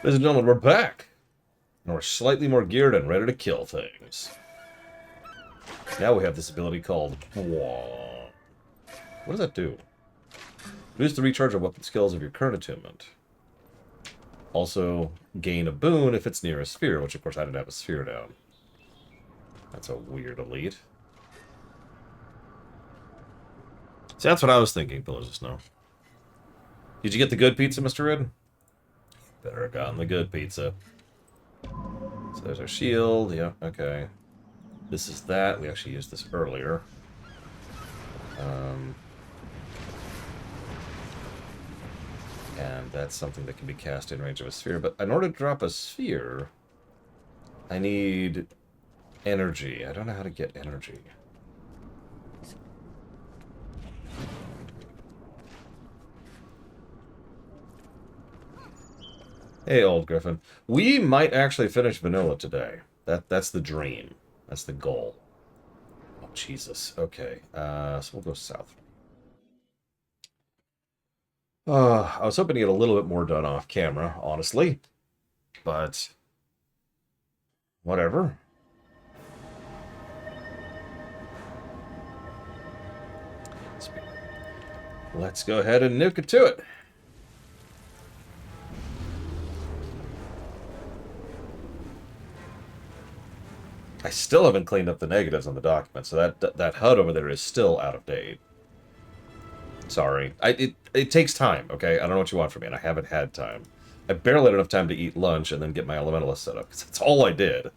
Ladies and gentlemen, we're back. And we're slightly more geared and ready to kill things. Now we have this ability called... What does that do? Reduce the recharge of weapon skills of your current attunement. Also, gain a boon if it's near a sphere, which of course I didn't have a sphere down. That's a weird elite. See, that's what I was thinking, Pillars of Snow. Did you get the good pizza, Mr. Red? Better have gotten the good pizza. So there's our shield. Yeah, okay. This is that. We actually used this earlier. And that's something that can be cast in range of a sphere. But in order to drop a sphere, I need energy. I don't know how to get energy. Hey, old Griffin. We might actually finish vanilla today. That's the dream. That's the goal. Oh, Jesus. Okay. So we'll go south. I was hoping to get a little bit more done off camera, honestly. But... whatever. Let's go ahead and nuke it to it. I still haven't cleaned up the negatives on the document, so that HUD over there is still out of date. Sorry. It takes time, okay? I don't know what you want from me, and I haven't had time. I barely had enough time to eat lunch and then get my elementalist set up, because that's all I did.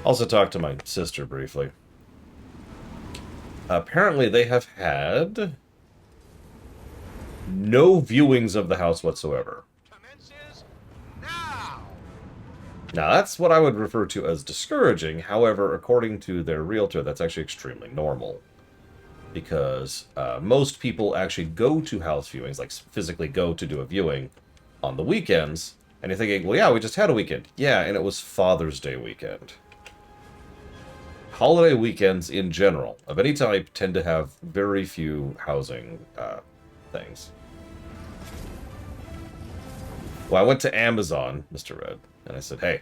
Also talked to my sister briefly. Apparently they have had no viewings of the house whatsoever. Now, that's what I would refer to as discouraging. However, according to their realtor, that's actually extremely normal. Because most people actually go to house viewings, like physically go to do a viewing on the weekends. And you're thinking, well, yeah, we just had a weekend. Yeah, and it was Father's Day weekend. Holiday weekends in general, of any type, tend to have very few housing things. Well, I went to Amazon, Mr. Red. And I said, hey,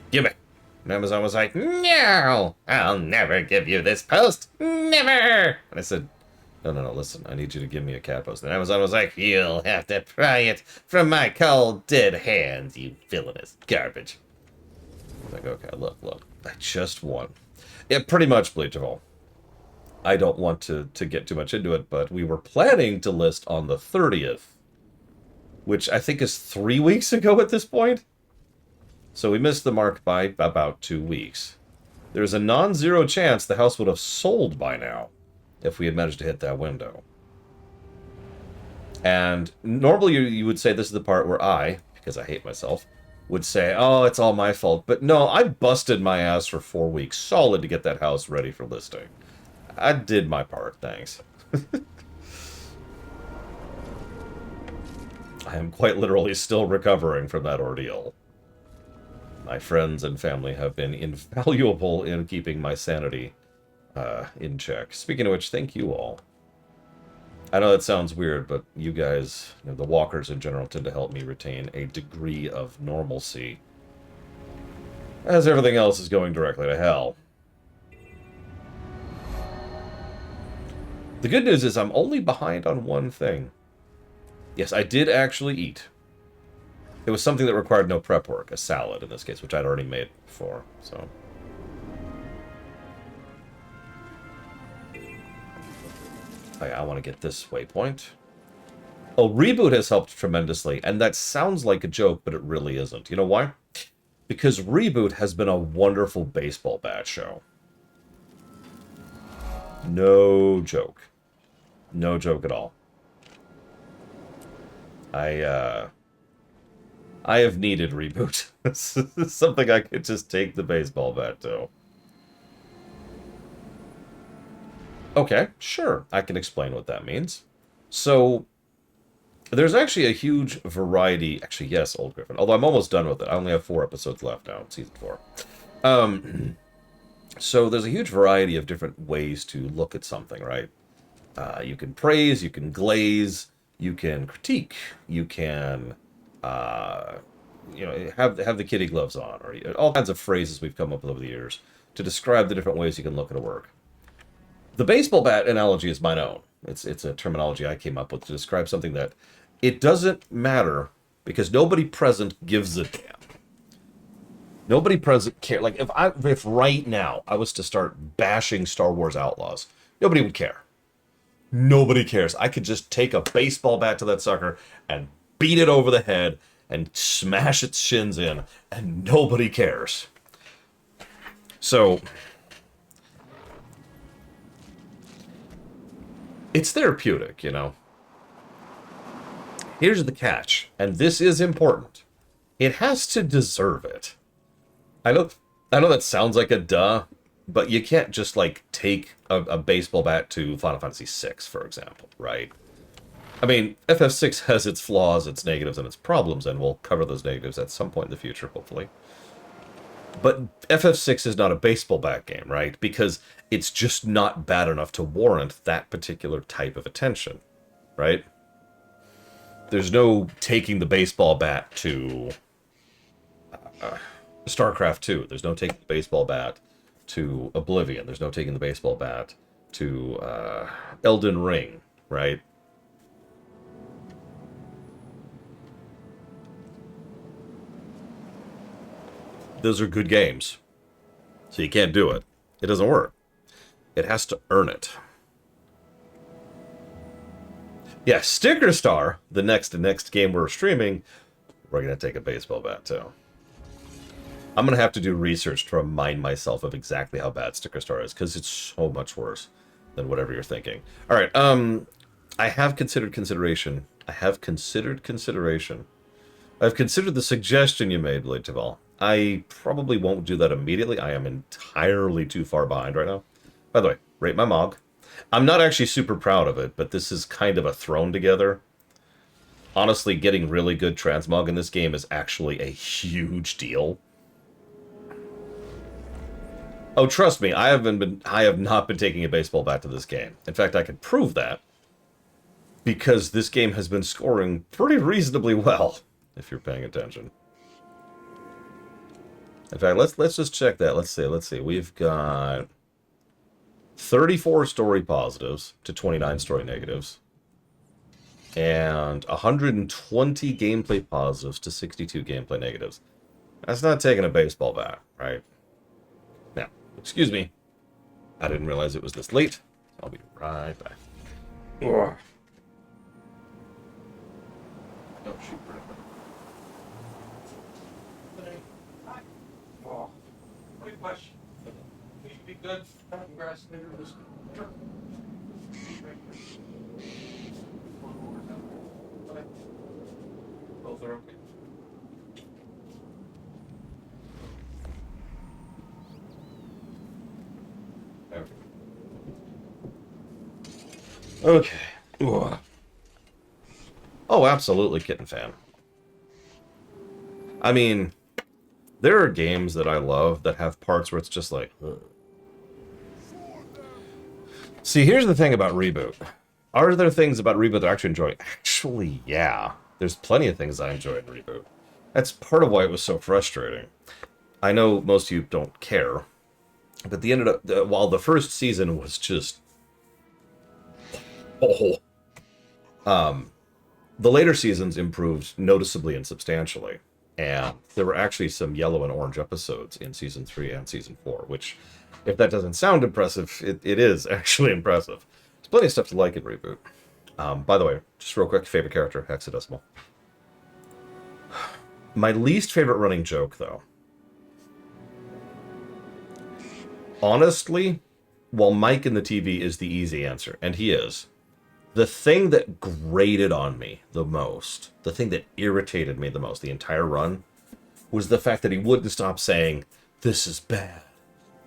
give it. And Amazon was like, no, I'll never give you this post. Never. And I said, no, listen, I need you to give me a cat post. And Amazon was like, you'll have to pry it from my cold, dead hands, you villainous garbage. I was like, okay, look, I just won. Yeah, pretty much, Bleachable. I don't want to get too much into it, but we were planning to list on the 30th, which I think is 3 weeks ago at this point. So we missed the mark by about 2 weeks. There's a non-zero chance the house would have sold by now if we had managed to hit that window. And normally you would say this is the part where I, because I hate myself, would say, oh, it's all my fault. But no, I busted my ass for 4 weeks solid to get that house ready for listing. I did my part, thanks. I am quite literally still recovering from that ordeal. My friends and family have been invaluable in keeping my sanity in check. Speaking of which, thank you all. I know that sounds weird, but you guys, the walkers in general, tend to help me retain a degree of normalcy, as everything else is going directly to hell. The good news is I'm only behind on one thing. Yes, I did actually eat. It was something that required no prep work, a salad in this case, which I'd already made before, so... Oh yeah, I want to get this waypoint. Oh, Reboot has helped tremendously, and that sounds like a joke, but it really isn't. You know why? Because Reboot has been a wonderful baseball bat show. No joke. No joke at all. I have needed Reboot. This is something I could just take the baseball bat to. Okay, sure. I can explain what that means. So, there's actually a huge variety... Actually, yes, Old Griffin. Although I'm almost done with it. I only have 4 episodes left now in Season 4. So, there's a huge variety of different ways to look at something, right? You can praise, you can glaze, you can critique, you can, uh, have the kitty gloves on, or all kinds of phrases we've come up with over the years to describe the different ways you can look at a work. The baseball bat analogy is mine own. It's a terminology I came up with to describe something that it doesn't matter because nobody present gives a damn. Nobody present care. Like if right now I was to start bashing Star Wars Outlaws, nobody would care. Nobody cares. I could just take a baseball bat to that sucker and beat it over the head and smash its shins in, and nobody cares. So it's therapeutic, you know. Here's the catch, and this is important. It has to deserve it. I know that sounds like a duh, but you can't just like take a baseball bat to Final Fantasy VI, for example, right? I mean, FF6 has its flaws, its negatives, and its problems, and we'll cover those negatives at some point in the future, hopefully. But FF6 is not a baseball bat game, right? Because it's just not bad enough to warrant that particular type of attention, right? There's no taking the baseball bat to StarCraft 2. There's no taking the baseball bat to Oblivion. There's no taking the baseball bat to Elden Ring, right? Those are good games. So you can't do it. It doesn't work. It has to earn it. Yeah, Sticker Star, the next game we're streaming, we're going to take a baseball bat too. I'm going to have to do research to remind myself of exactly how bad Sticker Star is, because it's so much worse than whatever you're thinking. All right, I have considered consideration. I've considered the suggestion you made, Blade Taval. I probably won't do that immediately. I am entirely too far behind right now. By the way, rate my Mog. I'm not actually super proud of it, but this is kind of a thrown together. Honestly, getting really good transmog in this game is actually a huge deal. Oh, trust me, I have not been taking a baseball bat to this game. In fact, I can prove that because this game has been scoring pretty reasonably well, if you're paying attention. In fact, let's just check that. Let's see. We've got 34 story positives to 29 story negatives, and 120 gameplay positives to 62 gameplay negatives. That's not taking a baseball bat, right? Now, excuse me. I didn't realize it was this late. I'll be right back. Ugh. Oh, shoot. Quick question. Will you be good procrastinator this year? Both are okay. Okay. Ugh. Oh, absolutely, Kitten Fan. I mean, there are games that I love that have parts where it's just like... Ugh. See, here's the thing about Reboot. Are there things about Reboot that I actually enjoy? Actually, yeah. There's plenty of things I enjoy in Reboot. That's part of why it was so frustrating. I know most of you don't care, but while the first season was just... the later seasons improved noticeably and substantially. And there were actually some yellow and orange episodes in Season 3 and Season 4, which, if that doesn't sound impressive, it is actually impressive. There's plenty of stuff to like in Reboot. By the way, just real quick, favorite character, Hexadecimal. My least favorite running joke, though. Honestly, while Mike in the TV is the easy answer, and he is, the thing that grated on me the most, the thing that irritated me the most the entire run, was the fact that he wouldn't stop saying, "This is bad.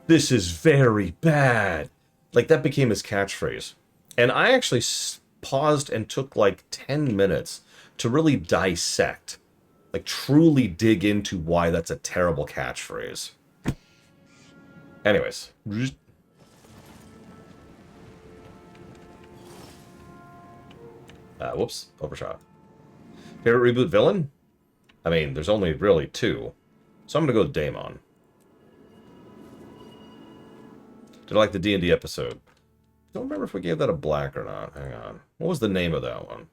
This is very bad." Like, that became his catchphrase. And I actually paused and took like 10 minutes to really dissect, like truly dig into why that's a terrible catchphrase. Anyways. Whoops, overshot. Favorite reboot villain? I mean, there's only really two. So I'm going to go with Daemon. Did I like the D&D episode? Don't remember if we gave that a black or not. Hang on. What was the name of that one?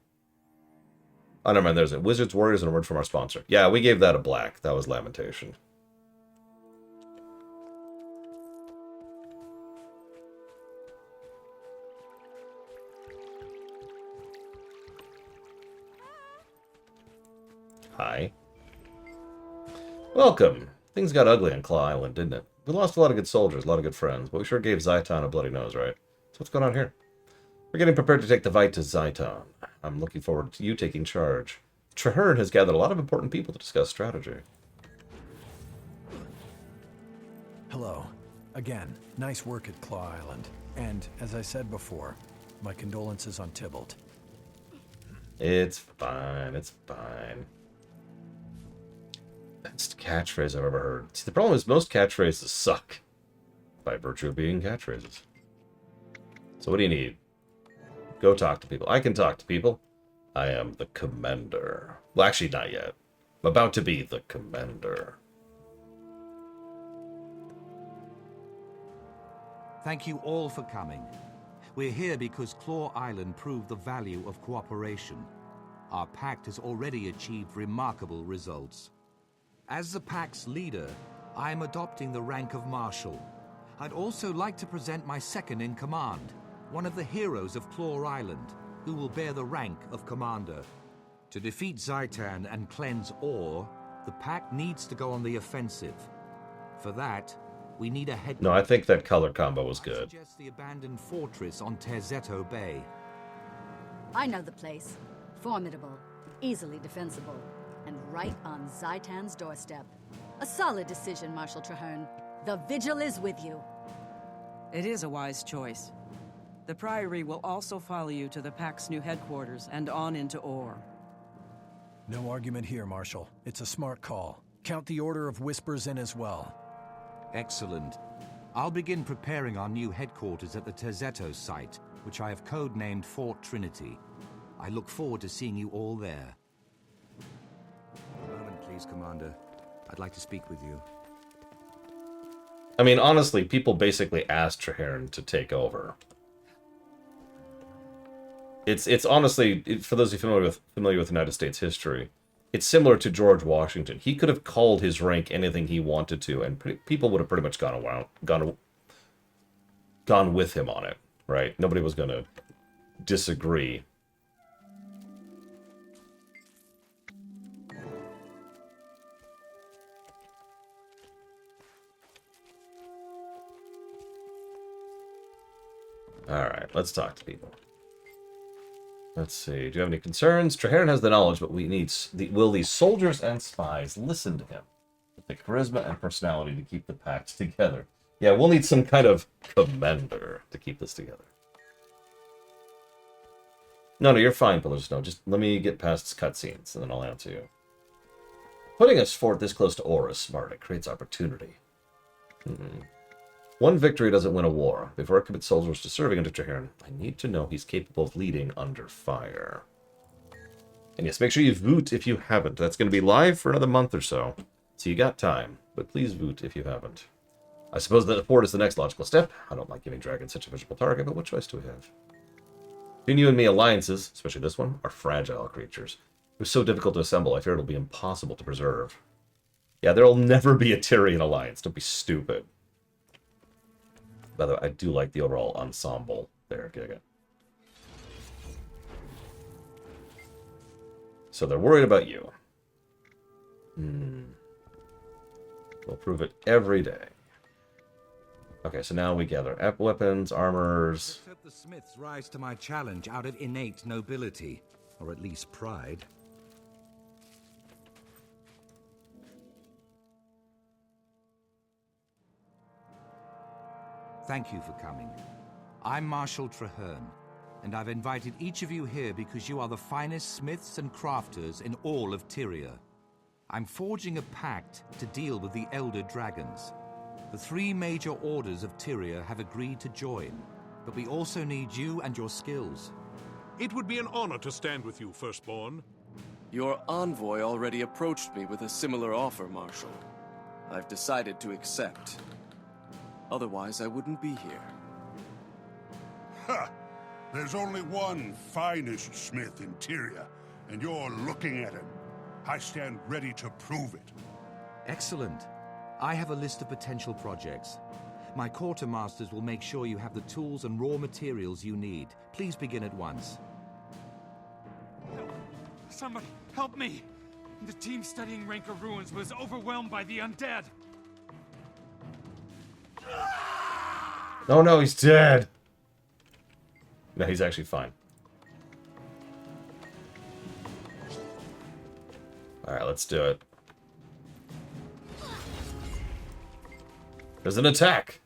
Oh, never mind. There's it. Wizards, Warriors, and a word from our sponsor. Yeah, we gave that a black. That was Lamentation. Hi. Welcome. Things got ugly on Claw Island, didn't it? We lost a lot of good soldiers, a lot of good friends, but we sure gave Zyton a bloody nose, right? So what's going on here? We're getting prepared to take the fight to Zyton. I'm looking forward to you taking charge. Traherne has gathered a lot of important people to discuss strategy. Hello. Again, nice work at Claw Island. And, as I said before, my condolences on Tybalt. It's fine, it's fine. Best catchphrase I've ever heard. See, the problem is most catchphrases suck. By virtue of being catchphrases. So what do you need? Go talk to people. I can talk to people. I am the commander. Well, actually, not yet. I'm about to be the commander. Thank you all for coming. We're here because Claw Island proved the value of cooperation. Our pact has already achieved remarkable results. As the pact's leader, I am adopting the rank of Marshal. I'd also like to present my second in command, one of the heroes of Claw Island, who will bear the rank of Commander. To defeat Zytan and cleanse Ore, the pact needs to go on the offensive. For that, we need a head... No, I think that color combo was good. I suggest the abandoned fortress on Terzetto Bay. I know the place. Formidable, easily defensible, and right on Zytan's doorstep. A solid decision, Marshal Traherne. The Vigil is with you. It is a wise choice. The Priory will also follow you to the Pact's new headquarters and on into Ore. No argument here, Marshal. It's a smart call. Count the Order of Whispers in as well. Excellent. I'll begin preparing our new headquarters at the Terzetto site, which I have codenamed Fort Trinity. I look forward to seeing you all there. A moment, please, Commander. I'd like to speak with you. I mean, honestly, people basically asked Traherne to take over. It's honestly, for those of you familiar with United States history, it's similar to George Washington. He could have called his rank anything he wanted to, and people would have pretty much gone with him on it, right? Nobody was going to disagree. Alright, let's talk to people. Let's see. Do you have any concerns? Traherne has the knowledge, but we need... will these soldiers and spies listen to him? With the charisma and personality to keep the pact together. Yeah, we'll need some kind of commander to keep this together. No, you're fine, Pillars of Snow. Just let me get past cutscenes, and then I'll answer you. Putting us fort this close to Ore is smart. It creates opportunity. One victory doesn't win a war. Before I commit soldiers to serving under Traherne, I need to know he's capable of leading under fire. And yes, make sure you vote if you haven't. That's going to be live for another month or so. So you got time, but please vote if you haven't. I suppose that the fort is the next logical step. I don't like giving dragons such a visible target, but what choice do we have? Between you and me, alliances, especially this one, are fragile creatures. It was so difficult to assemble, I fear it'll be impossible to preserve. Yeah, there'll never be a Tyrian alliance. Don't be stupid. By the way, I do like the overall ensemble there, Giga. So they're worried about you. We'll prove it every day. Okay, so now we gather weapons, armors. Except the Smiths rise to my challenge out of innate nobility, or at least pride. Thank you for coming. I'm Marshal Traherne, and I've invited each of you here because you are the finest smiths and crafters in all of Tyria. I'm forging a pact to deal with the Elder Dragons. The three major orders of Tyria have agreed to join, but we also need you and your skills. It would be an honor to stand with you, Firstborn. Your envoy already approached me with a similar offer, Marshal. I've decided to accept. Otherwise, I wouldn't be here. Ha! There's only one finest smith in Tyria, and you're looking at him. I stand ready to prove it. Excellent. I have a list of potential projects. My quartermasters will make sure you have the tools and raw materials you need. Please begin at once. Somebody, help me! The team studying Rancor ruins was overwhelmed by the undead. Oh no, he's dead. No, he's actually fine. Alright, let's do it. There's an attack!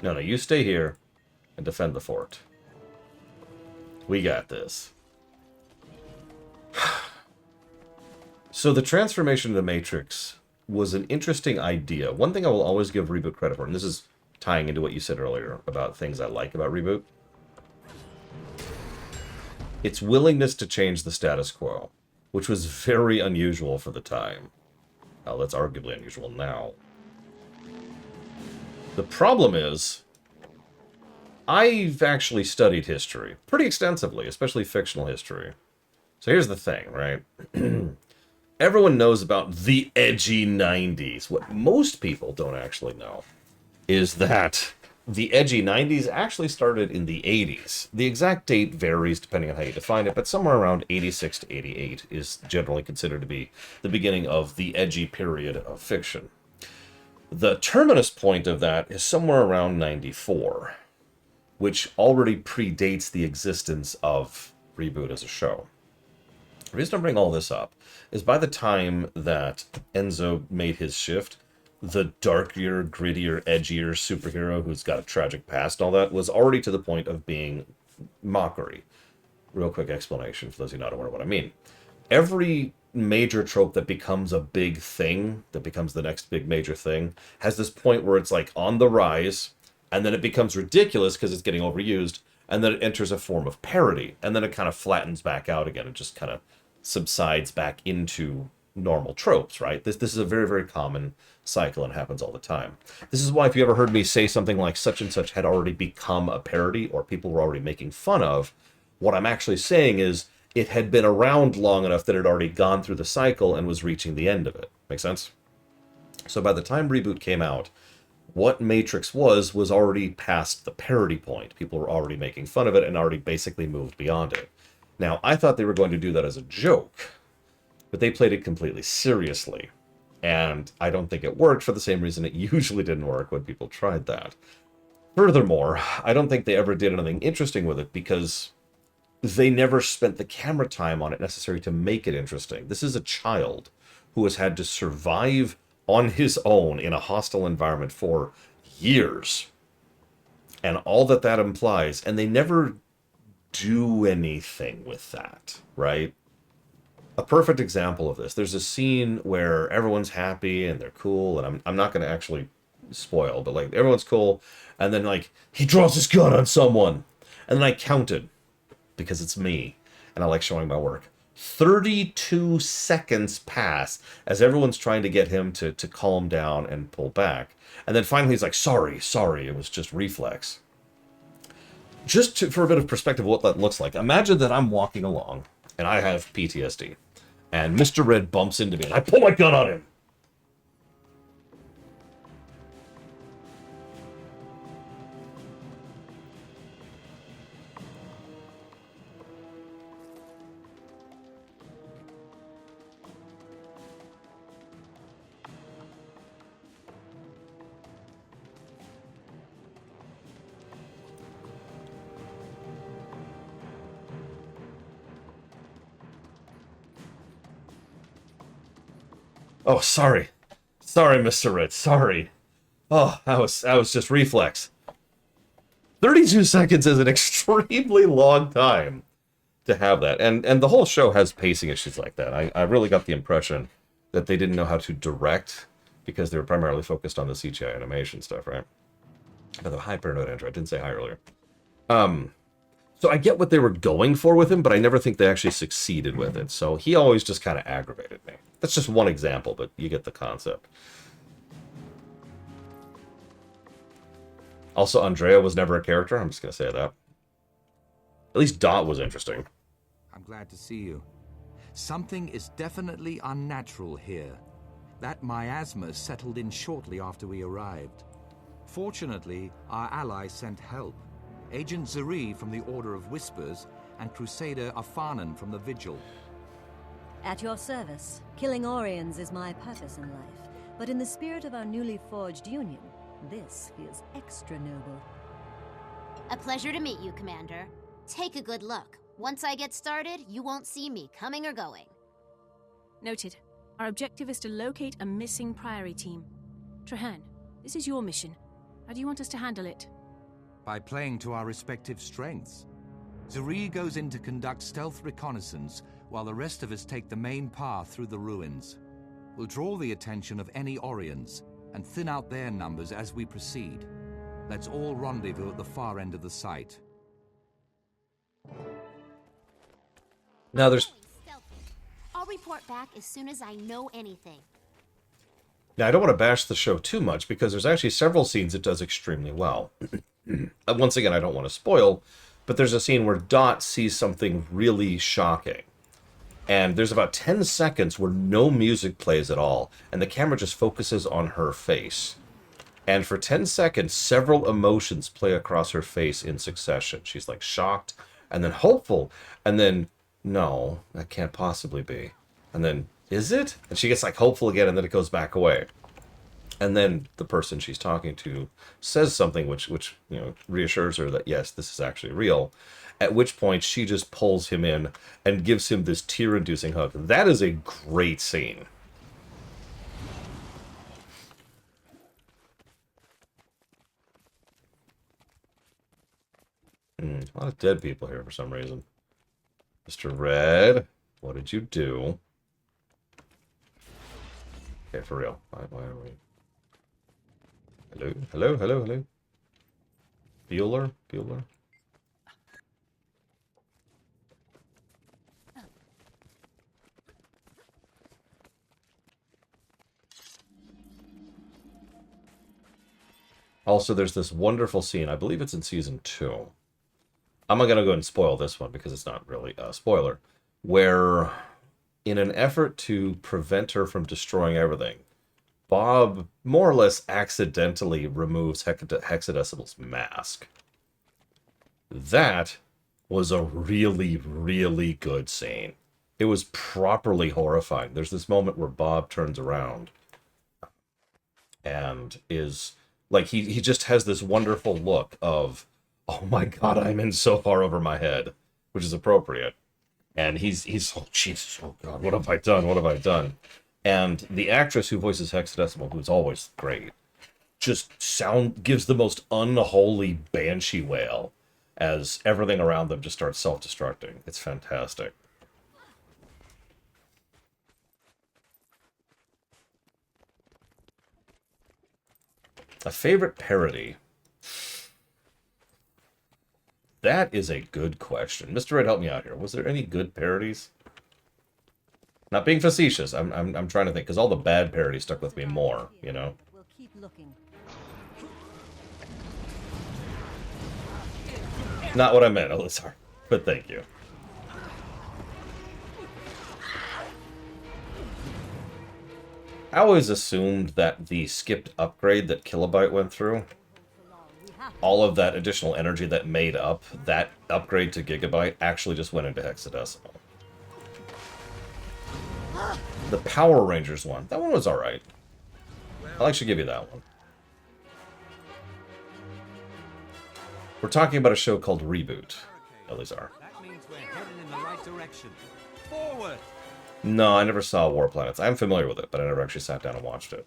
No, you stay here and defend the fort. We got this. So the transformation of the Matrix was an interesting idea. One thing I will always give Reboot credit for, and this is tying into what you said earlier about things I like about Reboot. Its willingness to change the status quo, which was very unusual for the time. Well, that's arguably unusual now. The problem is, I've actually studied history pretty extensively, especially fictional history. So here's the thing, right? Everyone knows about the edgy 90s. What most people don't actually know is that the edgy 90s actually started in the 80s. The exact date varies depending on how you define it, but somewhere around 86 to 88 is generally considered to be the beginning of the edgy period of fiction. The terminus point of that is somewhere around 94, which already predates the existence of Reboot as a show. The reason I bring all this up is by the time that Enzo made his shift, the darker, grittier, edgier superhero who's got a tragic past and all that was already to the point of being mockery. Real quick explanation for those who don't know what I mean. Every major trope that becomes a big thing, that becomes the next big major thing, has this point where it's like on the rise, and then it becomes ridiculous because it's getting overused, and then it enters a form of parody, and then it kind of flattens back out again and just kind of subsides back into normal tropes, right? This is a very, very common cycle and happens all the time. This is why if you ever heard me say something like such and such had already become a parody or people were already making fun of, what I'm actually saying is it had been around long enough that it had already gone through the cycle and was reaching the end of it. Make sense? So by the time Reboot came out, what Matrix was already past the parody point. People were already making fun of it and already basically moved beyond it. Now, I thought they were going to do that as a joke, but they played it completely seriously. And I don't think it worked for the same reason it usually didn't work when people tried that. Furthermore, I don't think they ever did anything interesting with it because they never spent the camera time on it necessary to make it interesting. This is a child who has had to survive on his own in a hostile environment for years. And all that implies, and they never do anything with that, right? A perfect example of this, there's a scene where everyone's happy and they're cool, and I'm not going to actually spoil, but like everyone's cool, and then like he draws his gun on someone, and then I counted, because it's me, and I like showing my work. 32 seconds pass as everyone's trying to get him to calm down and pull back. And then finally he's like, sorry, it was just reflex. For a bit of perspective of what that looks like, imagine that I'm walking along and I have PTSD and Mr. Red bumps into me and I pull my gun on him. Oh, sorry. Sorry, Mr. Red. Sorry. Oh, that was just reflex. 32 seconds is an extremely long time to have that. And the whole show has pacing issues like that. I really got the impression that they didn't know how to direct because they were primarily focused on the CGI animation stuff, right? By the way, hi, Paranoid Andrew. I didn't say hi earlier. So I get what they were going for with him, but I never think they actually succeeded with it. So he always just kind of aggravated me. That's just one example, but you get the concept. Also, Andrea was never a character. I'm just going to say that. At least Dot was interesting. I'm glad to see you. Something is definitely unnatural here. That miasma settled in shortly after we arrived. Fortunately, our ally sent help. Agent Zuri from the Order of Whispers and Crusader Afanan from the Vigil. At your service. Killing Orions is my purpose in life. But in the spirit of our newly forged union, this feels extra noble. A pleasure to meet you, Commander. Take a good look. Once I get started, you won't see me coming or going. Noted. Our objective is to locate a missing Priory team. Trahan, this is your mission. How do you want us to handle it? By playing to our respective strengths. Zuri goes in to conduct stealth reconnaissance, while the rest of us take the main path through the ruins. We'll draw the attention of any Orions, and thin out their numbers as we proceed. Let's all rendezvous at the far end of the site. Now there's... I'll report back as soon as I know anything. Now, I don't want to bash the show too much, because there's actually several scenes it does extremely well. Once again, I don't want to spoil, but there's a scene where Dot sees something really shocking. And there's about 10 seconds where no music plays at all, and the camera just focuses on her face. And for 10 seconds, several emotions play across her face in succession. She's like shocked, and then hopeful, and then, no, that can't possibly be. And then, is it? And she gets like hopeful again, and then it goes back away. And then the person she's talking to says something which you know, reassures her that yes, this is actually real. At which point she just pulls him in and gives him this tear-inducing hug. That is a great scene. A lot of dead people here for some reason. Mr. Red, what did you do? Okay, for real. Why are we... Hello? Hello? Hello? Hello? Bueller? Bueller? Also, there's this wonderful scene. I believe it's in Season 2. I'm not going to go and spoil this one because it's not really a spoiler. Where, in an effort to prevent her from destroying everything, Bob more or less accidentally removes Hexadecimal's mask. That was a really, really good scene. It was properly horrifying. There's this moment where Bob turns around and is... like, he just has this wonderful look of, oh my god, I'm in so far over my head, which is appropriate. And he's oh Jesus, oh god, what have I done? What have I done? And the actress who voices Hexadecimal, who's always great, just gives the most unholy banshee wail as everything around them just starts self-destructing. It's fantastic. A favorite parody? That is a good question. Mr. Red, help me out here. Was there any good parodies? Not being facetious. I'm trying to think, because all the bad parodies stuck with me more, you know? We'll keep looking. Not what I meant, Elizar. But thank you. I always assumed that the skipped upgrade that Kilobyte went through, all of that additional energy that made up that upgrade to Gigabyte actually just went into Hexadecimal. The Power Rangers one, that one was alright. I'll actually give you that one. We're talking about a show called Reboot, Elizar. That means we're heading in the right direction. Forward! No, I never saw War Planets. I'm familiar with it, but I never actually sat down and watched it.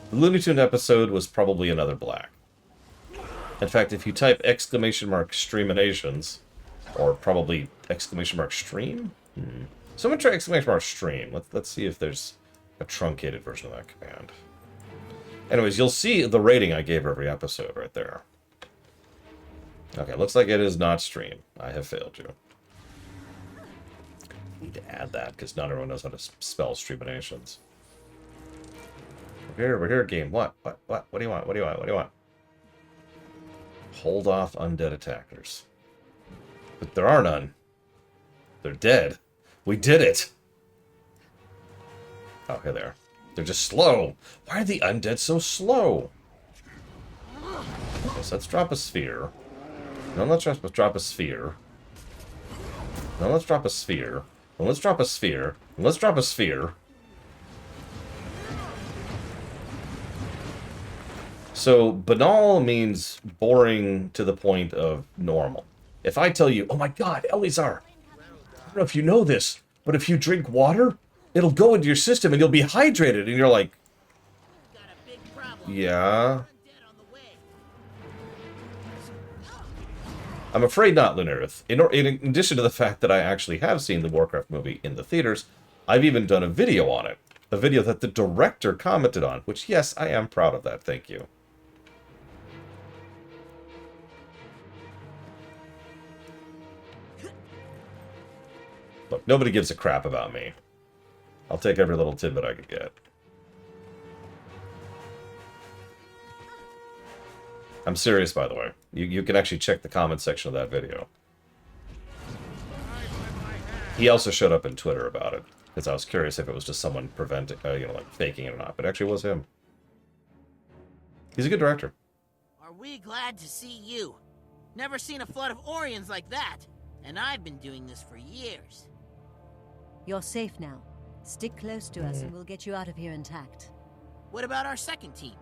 The Looney Tunes episode was probably another black. In fact, if you type !streaminations, or probably !stream? Someone try !stream. Let's see if there's a truncated version of that command. Anyways, you'll see the rating I gave every episode right there. Okay, looks like it is not stream. I have failed you. Need to add that because not everyone knows how to spell streaminations. We're here, game. What do you want? What do you want? What do you want? Hold off undead attackers. But there are none. They're dead. We did it. Oh, here they are. They're just slow. Why are the undead so slow? Okay, so let's drop a sphere. No, let's drop a sphere. No, let's drop a sphere. No, let's drop a sphere. No, let's drop a sphere. So, banal means boring to the point of normal. If I tell you, oh my god, Elizar, I don't know if you know this, but if you drink water, it'll go into your system and you'll be hydrated. And you're like, yeah. I'm afraid not, Lunarith. In addition to the fact that I actually have seen the Warcraft movie in the theaters, I've even done a video on it. A video that the director commented on, which, yes, I am proud of that. Thank you. Look, nobody gives a crap about me. I'll take every little tidbit I can get. I'm serious, by the way. You can actually check the comment section of that video. He also showed up in Twitter about it, because I was curious if it was just someone preventing, like faking it or not. But it actually was him. He's a good director. Are we glad to see you? Never seen a flood of Orions like that, and I've been doing this for years. You're safe now. Stick close to us and we'll get you out of here intact. What about our second team?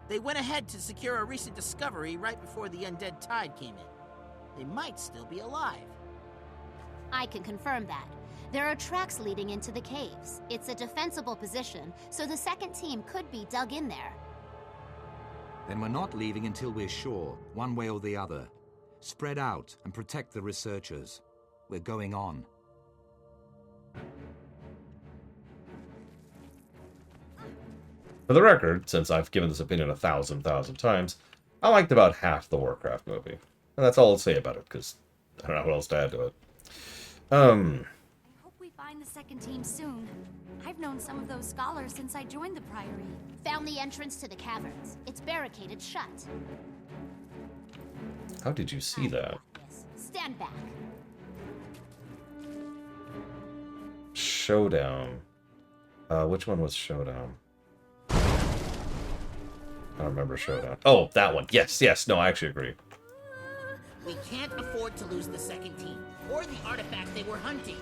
They went ahead to secure a recent discovery right before the undead tide came in. They might still be alive. I can confirm that. There are tracks leading into the caves. It's a defensible position, so the second team could be dug in there. Then we're not leaving until we're sure, one way or the other. Spread out and protect the researchers. We're going on. For the record, since I've given this opinion 1,000 times, I liked about half the Warcraft movie. And that's all I'll say about it, because I don't know what else to add to it. I hope we find the second team soon. I've known some of those scholars since I joined the Priory. Found the entrance to the caverns. It's barricaded shut. How did you see that? Stand back. Showdown. Which one was Showdown? I don't remember Showdown. Oh, that one. Yes, no, I actually agree. We can't afford to lose the second team, or the artifact they were hunting.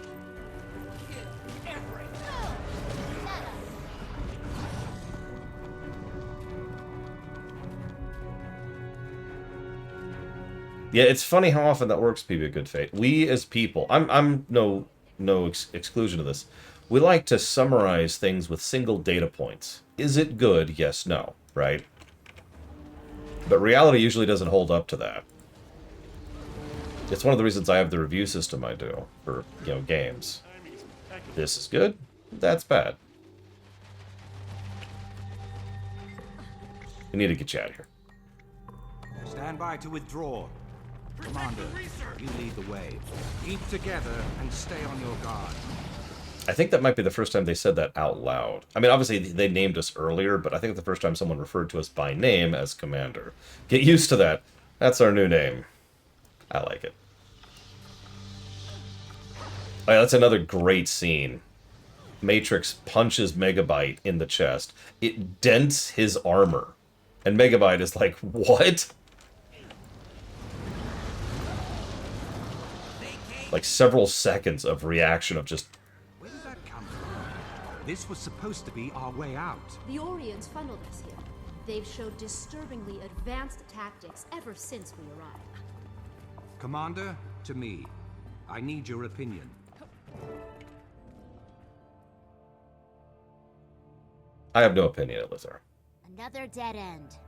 Yeah, it's funny how often that works, PB Good Fate. We as people, I'm no exclusion to this. We like to summarize things with single data points. Is it good? Yes, no, right? But reality usually doesn't hold up to that. It's one of the reasons I have the review system I do for, games. This is good, that's bad. We need to get you out of here. Stand by to withdraw. Commander, you lead the way. Keep together and stay on your guard. I think that might be the first time they said that out loud. I mean, obviously, they named us earlier, but I think it's the first time someone referred to us by name as Commander. Get used to that. That's our new name. I like it. Oh, yeah, that's another great scene. Matrix punches Megabyte in the chest. It dents his armor. And Megabyte is like, what? Like several seconds of reaction of just... Where did that come from? This was supposed to be our way out. The Orions funneled us here. They've showed disturbingly advanced tactics ever since we arrived. Commander, to me. I need your opinion. I have no opinion, Elizar. Another dead end.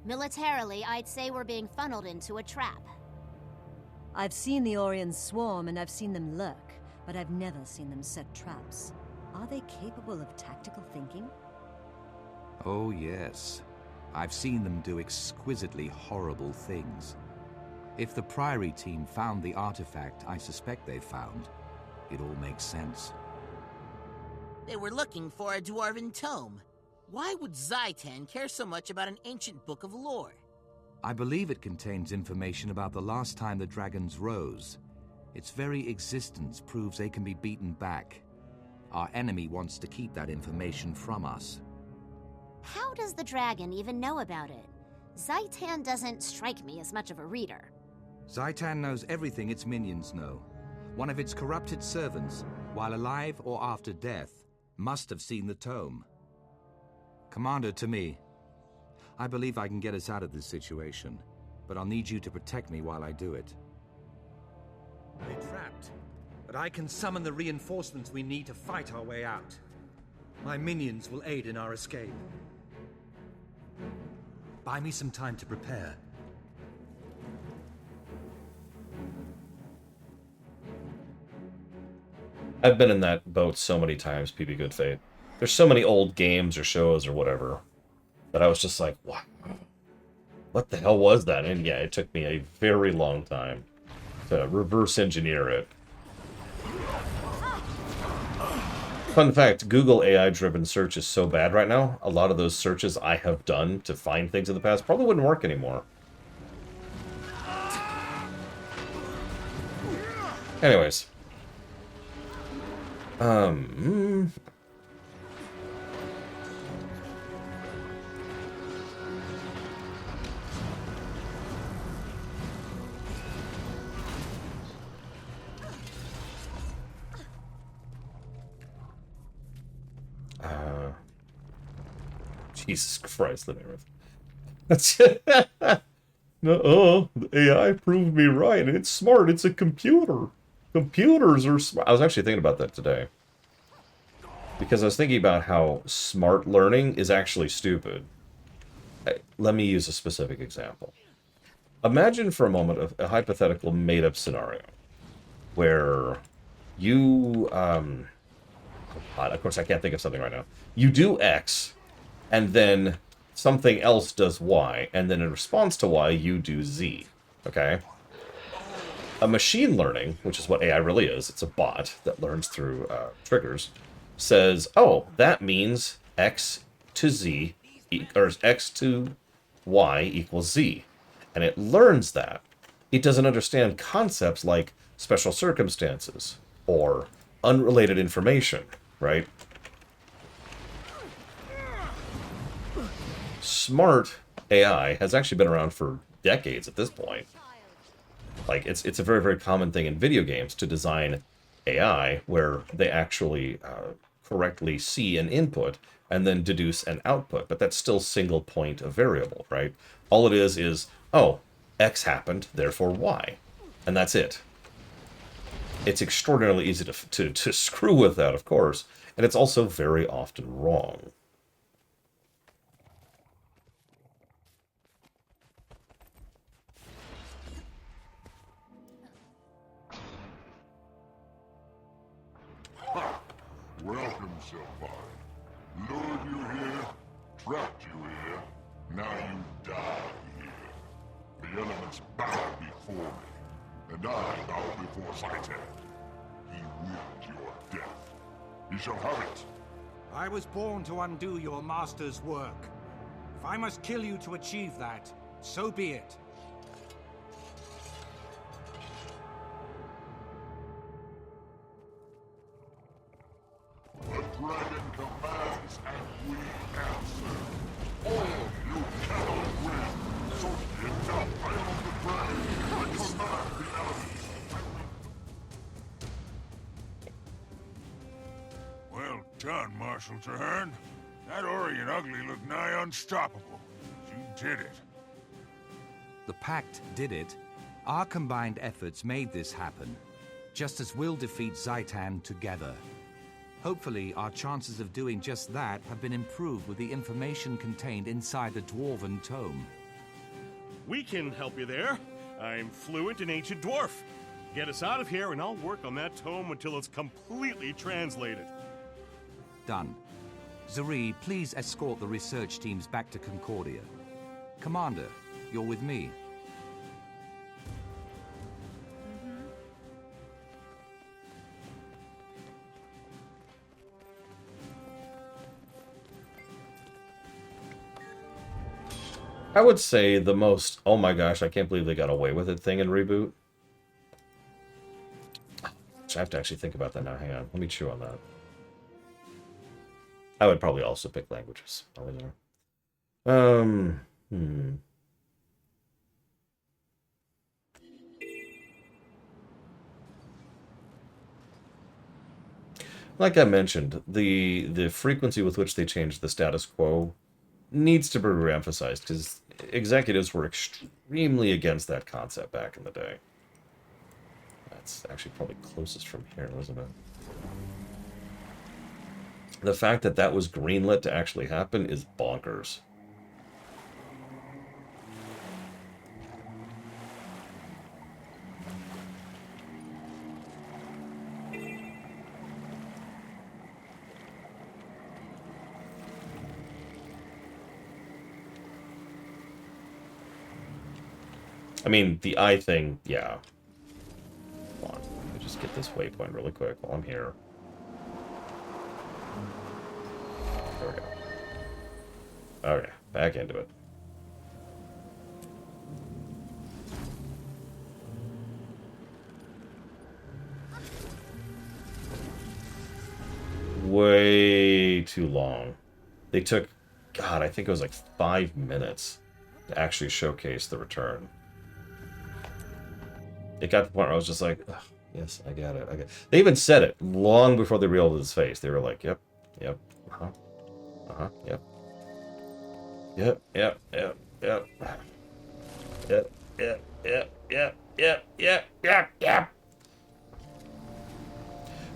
Militarily, I'd say we're being funneled into a trap. I've seen the Orions swarm and I've seen them lurk, but I've never seen them set traps. Are they capable of tactical thinking? Oh, yes. I've seen them do exquisitely horrible things. If the Priory team found the artifact I suspect they found, it all makes sense. They were looking for a dwarven tome. Why would Zaitan care so much about an ancient book of lore? I believe it contains information about the last time the dragons rose. Its very existence proves they can be beaten back. Our enemy wants to keep that information from us. How does the dragon even know about it? Zaitan doesn't strike me as much of a reader. Zaitan knows everything its minions know. One of its corrupted servants, while alive or after death, must have seen the tome. Commander, to me. I believe I can get us out of this situation, but I'll need you to protect me while I do it. We're trapped, but I can summon the reinforcements we need to fight our way out. My minions will aid in our escape. Buy me some time to prepare. I've been in that boat so many times, PB Good Fate. There's so many old games or shows or whatever that I was just like, what the hell was that? And yeah, it took me a very long time to reverse engineer it. Fun fact, Google AI-driven search is so bad right now, a lot of those searches I have done to find things in the past probably wouldn't work anymore. Anyways. Jesus Christ, let me riff. That's no, the AI proved me right, and it's smart. It's a computer. Computers are smart. I was actually thinking about that today. Because I was thinking about how smart learning is actually stupid. Let me use a specific example. Imagine for a moment a hypothetical made-up scenario where you, of course I can't think of something right now. You do X, and then something else does Y, and then in response to Y, you do Z. Okay? A machine learning, which is what AI really is, it's a bot that learns through triggers, says, oh, that means X to Z, or X to Y equals Z. And it learns that. It doesn't understand concepts like special circumstances or unrelated information, right? Smart AI has actually been around for decades at this point. Like, it's a very, very common thing in video games to design AI where they actually correctly see an input and then deduce an output, but that's still single point of variable, right? All it is, oh, X happened, therefore Y. And that's it. It's extraordinarily easy to screw with that, of course, and it's also very often wrong. Welcome, Senpai. Lured you here, trapped you here, now you die here. The elements bow before me, and I bow before Zaitan. He willed your death. He shall have it. I was born to undo your master's work. If I must kill you to achieve that, so be it. The dragon commands and we answer. All you cannot win. So get down, I am the dragon. I command the elements. Well done, Marshal Traherne. That Orient Ugly looked nigh unstoppable. You did it. The Pact did it. Our combined efforts made this happen, just as we'll defeat Zaitan together. Hopefully, our chances of doing just that have been improved with the information contained inside the Dwarven Tome. We can help you there. I'm fluent in Ancient Dwarf. Get us out of here and I'll work on that tome until it's completely translated. Done. Zuri, please escort the research teams back to Concordia. Commander, you're with me. I would say the most, oh my gosh, I can't believe they got away with it thing in Reboot. I have to actually think about that now. Hang on. Let me chew on that. I would probably also pick languages. Like I mentioned, the frequency with which they changed the status quo needs to be re-emphasized, because executives were extremely against that concept back in the day. That's actually probably closest from here, wasn't it? The fact that that was greenlit to actually happen is bonkers. I mean, the eye thing, yeah. Come on, let me just get this waypoint really quick while I'm here. There we go. Okay, back into it. Way too long. They took, God, I think it was like 5 minutes to actually showcase the return. It got to the point where I was just like, ugh, yes, I got it. I got it. They even said it long before they revealed his face. They were like, yep, yep, uh-huh, uh-huh, yep. Yep, yep, yep, yep. Yep, yep, yep, yep, yep, yep, yep, yep.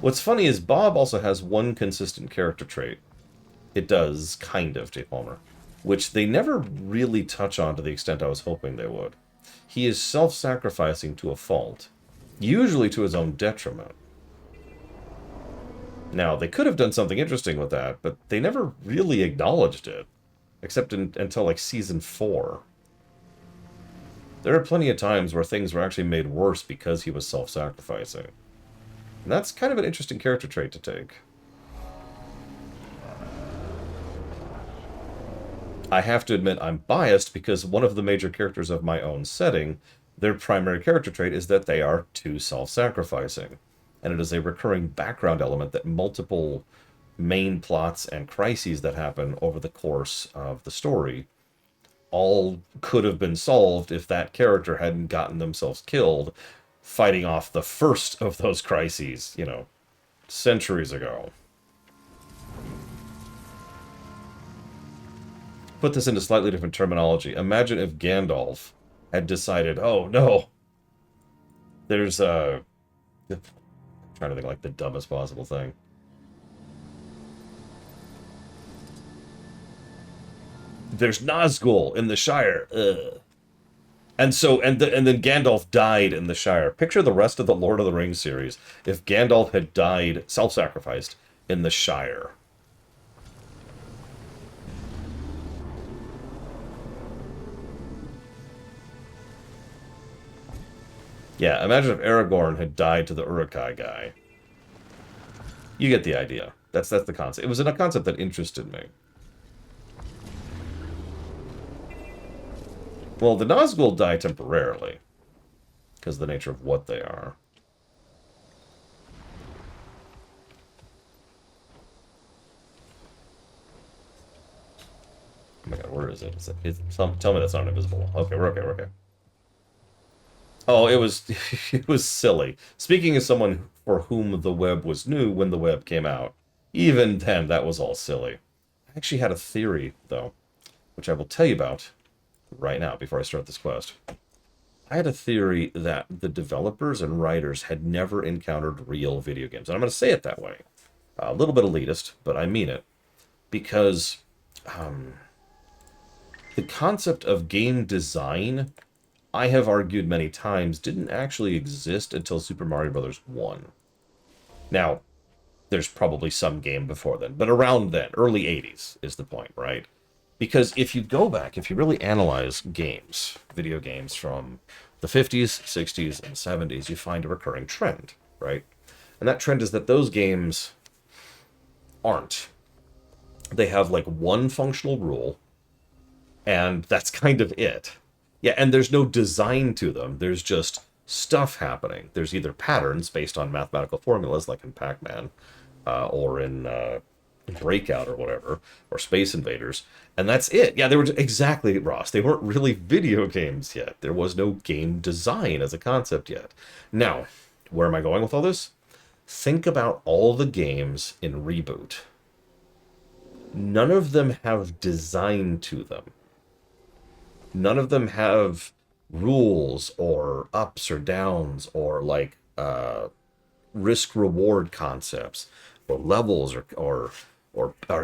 What's funny is Bob also has one consistent character trait. It does, kind of, Jake Palmer, which they never really touch on to the extent I was hoping they would. He is self-sacrificing to a fault, usually to his own detriment. Now, they could have done something interesting with that, but they never really acknowledged it, except until, like, Season 4. There are plenty of times where things were actually made worse because he was self-sacrificing. And that's kind of an interesting character trait to take. I have to admit I'm biased because one of the major characters of my own setting, their primary character trait is that they are too self-sacrificing. And it is a recurring background element that multiple main plots and crises that happen over the course of the story all could have been solved if that character hadn't gotten themselves killed fighting off the first of those crises, you know, centuries ago. Put this into slightly different terminology. Imagine if Gandalf had decided, oh no, there's I'm trying to think like the dumbest possible thing. There's Nazgul in the Shire. Ugh. And then Gandalf died in the Shire. Picture the rest of the Lord of the Rings series if Gandalf had died, self-sacrificed, in the Shire. Yeah, imagine if Aragorn had died to the Uruk-hai guy. You get the idea. That's the concept. It was a concept that interested me. Well, the Nazgul die temporarily, because of the nature of what they are. Oh my god, where is it? Tell me that's not invisible. Okay, we're okay, we're okay. Oh, it was it was silly. Speaking as someone for whom the web was new when the web came out, even then that was all silly. I actually had a theory, though, which I will tell you about right now before I start this quest. I had a theory that the developers and writers had never encountered real video games. And I'm going to say it that way. A little bit elitist, but I mean it. Because the concept of game design, I have argued many times, didn't actually exist until Super Mario Bros. 1. Now, there's probably some game before then, but around then, early 80s is the point, right? Because if you go back, if you really analyze games, video games from the 50s, 60s, and 70s, you find a recurring trend, right? And that trend is that those games aren't. They have like one functional rule, and that's kind of it. Yeah, and there's no design to them. There's just stuff happening. There's either patterns based on mathematical formulas, like in Pac-Man, or in Breakout or whatever, or Space Invaders, and that's it. Yeah, they were exactly, Ross. They weren't really video games yet. There was no game design as a concept yet. Now, where am I going with all this? Think about all the games in Reboot. None of them have design to them. None of them have rules or ups or downs or like risk-reward concepts or levels or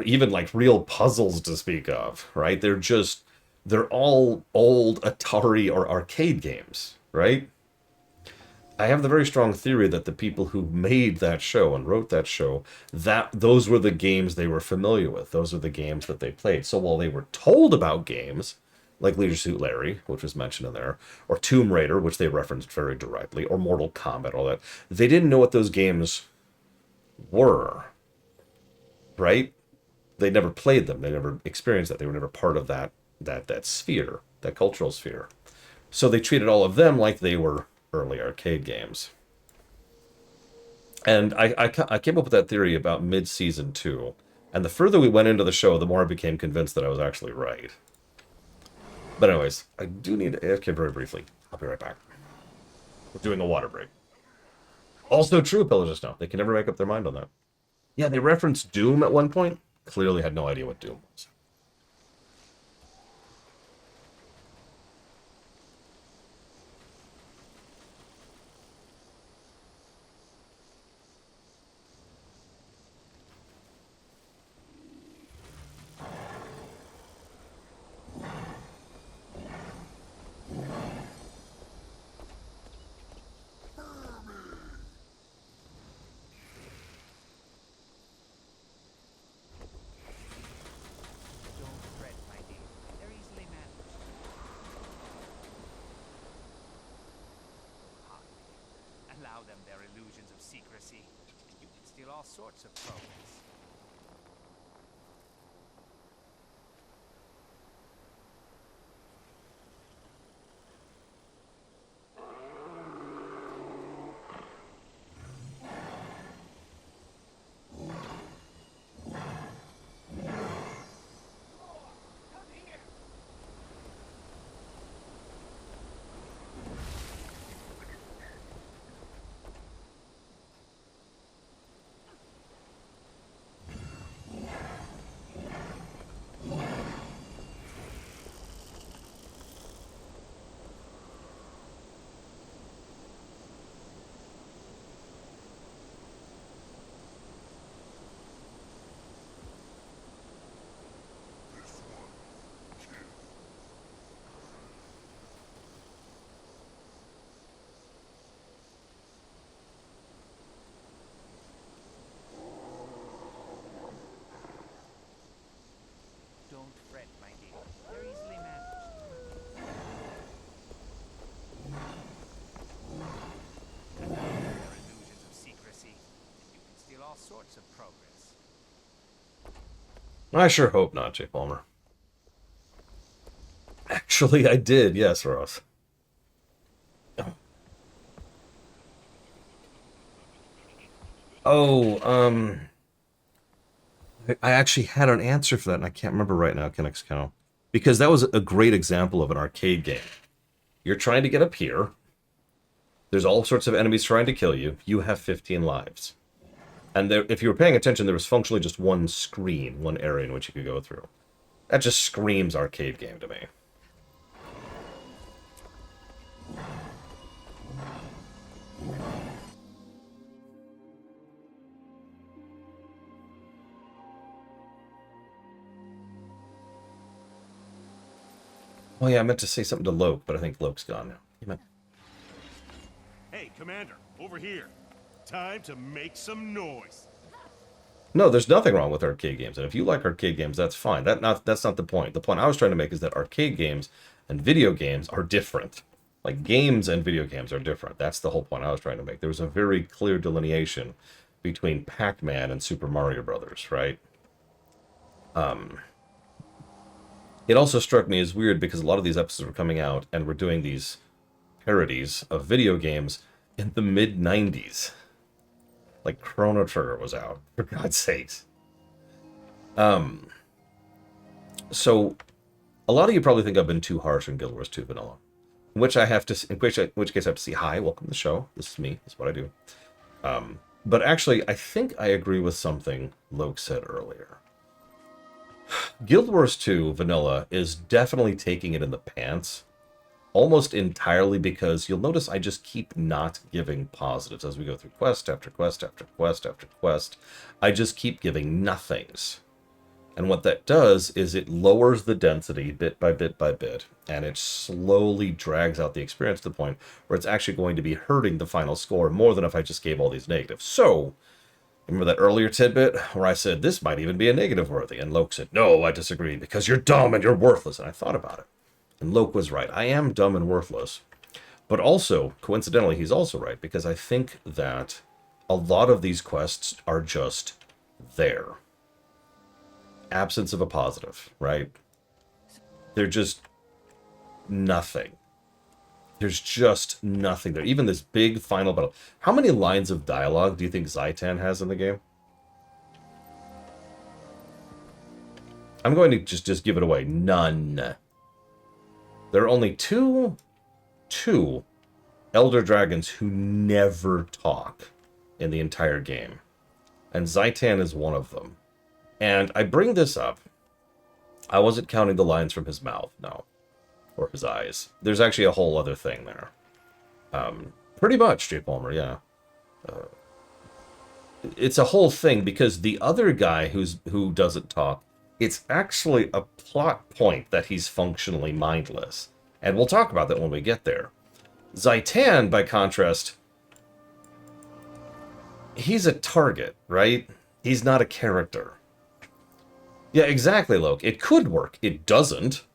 even like real puzzles to speak of, right? They're all old Atari or arcade games, right? I have the very strong theory that the people who made that show and wrote that show, that those were the games they were familiar with. Those are the games that they played. So while they were told about games, like Leisure Suit Larry, which was mentioned in there, or Tomb Raider, which they referenced very directly, or Mortal Kombat, all that, they didn't know what those games were, right? They never played them. They never experienced that. They were never part of that sphere, that cultural sphere. So they treated all of them like they were early arcade games. And I came up with that theory about mid-season 2. And the further we went into the show, the more I became convinced that I was actually right. But anyways, I do need to AFK very briefly. I'll be right back. We're doing a water break. Also true, Pillagers know. They can never make up their mind on that. Yeah, they referenced Doom at one point. Clearly had no idea what Doom was. Allow them their illusions of secrecy, and you can steal all sorts of progress. Don't fret, my dear. They're easily managed. Allow them their illusions of secrecy, and you can steal all sorts of progress. I sure hope not, Jay Palmer. Actually, I did. Yes, Ross. Oh, I actually had an answer for that, and I can't remember right now, Kinix Cow. Because that was a great example of an arcade game. You're trying to get up here. There's all sorts of enemies trying to kill you. You have 15 lives. And there, if you were paying attention, there was functionally just one screen, one area in which you could go through. That just screams arcade game to me. Oh yeah, I meant to say something to Loke, but I think Loke's gone now. You meant... Hey, Commander, over here. Time to make some noise. No, there's nothing wrong with arcade games, and if you like arcade games, that's fine. That's not the point. The point I was trying to make is that arcade games and video games are different. Like, games and video games are different. That's the whole point I was trying to make. There was a very clear delineation between Pac-Man and Super Mario Brothers, right? It also struck me as weird because a lot of these episodes were coming out and we're doing these parodies of video games in the mid-90s. Like, Chrono Trigger was out, for God's sakes. So, a lot of you probably think I've been too harsh on Guild Wars 2 Vanilla. In which case I have to say, hi, welcome to the show. This is me. This is what I do. But actually, I think I agree with something Loke said earlier. Guild Wars 2 Vanilla is definitely taking it in the pants. Almost entirely because you'll notice I just keep not giving positives as we go through quest after quest after quest after quest. I just keep giving nothings. And what that does is it lowers the density bit by bit by bit, and it slowly drags out the experience to the point where it's actually going to be hurting the final score more than if I just gave all these negatives. So, remember that earlier tidbit where I said this might even be a negative worthy? And Loke said, no, I disagree because you're dumb and you're worthless. And I thought about it. And Loke was right. I am dumb and worthless. But also, coincidentally, he's also right because I think that a lot of these quests are just there. Absence of a positive, right? They're just nothing. There's just nothing there. Even this big final battle. How many lines of dialogue do you think Zaitan has in the game? I'm going to just give it away. None. There are only two Elder Dragons who never talk in the entire game. And Zaitan is one of them. And I bring this up. I wasn't counting the lines from his mouth, no. Or his eyes. There's actually a whole other thing there. Pretty much, J. Palmer, yeah. It's a whole thing because the other guy who doesn't talk, it's actually a plot point that he's functionally mindless. And we'll talk about that when we get there. Zaitan, by contrast, he's a target, right? He's not a character. Yeah, exactly, Loke. It could work. It doesn't.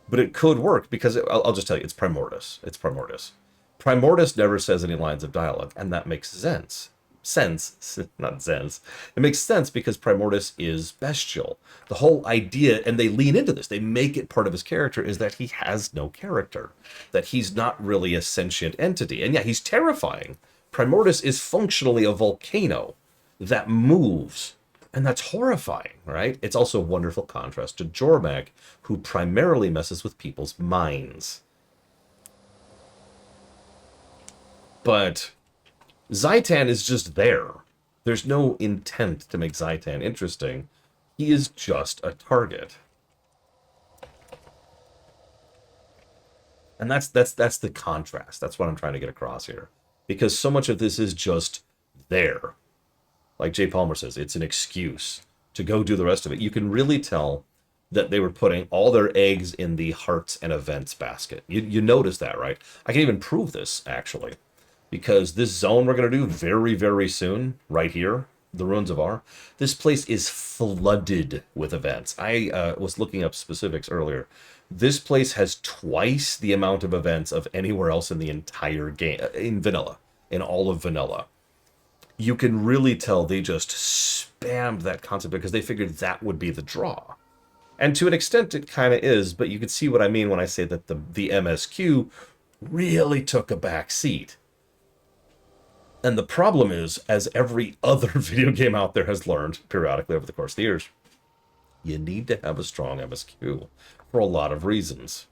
But it could work because, I'll just tell you, it's Primordus. It's Primordus. Primordus never says any lines of dialogue, and that makes sense. Not sense. It makes sense because Primordus is bestial. The whole idea, and they lean into this, they make it part of his character, is that he has no character. That he's not really a sentient entity. And yeah, he's terrifying. Primordus is functionally a volcano that moves. And that's horrifying, right? It's also a wonderful contrast to Jormak, who primarily messes with people's minds. But Zaitan is just there. There's no intent to make Zaitan interesting. He is just a target. And that's the contrast. That's what I'm trying to get across here. Because so much of this is just there. Like Jay Palmer says, it's an excuse to go do the rest of it. You can really tell that they were putting all their eggs in the hearts and events basket. You notice that, right? I can even prove this, actually. Because this zone we're going to do very, very soon, right here, the Ruins of Ar, this place is flooded with events. I was looking up specifics earlier. This place has twice the amount of events of anywhere else in the entire game, in Vanilla, in all of Vanilla. You can really tell they just spammed that concept because they figured that would be the draw. And to an extent it kind of is, but you can see what I mean when I say that the MSQ really took a back seat. And the problem is, as every other video game out there has learned periodically over the course of the years, you need to have a strong MSQ for a lot of reasons.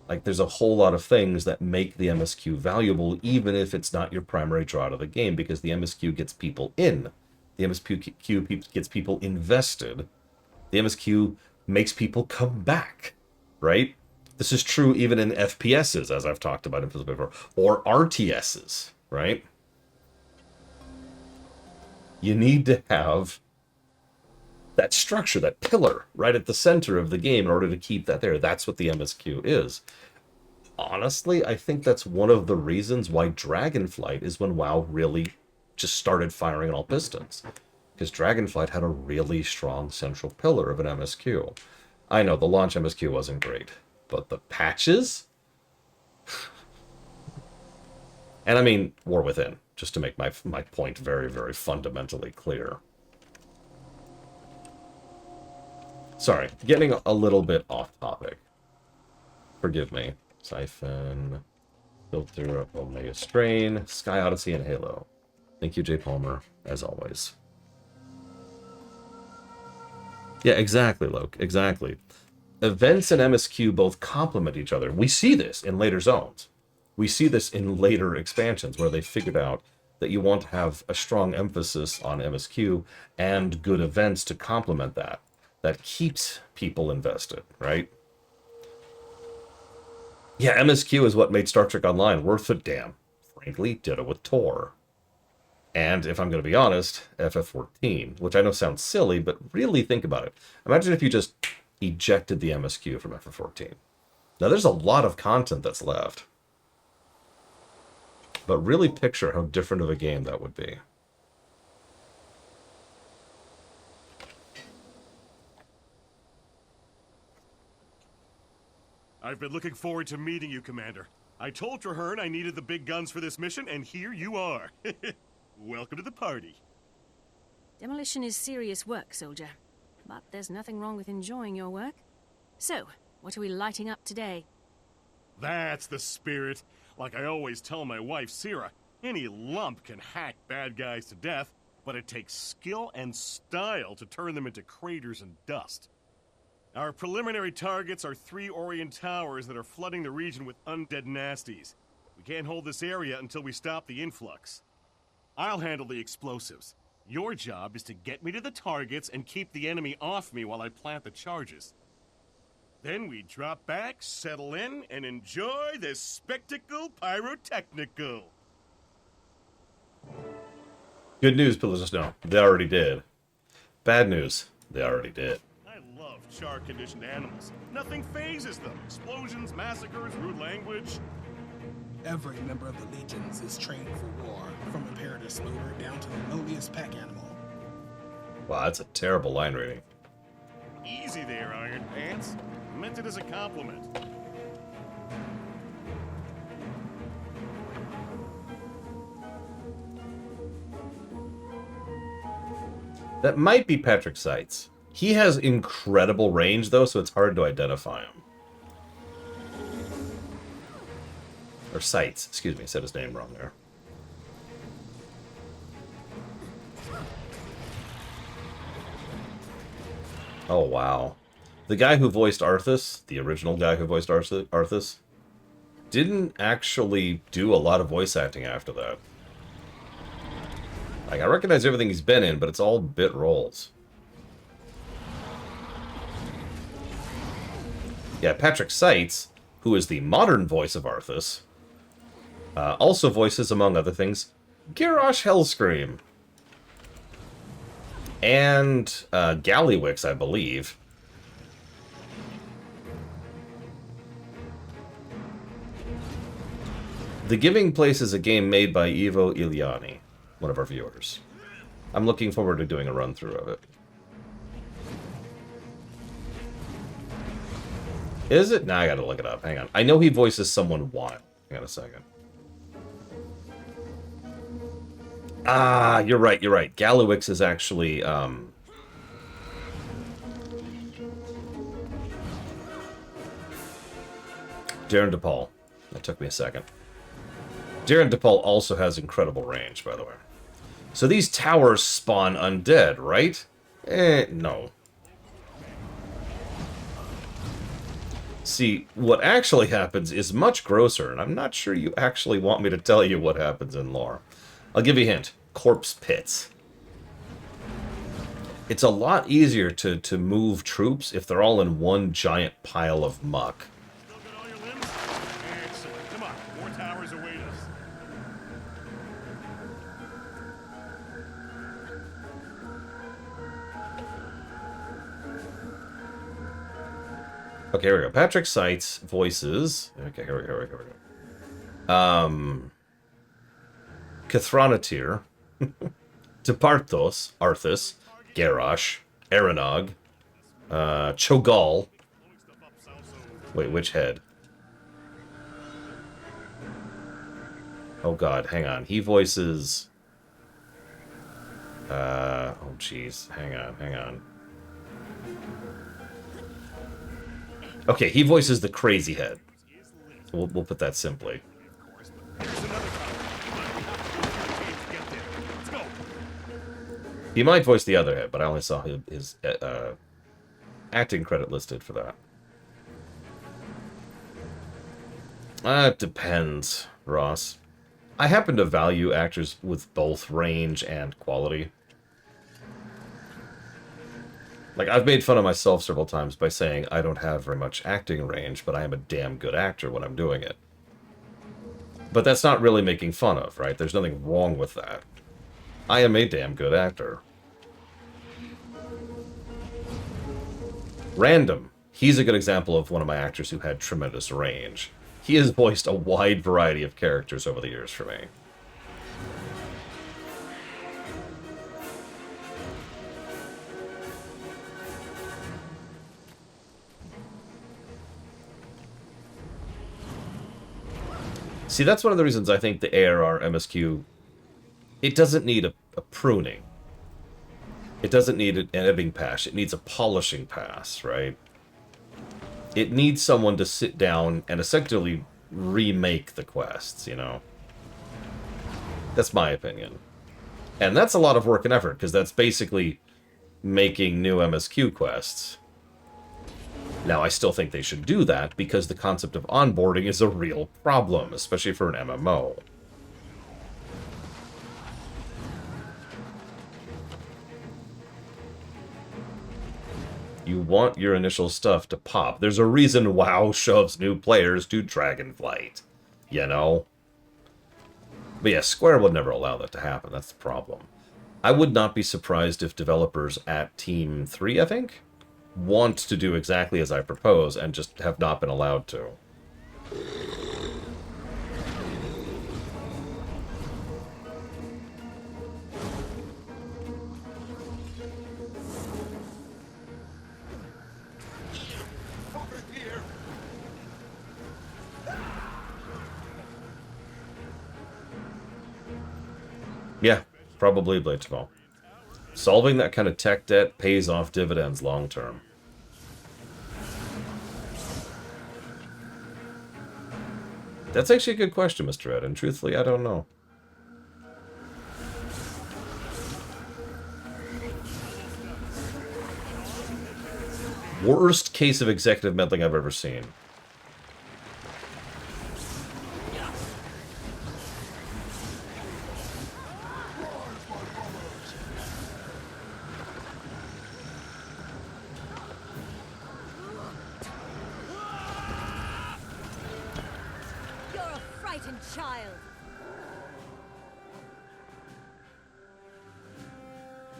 Like, there's a whole lot of things that make the MSQ valuable, even if it's not your primary draw to the game, because the MSQ gets people in. The MSQ gets people invested. The MSQ makes people come back, right? This is true even in FPSs, as I've talked about before, or RTSs, right? You need to have that structure, that pillar, right at the center of the game in order to keep that there. That's what the MSQ is. Honestly, I think that's one of the reasons why Dragonflight is when WoW really just started firing on all pistons. Because Dragonflight had a really strong central pillar of an MSQ. I know the launch MSQ wasn't great, but the patches? And I mean, War Within, just to make my point very, very fundamentally clear. Sorry, getting a little bit off topic. Forgive me. Siphon, Filter, Omega Strain, Sky Odyssey, and Halo. Thank you, Jay Palmer, as always. Yeah, exactly, Loke, exactly. Events and MSQ both complement each other. We see this in later zones. We see this in later expansions where they figured out that you want to have a strong emphasis on MSQ and good events to complement that. That keeps people invested, right? Yeah, MSQ is what made Star Trek Online worth a damn. Frankly, ditto with Tor. And, if I'm going to be honest, FF14, which I know sounds silly, but really think about it. Imagine if you just ejected the MSQ from FF14. Now, there's a lot of content that's left. But really picture how different of a game that would be. I've been looking forward to meeting you, Commander. I told Traherne I needed the big guns for this mission, and here you are. Welcome to the party. Demolition is serious work, soldier. But there's nothing wrong with enjoying your work. So, what are we lighting up today? That's the spirit. Like I always tell my wife, Sierra, any lump can hack bad guys to death, but it takes skill and style to turn them into craters and dust. Our preliminary targets are 3 Orient towers that are flooding the region with undead nasties. We can't hold this area until we stop the influx. I'll handle the explosives. Your job is to get me to the targets and keep the enemy off me while I plant the charges. Then we drop back, settle in, and enjoy this spectacle pyrotechnical. Good news, Pillars of Snow. They already did. Bad news. They already did. I love char-conditioned animals. Nothing phases them. Explosions, massacres, rude language. Every member of the Legions is trained for war, from Imperator Smoter down to the lowliest pack animal. Wow, that's a terrible line rating. Easy there, Iron Pants. Meant it as a compliment. That might be Patrick Seitz. He has incredible range, though, so it's hard to identify him. Or Seitz, excuse me, said his name wrong there. Oh, wow. The guy who voiced Arthas, the original guy who voiced Arthas, didn't actually do a lot of voice acting after that. Like, I recognize everything he's been in, but it's all bit roles. Yeah, Patrick Seitz, who is the modern voice of Arthas, also voices, among other things, Garrosh Hellscream. And Gallywix, I believe. The Giving Place is a game made by Ivo Iliani, one of our viewers. I'm looking forward to doing a run-through of it. Is it? Nah, I gotta look it up. Hang on. I know he voices someone wild. Hang on a second. Ah, you're right, you're right. Gallywix is actually, Darren DePaul. That took me a second. Darren DePaul also has incredible range, by the way. So these towers spawn undead, right? No. See, what actually happens is much grosser, and I'm not sure you actually want me to tell you what happens in lore. I'll give you a hint. Corpse pits. It's a lot easier to move troops if they're all in one giant pile of muck. Still got all your limbs? Excellent. Come on, more towers await us. Okay, here we go. Patrick Seitz voices. Okay, here we go. Cathronatir. Teparthos, Arthas, Garrosh, Aranog, Cho'Gall. Wait, which head? Oh god, hang on. He voices... oh jeez. Hang on. Okay, he voices the crazy head. We'll put that simply. He might voice the other head, but I only saw his acting credit listed for that. It depends, Ross. I happen to value actors with both range and quality. Like, I've made fun of myself several times by saying I don't have very much acting range, but I am a damn good actor when I'm doing it. But that's not really making fun of, right? There's nothing wrong with that. I am a damn good actor. Random. He's a good example of one of my actors who had tremendous range. He has voiced a wide variety of characters over the years for me. See, that's one of the reasons I think the ARR MSQ, it doesn't need a pruning. It doesn't need an editing pass. It needs a polishing pass, right? It needs someone to sit down and essentially remake the quests, you know? That's my opinion. And that's a lot of work and effort, because that's basically making new MSQ quests. Now, I still think they should do that, because the concept of onboarding is a real problem, especially for an MMO. You want your initial stuff to pop. There's a reason WoW shoves new players to Dragonflight, you know? But yeah, Square would never allow that to happen. That's the problem. I would not be surprised if developers at Team 3, I think, want to do exactly as I propose and just have not been allowed to. Yeah, probably Blateville. Solving that kind of tech debt pays off dividends long term. That's actually a good question, Mr. Ed, and truthfully, I don't know. Worst case of executive meddling I've ever seen.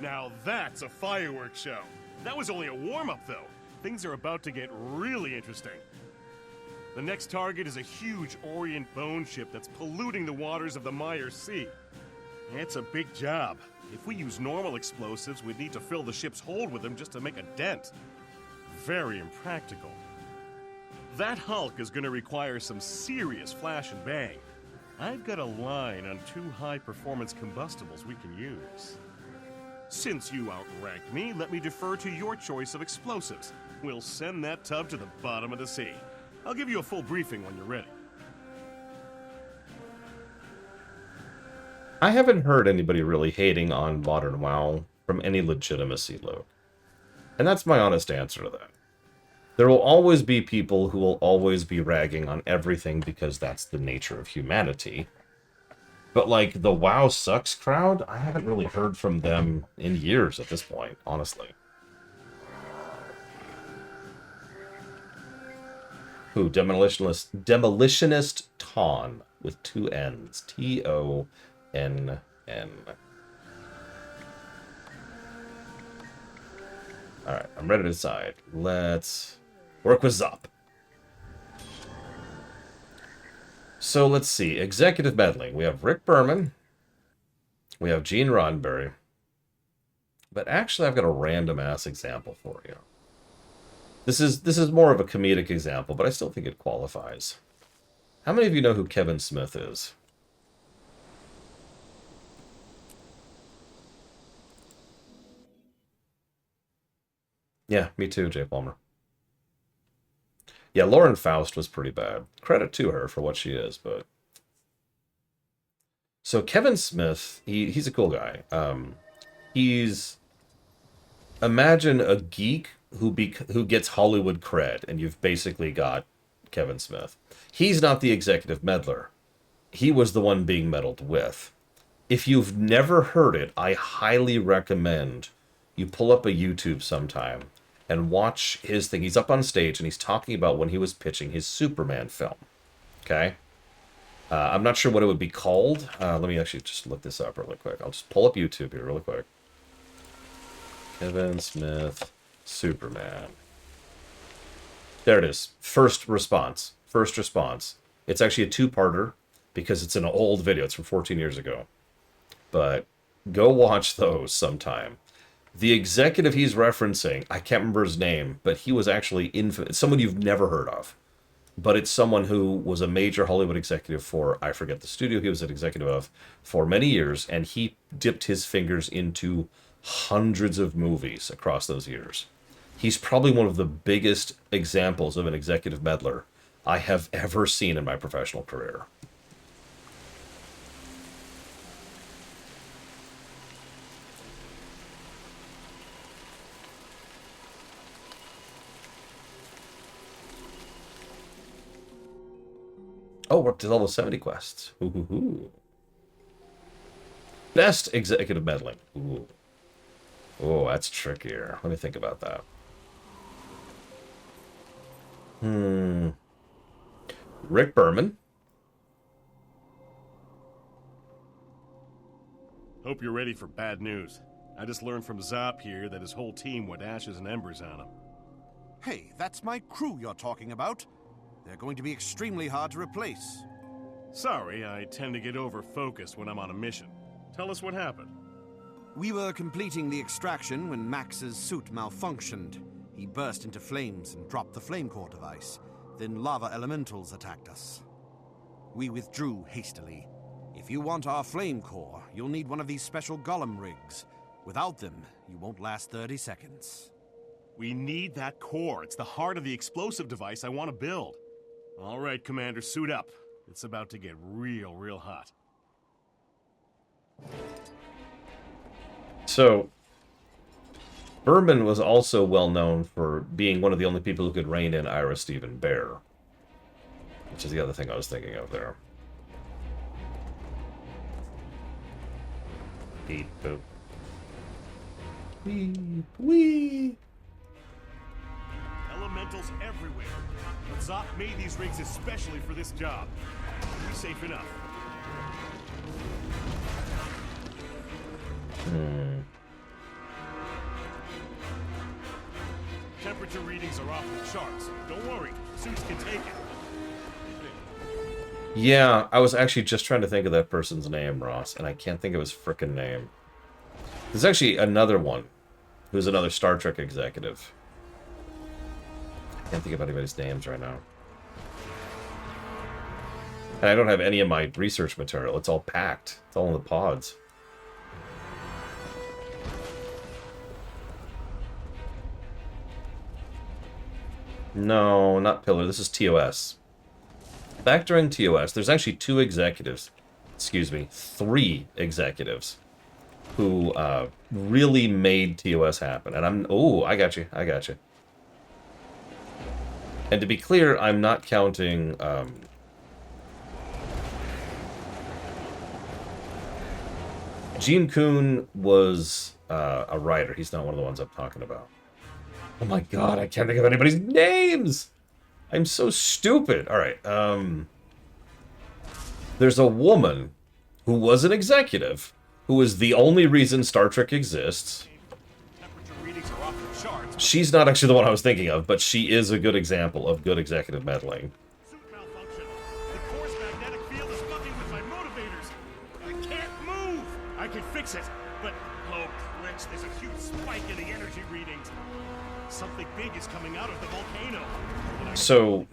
Now that's a fireworks show. That was only a warm-up, though. Things are about to get really interesting. The next target is a huge Orient bone ship that's polluting the waters of the Mire Sea. It's a big job. If we use normal explosives, we'd need to fill the ship's hold with them just to make a dent. Very impractical. That hulk is going to require some serious flash and bang. I've got a line on 2 high-performance combustibles we can use. Since you outranked me, let me defer to your choice of explosives. We'll send that tub to the bottom of the sea. I'll give you a full briefing when you're ready. I haven't heard anybody really hating on modern WoW from any legitimacy, Luke. And that's my honest answer to that. There will always be people who will always be ragging on everything because that's the nature of humanity. But, like, the WoW sucks crowd, I haven't really heard from them in years at this point, honestly. Who? Demolitionist Ton, with 2 N's. T-O-N-N. Alright, I'm ready to decide. Let's work with Zop. So let's see. Executive meddling. We have Rick Berman. We have Gene Roddenberry. But actually, I've got a random-ass example for you. This is more of a comedic example, but I still think it qualifies. How many of you know who Kevin Smith is? Yeah, me too, Jay Palmer. Yeah, Lauren Faust was pretty bad. Credit to her for what she is, but... So Kevin Smith, he's a cool guy. He's... Imagine a geek who gets Hollywood cred, and you've basically got Kevin Smith. He's not the executive meddler. He was the one being meddled with. If you've never heard it, I highly recommend you pull up a YouTube sometime and watch his thing. He's up on stage and he's talking about when he was pitching his Superman film. Okay? I'm not sure what it would be called. Let me actually just look this up really quick. I'll just pull up YouTube here really quick. Kevin Smith, Superman. There it is. First response. First response. It's actually a two-parter because it's an old video. It's from 14 years ago. But go watch those sometime. The executive he's referencing, I can't remember his name, but he was actually someone you've never heard of. But it's someone who was a major Hollywood executive for, I forget the studio he was an executive of, for many years, and he dipped his fingers into hundreds of movies across those years. He's probably one of the biggest examples of an executive meddler I have ever seen in my professional career. Oh, we're up to level 70 quests. Ooh. Best executive meddling. Ooh. Oh, that's trickier. Let me think about that. Rick Berman. Hope you're ready for bad news. I just learned from Zop here that his whole team went ashes and embers on him. Hey, that's my crew you're talking about. They're going to be extremely hard to replace. Sorry, I tend to get over-focused when I'm on a mission. Tell us what happened. We were completing the extraction when Max's suit malfunctioned. He burst into flames and dropped the flame core device. Then lava elementals attacked us. We withdrew hastily. If you want our flame core, you'll need one of these special golem rigs. Without them, you won't last 30 seconds. We need that core. It's the heart of the explosive device I want to build. All right, Commander, suit up. It's about to get real hot. So, Berman was also well known for being one of the only people who could rein in Ira Steven Bear, which is the other thing I was thinking of there. Beep boop. Beep wee. Elementals everywhere. But Zop made these rigs especially for this job. Be safe enough. Temperature readings are off the charts. Don't worry, suits can take it. Yeah, I was actually just trying to think of that person's name, Ross, and I can't think of his frickin' name. There's actually another one, who's another Star Trek executive. I can't think of anybody's names right now. And I don't have any of my research material. It's all packed. It's all in the pods. No, not Pillar. This is TOS. Back during TOS, there's actually three executives who really made TOS happen. And I got you. And to be clear, I'm not counting Gene Kuhn was a writer. He's not one of the ones I'm talking about. Oh my god, I can't think of anybody's names! I'm so stupid. Alright, there's a woman who was an executive, who is the only reason Star Trek exists. She's not actually the one I was thinking of, but she is a good example of good executive meddling. Suit malfunction. The core's magnetic field is fucking with my motivators. I can't move. I can fix it. But, oh, Glitch, there's a huge spike in the energy readings. Something big is coming out of the volcano. So,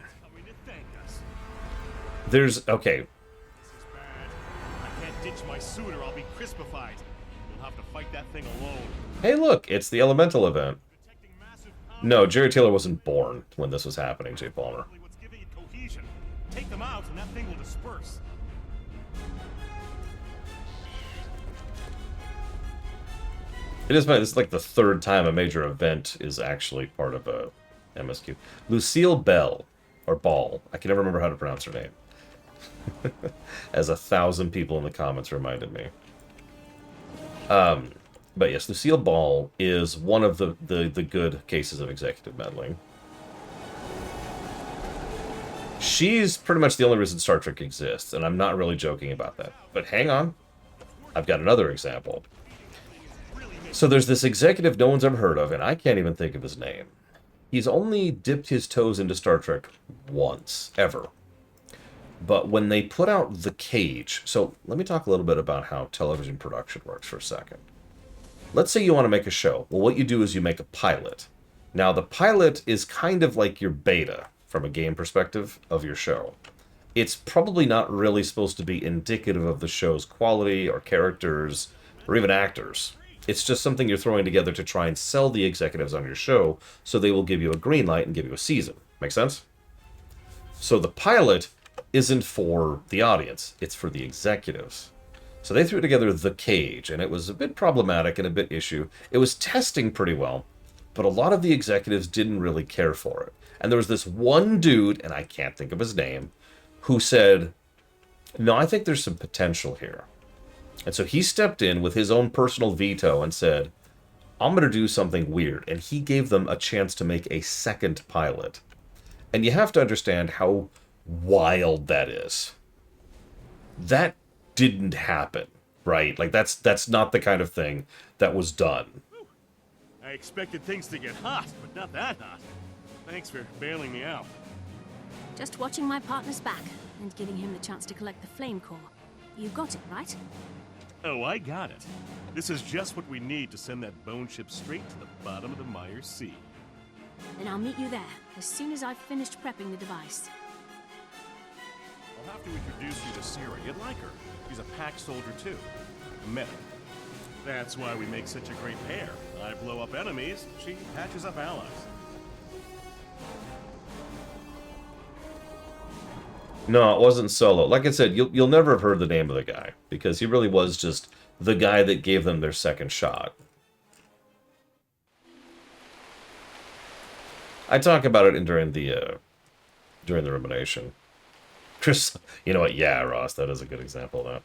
there's, okay. I can't ditch my suit or I'll be crispified. You'll have to fight that thing alone. Hey, look, it's the Elemental event. No, Jerry Taylor wasn't born when this was happening, Jay Palmer. What's giving it cohesion? Take them out and that thing will disperse. It is funny, this is like the third time a major event is actually part of a MSQ. Lucille Bell, or Ball, I can never remember how to pronounce her name. As 1,000 people in the comments reminded me. But yes, Lucille Ball is one of the good cases of executive meddling. She's pretty much the only reason Star Trek exists, and I'm not really joking about that. But hang on, I've got another example. So there's this executive no one's ever heard of, and I can't even think of his name. He's only dipped his toes into Star Trek once, ever. But when they put out The Cage... So let me talk a little bit about how television production works for a second. Let's say you want to make a show. Well, what you do is you make a pilot. Now, the pilot is kind of like your beta, from a game perspective, of your show. It's probably not really supposed to be indicative of the show's quality, or characters, or even actors. It's just something you're throwing together to try and sell the executives on your show, so they will give you a green light and give you a season. Make sense? So the pilot isn't for the audience, it's for the executives. So they threw together The Cage, and it was a bit problematic and a bit issue. It was testing pretty well, but a lot of the executives didn't really care for it. And there was this one dude, and I can't think of his name, who said, no, I think there's some potential here. And so he stepped in with his own personal veto and said, I'm going to do something weird. And he gave them a chance to make a second pilot. And you have to understand how wild that is. That didn't happen, right? Like, that's not the kind of thing that was done. I expected things to get hot, but not that hot. Thanks for bailing me out. Just watching my partner's back and giving him the chance to collect the flame core. You got it, right? Oh, I got it. This is just what we need to send that bone ship straight to the bottom of the Myers Sea. Then I'll meet you there as soon as I've finished prepping the device. I'll have to introduce you to Sierra. You'd like her. She's a pack soldier, too. A medic. That's why we make such a great pair. I blow up enemies, she patches up allies. No, it wasn't Solo. Like I said, you'll never have heard the name of the guy, because he really was just the guy that gave them their second shot. I talk about it during the rumination. Chris, you know what? Yeah, Ross, that is a good example of that.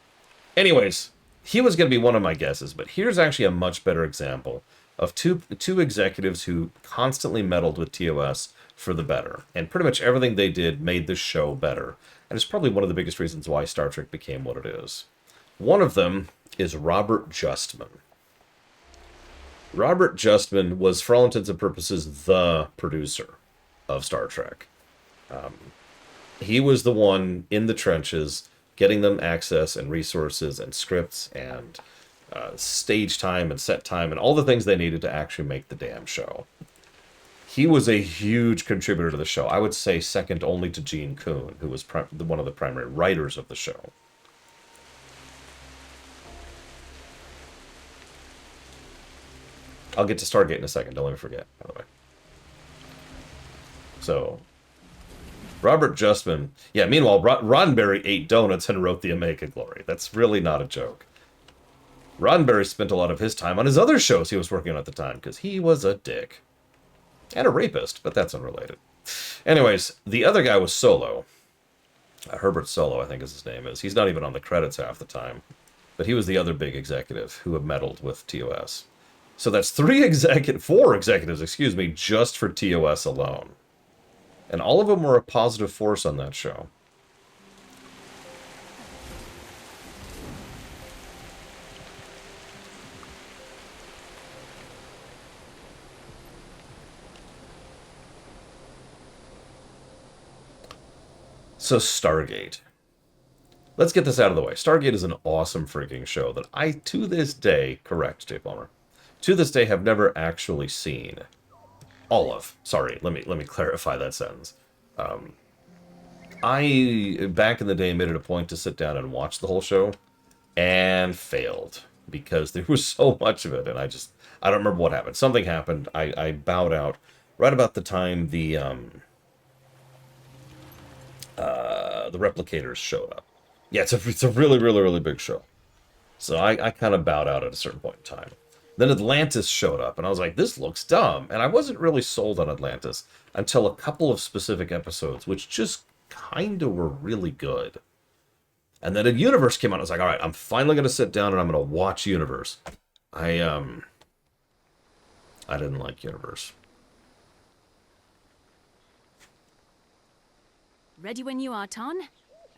Anyways, he was going to be one of my guesses, but here's actually a much better example of two executives who constantly meddled with TOS for the better. And pretty much everything they did made the show better. And it's probably one of the biggest reasons why Star Trek became what it is. One of them is Robert Justman. Robert Justman was, for all intents and purposes, the producer of Star Trek. He was the one in the trenches getting them access and resources and scripts and stage time and set time and all the things they needed to actually make the damn show. He was a huge contributor to the show. I would say second only to Gene Kuhn, who was one of the primary writers of the show. I'll get to Stargate in a second. Don't let me forget, by the way. So, Robert Justman. Yeah, meanwhile, Roddenberry ate donuts and wrote the Omega Glory. That's really not a joke. Roddenberry spent a lot of his time on his other shows he was working on at the time, because he was a dick. And a rapist, but that's unrelated. Anyways, the other guy was Solo. Herbert Solo, I think is his name is. He's not even on the credits half the time. But he was the other big executive who had meddled with TOS. So that's four executives, just for TOS alone. And all of them were a positive force on that show. So Stargate. let's get this out of the way. Stargate is an awesome freaking show that I, to this day, correct, Jay Palmer, to this day have never actually seen. All of. Sorry, let me clarify that sentence. I, back in the day, made it a point to sit down and watch the whole show, and failed, because there was so much of it, and I don't remember what happened. Something happened. I bowed out right about the time the replicators showed up. Yeah, it's a really, really, really big show. So I kind of bowed out at a certain point in time. Then Atlantis showed up, and I was like, this looks dumb. And I wasn't really sold on Atlantis until a couple of specific episodes, which just kind of were really good. And then a Universe came out. I was like, all right, I'm finally going to sit down and I'm going to watch Universe. I didn't like Universe. Ready when you are, Ton.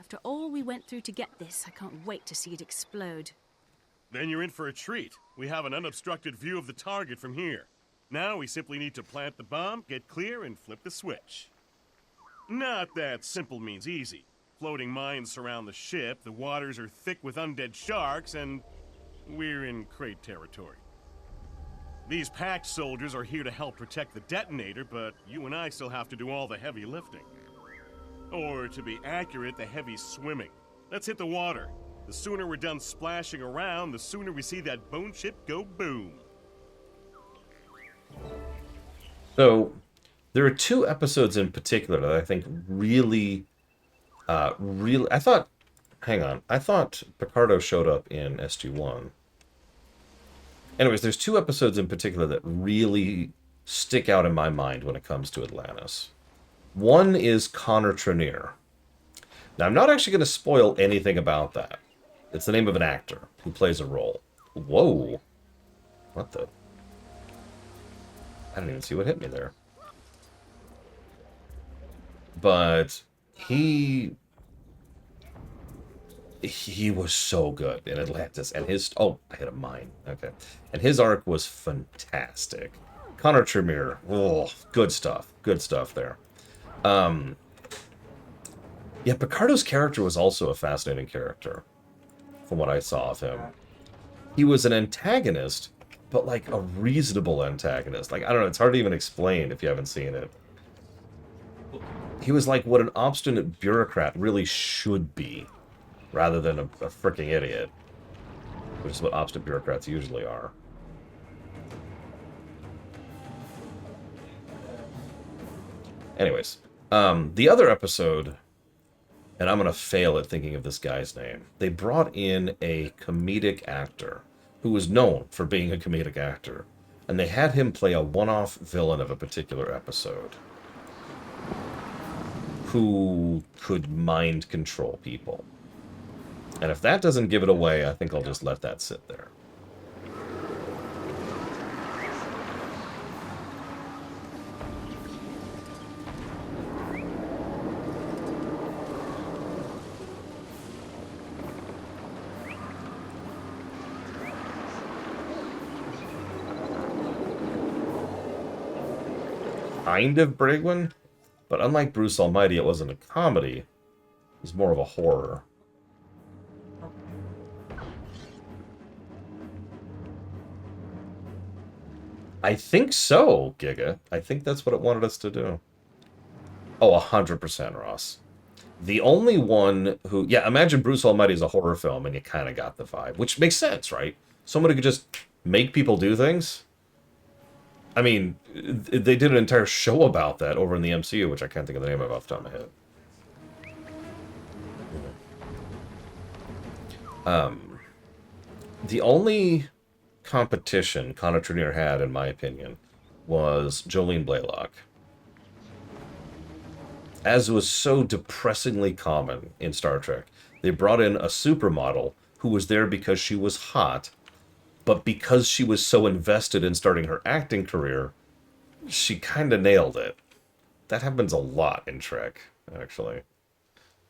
After all we went through to get this, I can't wait to see it explode. Then you're in for a treat. We have an unobstructed view of the target from here. Now we simply need to plant the bomb, get clear, and flip the switch. Not that simple means easy. Floating mines surround the ship, the waters are thick with undead sharks, and we're in Crate territory. These packed soldiers are here to help protect the detonator, but you and I still have to do all the heavy lifting. Or, to be accurate, the heavy swimming. Let's hit the water. The sooner we're done splashing around, the sooner we see that bone ship go boom. So, there are two episodes in particular that I think really, I thought Picardo showed up in SG-1. Anyways, there's two episodes in particular that really stick out in my mind when it comes to Atlantis. One is Connor Trenier. Now, I'm not actually going to spoil anything about that. It's the name of an actor who plays a role. Whoa. What the? I didn't even see what hit me there. But he was so good in Atlantis, and his... Oh, I hit a mine. Okay. And his arc was fantastic. Connor Tremere. Oh, good stuff. Good stuff there. Yeah, Picardo's character was also a fascinating character, from what I saw of him. He was an antagonist, but like a reasonable antagonist. Like, I don't know, it's hard to even explain if you haven't seen it. He was like what an obstinate bureaucrat really should be, rather than a freaking idiot, which is what obstinate bureaucrats usually are. Anyways, the other episode, and I'm going to fail at thinking of this guy's name. They brought in a comedic actor who was known for being a comedic actor, and they had him play a one-off villain of a particular episode who could mind control people. And if that doesn't give it away, I think I'll just let that sit there. Kind of Brigwin, but unlike Bruce Almighty, it wasn't a comedy. It was more of a horror. I think so, Giga. I think that's what it wanted us to do. Oh, 100%, Ross. The only one who... Yeah, imagine Bruce Almighty is a horror film, and you kind of got the vibe. Which makes sense, right? Somebody could just make people do things. I mean, they did an entire show about that over in the MCU, which I can't think of the name of off the top of my head. The only competition Connor Trenier had, in my opinion, was Jolene Blaylock. As was so depressingly common in Star Trek, they brought in a supermodel who was there because she was hot, but because she was so invested in starting her acting career, she kind of nailed it. That happens a lot in Trek, actually.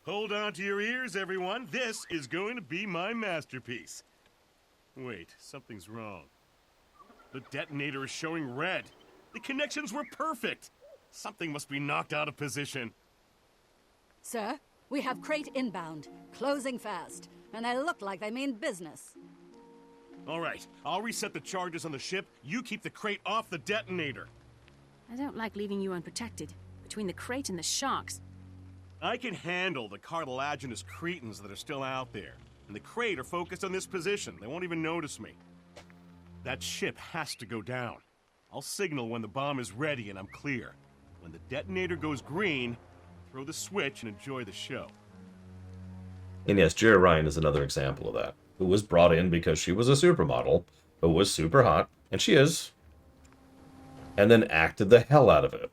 Hold on to your ears, everyone. This is going to be my masterpiece. Wait, something's wrong. The detonator is showing red. The connections were perfect. Something must be knocked out of position. Sir, We have crate inbound, closing fast, and they look like they mean business. All right, I'll reset the charges on the ship. You keep the crate off the detonator. I don't like leaving you unprotected. Between the crate and the sharks. I can handle the cartilaginous cretins that are still out there. And the crate are focused on this position. They won't even notice me. That ship has to go down. I'll signal when the bomb is ready and I'm clear. When the detonator goes green, throw the switch and enjoy the show. And yes, Jerry Ryan is another example of that. Who was brought in because she was a supermodel, who was super hot, and she is, and then acted the hell out of it.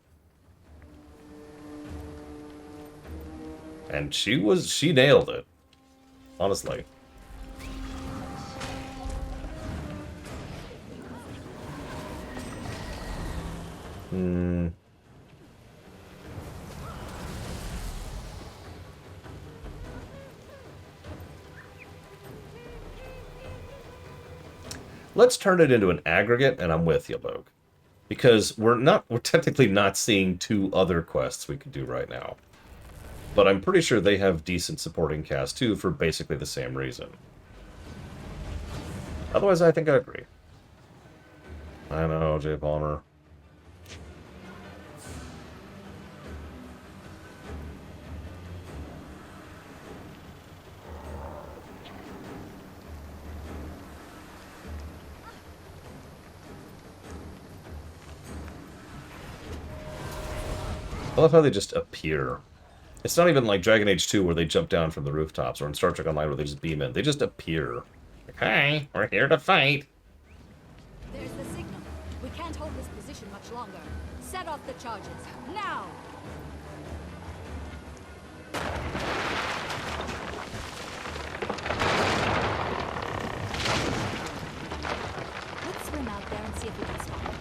And she nailed it. Honestly. Let's turn it into an aggregate, and I'm with you, Luke. Because we're technically not seeing two other quests we could do right now. But I'm pretty sure they have decent supporting cast too for basically the same reason. Otherwise, I think I agree. I know, Jay Palmer. I love how they just appear. It's not even like Dragon Age 2 where they jump down from the rooftops, or in Star Trek Online where they just beam in. They just appear. Like, hi, we're here to fight. There's the signal. We can't hold this position much longer. Set off the charges. Now! Let's swim out there and see if we can stop it.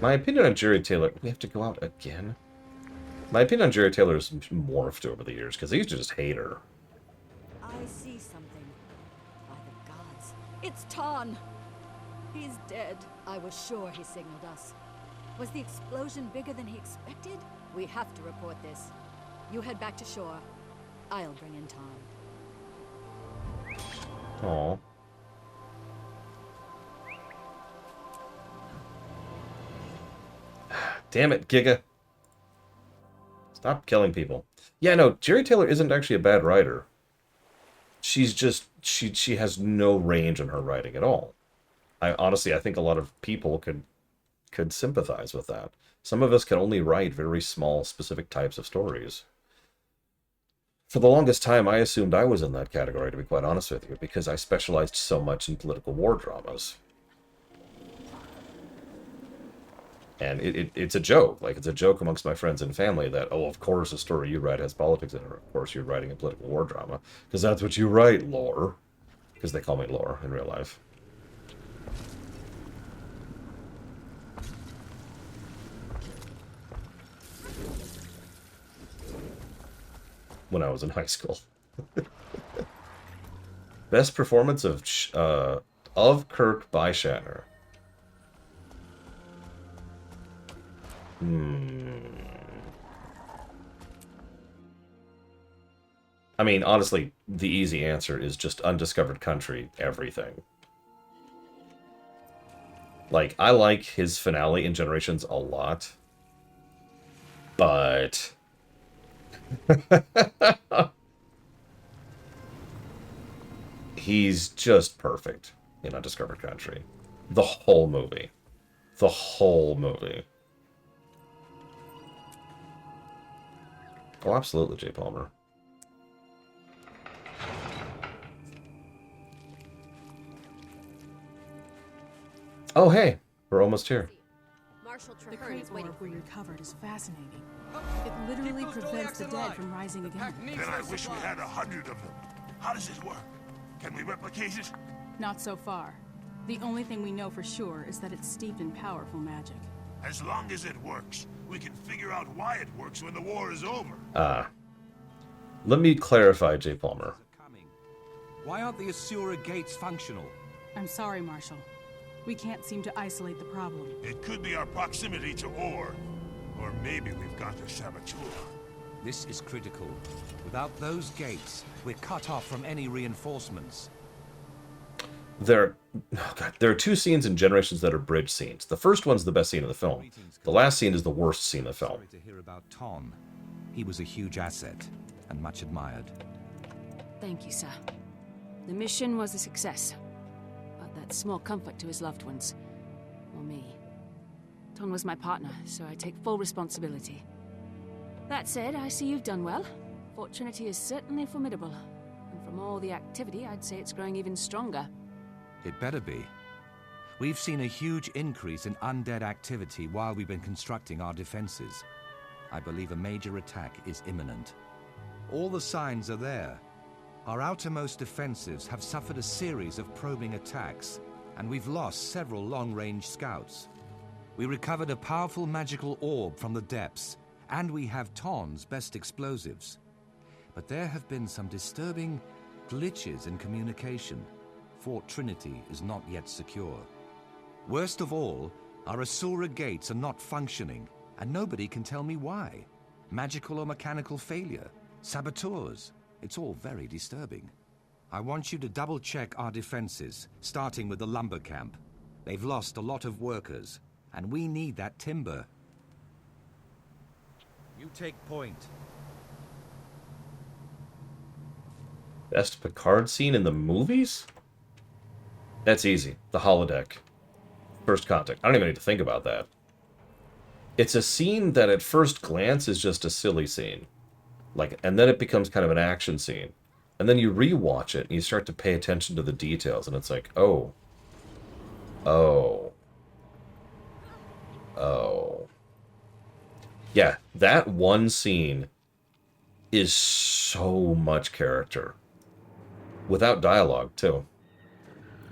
My opinion on Jerry Taylor... We have to go out again? My opinion on Jerry Taylor has morphed over the years, because I used to just hate her. I see something. By the gods. It's Ton! He's dead. I was sure he signaled us. Was the explosion bigger than he expected? We have to report this. You head back to shore. I'll bring in Ton. Aw. Damn it, Giga. Stop killing people. Yeah, no, Jerry Taylor isn't actually a bad writer. She's just, she has no range in her writing at all. Honestly, I think a lot of people could sympathize with that. Some of us can only write very small, specific types of stories. For the longest time, I assumed I was in that category, to be quite honest with you, because I specialized so much in political war dramas. And it's a joke. Like, it's a joke amongst my friends and family that, oh, of course a story you write has politics in it. Or of course you're writing a political war drama. Because that's what you write, Lore. Because they call me Lore in real life. When I was in high school. Best performance of Kirk by Shatner. I mean, honestly, the easy answer is just Undiscovered Country, everything. Like, I like his finale in Generations a lot. But... he's just perfect in Undiscovered Country. The whole movie. The whole movie. Oh, absolutely, Jay Palmer. Oh, hey, we're almost here. The crate orb we recovered is fascinating. It literally prevents the dead from rising again. Then I wish we had 100 of them. How does it work? Can we replicate it? Not so far. The only thing we know for sure is that it's steeped in powerful magic. As long as it works, we can figure out why it works when the war is over. Let me clarify, Jay Palmer. Why aren't the Asura gates functional? I'm sorry, Marshal. We can't seem to isolate the problem. It could be our proximity to ore. Or maybe we've got the saboteur. This is critical. Without those gates, we're cut off from any reinforcements. There are two scenes in Generations that are bridge scenes. The first one's the best scene of the film. The last scene is the worst scene of the film. Sorry to hear about Ton. He was a huge asset, and much admired. Thank you, sir. The mission was a success. But that's small comfort to his loved ones. Or me. Ton was my partner, so I take full responsibility. That said, I see you've done well. Fort Trinity is certainly formidable. And from all the activity, I'd say it's growing even stronger. It better be. We've seen a huge increase in undead activity while we've been constructing our defenses. I believe a major attack is imminent. All the signs are there. Our outermost defensives have suffered a series of probing attacks, and we've lost several long-range scouts. We recovered a powerful magical orb from the depths, and we have Ton's best explosives. But there have been some disturbing glitches in communication. Fort Trinity is not yet secure. Worst of all, our Asura gates are not functioning, and nobody can tell me why. Magical or mechanical failure, saboteurs, it's all very disturbing. I want you to double-check our defenses, starting with the lumber camp. They've lost a lot of workers, and we need that timber. You take point. Best Picard scene in the movies? That's easy. The holodeck. First contact. I don't even need to think about that. It's a scene that at first glance is just a silly scene. And then it becomes kind of an action scene. And then you rewatch it and you start to pay attention to the details and it's like, oh. Oh. Oh. Yeah, that one scene is so much character. Without dialogue, too.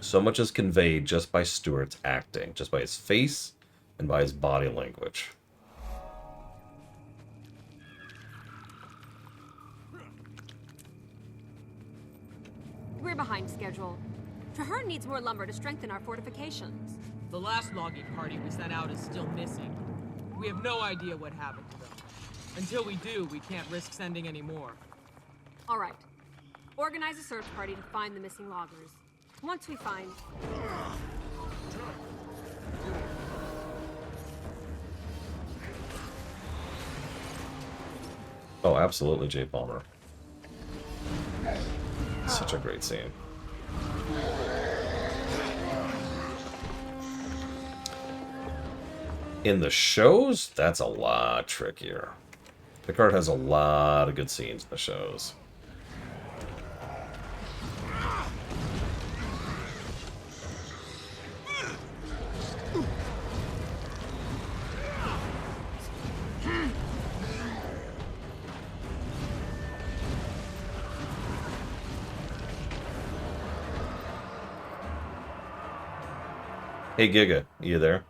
So much is conveyed just by Stewart's acting, just by his face and by his body language. We're behind schedule. Traherne needs more lumber to strengthen our fortifications. The last logging party we sent out is still missing. We have no idea what happened to them. Until we do, we can't risk sending any more. All right. Organize a search party to find the missing loggers. Once we find... Oh, absolutely, Jay Palmer. Such a great scene. In the shows, that's a lot trickier. Picard has a lot of good scenes in the shows. Hey Giga, you there?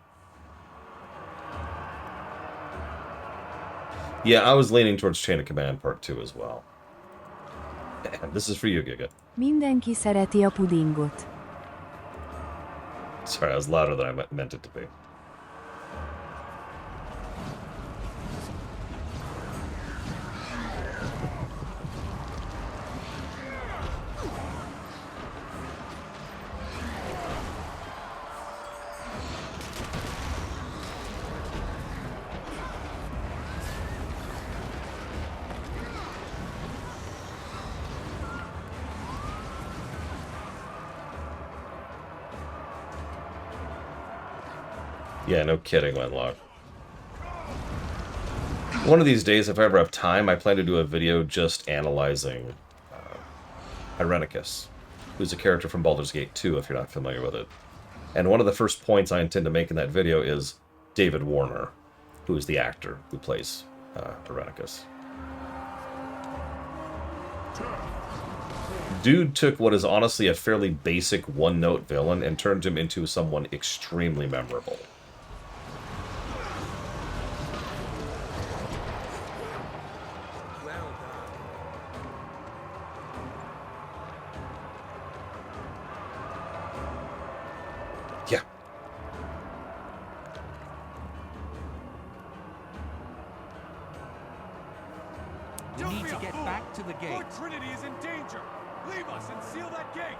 Yeah, I was leaning towards Chain of Command Part 2 as well. And this is for you, Giga. Mindenki szereti a pudingot. Sorry, I was louder than I meant it to be. Yeah, no kidding, Wenlock. One of these days, if I ever have time, I plan to do a video just analyzing Irenicus, who's a character from Baldur's Gate 2, if you're not familiar with it. And one of the first points I intend to make in that video is David Warner, who is the actor who plays Irenicus. Dude took what is honestly a fairly basic one-note villain and turned him into someone extremely memorable. to the gate. Lord Trinity is in danger. Leave us and seal that gate.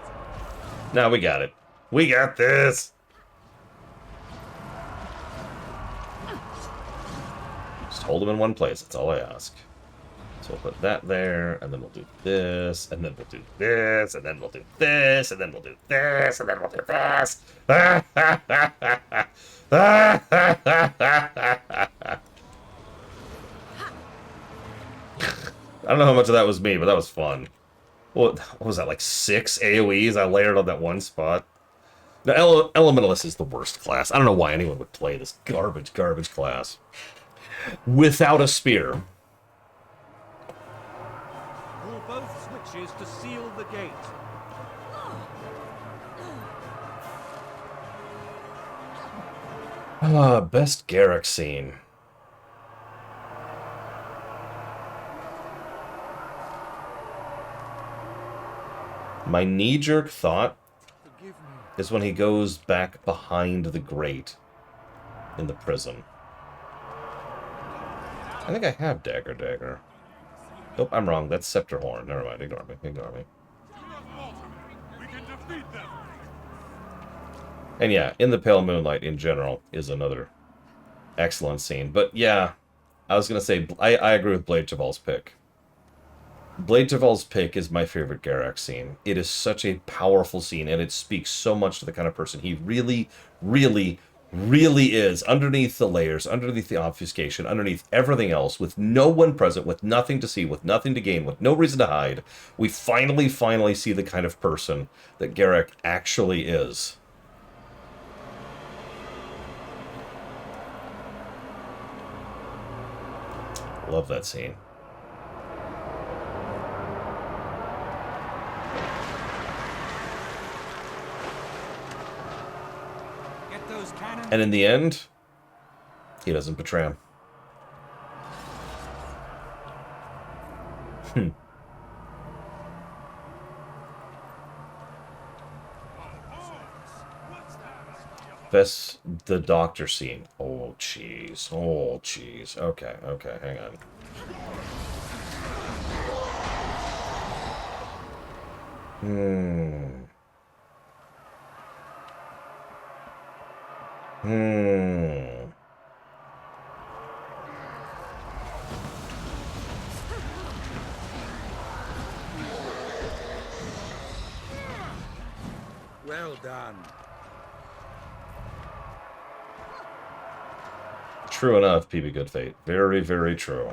Now we got it. We got this. Just hold them in one place. That's all I ask. So we'll put that there, and then we'll do this, and then we'll do this, and then we'll do this, and then we'll do this, and then we'll do this. I don't know how much of that was me, but that was fun. What was that, like 6 AoEs I layered on that one spot? The Elementalist is the worst class. I don't know why anyone would play this garbage class. Without a spear. Pull both switches to seal the gate. Best Garrick scene. My knee-jerk thought is when he goes back behind the grate in the prison. I think I have Dagger. Nope, I'm wrong. That's Scepter Horn. Never mind. Ignore me. We can defeat them. And yeah, In the Pale Moonlight in general is another excellent scene. But yeah, I was going to say, I agree with Blade Chaval's pick. Blade Chaval's pick is my favorite Garak scene. It is such a powerful scene, and it speaks so much to the kind of person he really, really, really is. Underneath the layers, underneath the obfuscation, underneath everything else, with no one present, with nothing to see, with nothing to gain, with no reason to hide, we finally see the kind of person that Garak actually is. Love that scene. And in the end, he doesn't betray him. Best the doctor scene. Oh, jeez. Okay, hang on. Well done. True enough, PB Good Fate. Very, very true.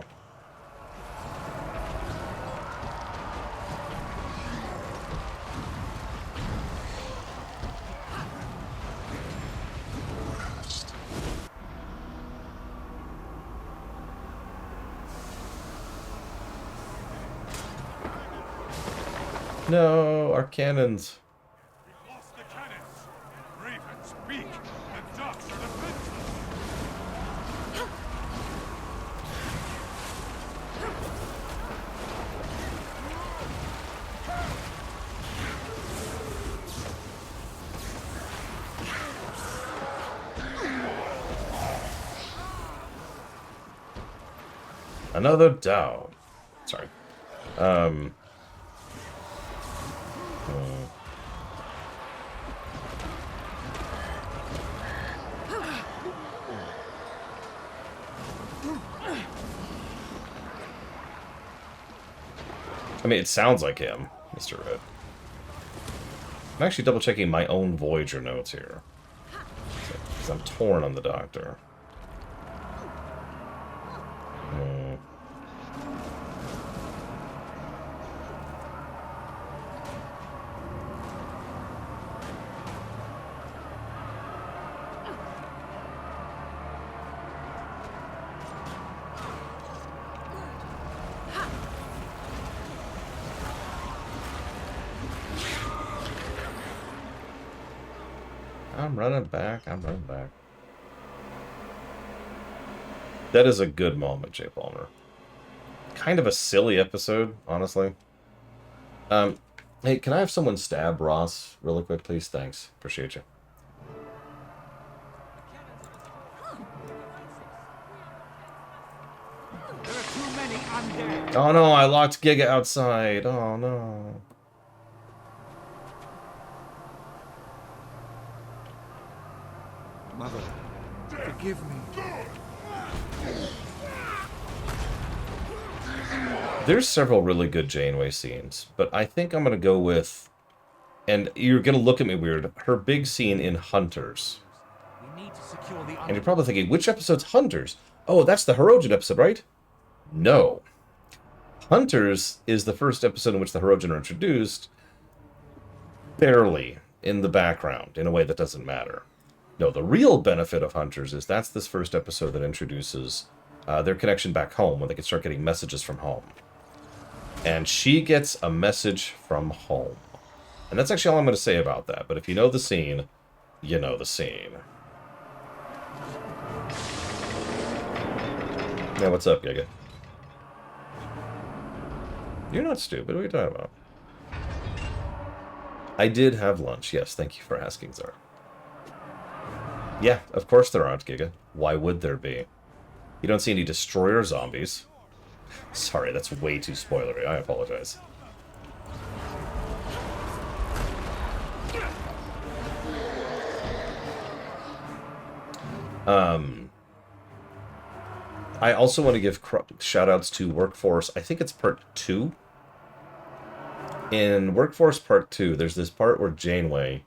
No, our cannons. We lost the cannons. Ravens speak, and ducks are defenseless. Another down. Sorry. I mean, it sounds like him, Mr. Red. I'm actually double-checking my own Voyager notes here. Because I'm torn on the Doctor. I'm running back. That is a good moment, Jay Palmer. Kind of a silly episode, honestly. Hey, can I have someone stab Ross really quick, please? Thanks. Appreciate you. There are too many Oh no, I locked Giga outside. Oh no. Mother, forgive me. There's several really good Janeway scenes, but I think I'm going to go with, and you're going to look at me weird, her big scene in Hunters. And you're probably thinking, which episode's Hunters? Oh, that's the Hirogen episode, right? No. Hunters is the first episode in which the Hirogen are introduced, barely in the background, in a way that doesn't matter. No, the real benefit of Hunters is that's this first episode that introduces their connection back home, when they can start getting messages from home. And she gets a message from home. And that's actually all I'm going to say about that. But if you know the scene, you know the scene. Yeah, what's up, Giga? You're not stupid. What are you talking about? I did have lunch. Yes, thank you for asking, Zara. Yeah, of course there aren't, Giga. Why would there be? You don't see any destroyer zombies. Sorry, that's way too spoilery. I apologize. I also want to give shout-outs to Workforce. I think it's part 2. In Workforce Part 2, there's this part where Janeway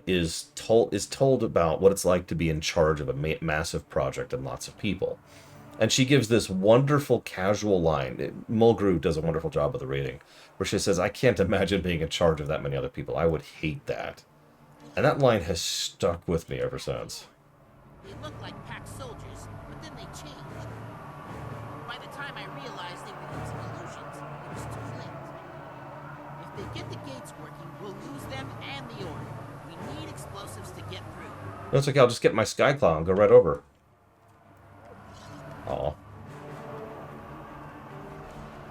is told about what it's like to be in charge of a massive project and lots of people. And she gives this wonderful casual line. Mulgrew does a wonderful job of the reading, where she says, "I can't imagine being in charge of that many other people. I would hate that." And that line has stuck with me ever since. They look like packed soldiers, but then they changed. By the time I realized they were using illusions, it was too late. If they get the gates working, we'll lose them and the order. We need explosives to get through. That's okay, I'll just get my Skyclaw and go right over. Aw.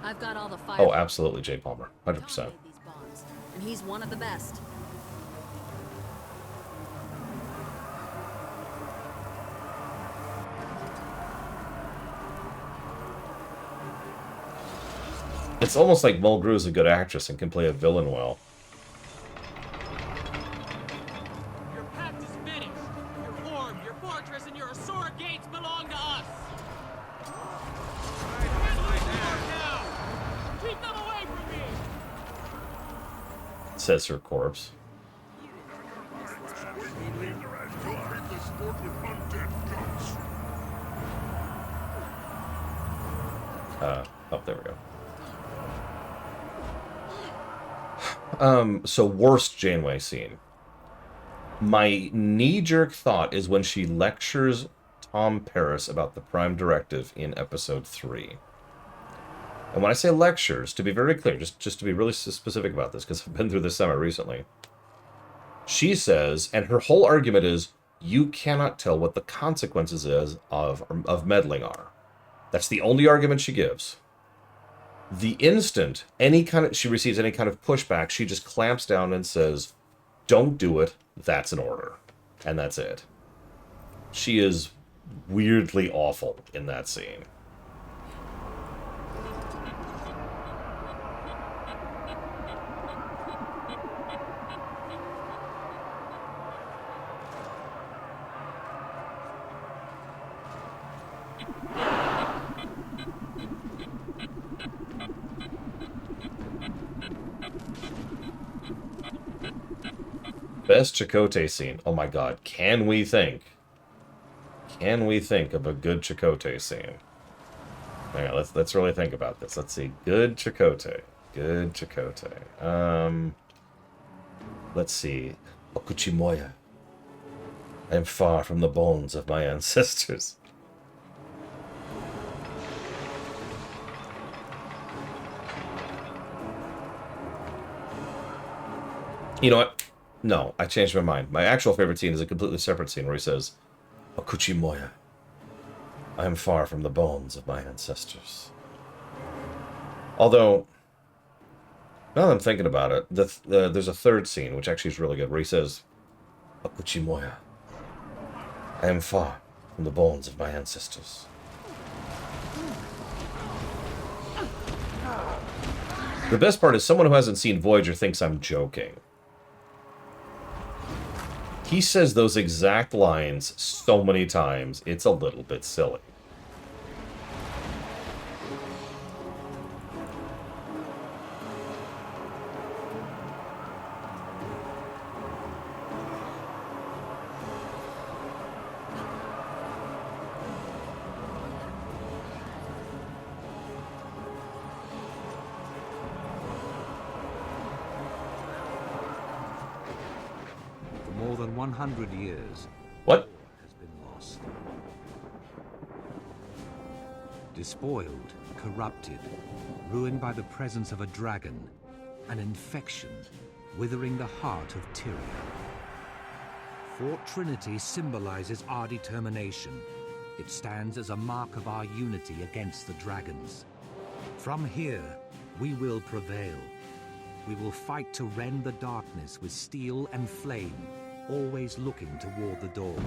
I've got all the fire. Oh, absolutely, Jay Palmer. 100%. These bombs, and he's one of the best. It's almost like Mulgrew is a good actress and can play a villain well. Your pact is finished. Your orb, your fortress, and your Asura gates belong to us. Keep them away from me. Says her corpse. Oh, there we go. So worst Janeway scene. My knee-jerk thought is when she lectures Tom Paris about the Prime Directive in episode 3. And when I say lectures, to be very clear, just to be really specific about this, because I've been through this summer recently, she says, and her whole argument is, you cannot tell what the consequences of meddling are. That's the only argument she gives. The instant she receives any kind of pushback, she just clamps down and says, "Don't do it. That's an order." And that's it. She is weirdly awful in that scene. Best Chakotay scene. Oh my god, can we think of a good Chakotay scene? Hang on, let's really think about this. Let's see. Good Chakotay. Good Chakotay. Let's see. Okuchimoya. I am far from the bones of my ancestors. You know what? No, I changed my mind. My actual favorite scene is a completely separate scene where he says, "Okuchimoya, I am far from the bones of my ancestors." Although, now that I'm thinking about it, there's a third scene, which actually is really good, where he says, "Okuchimoya, I am far from the bones of my ancestors." The best part is someone who hasn't seen Voyager thinks I'm joking. He says those exact lines so many times, it's a little bit silly. For more than 100 years, what has been lost? Despoiled, corrupted, ruined by the presence of a dragon, an infection, withering the heart of Tyria. Fort Trinity symbolizes our determination. It stands as a mark of our unity against the dragons. From here, we will prevail. We will fight to rend the darkness with steel and flame, always looking toward the dawn.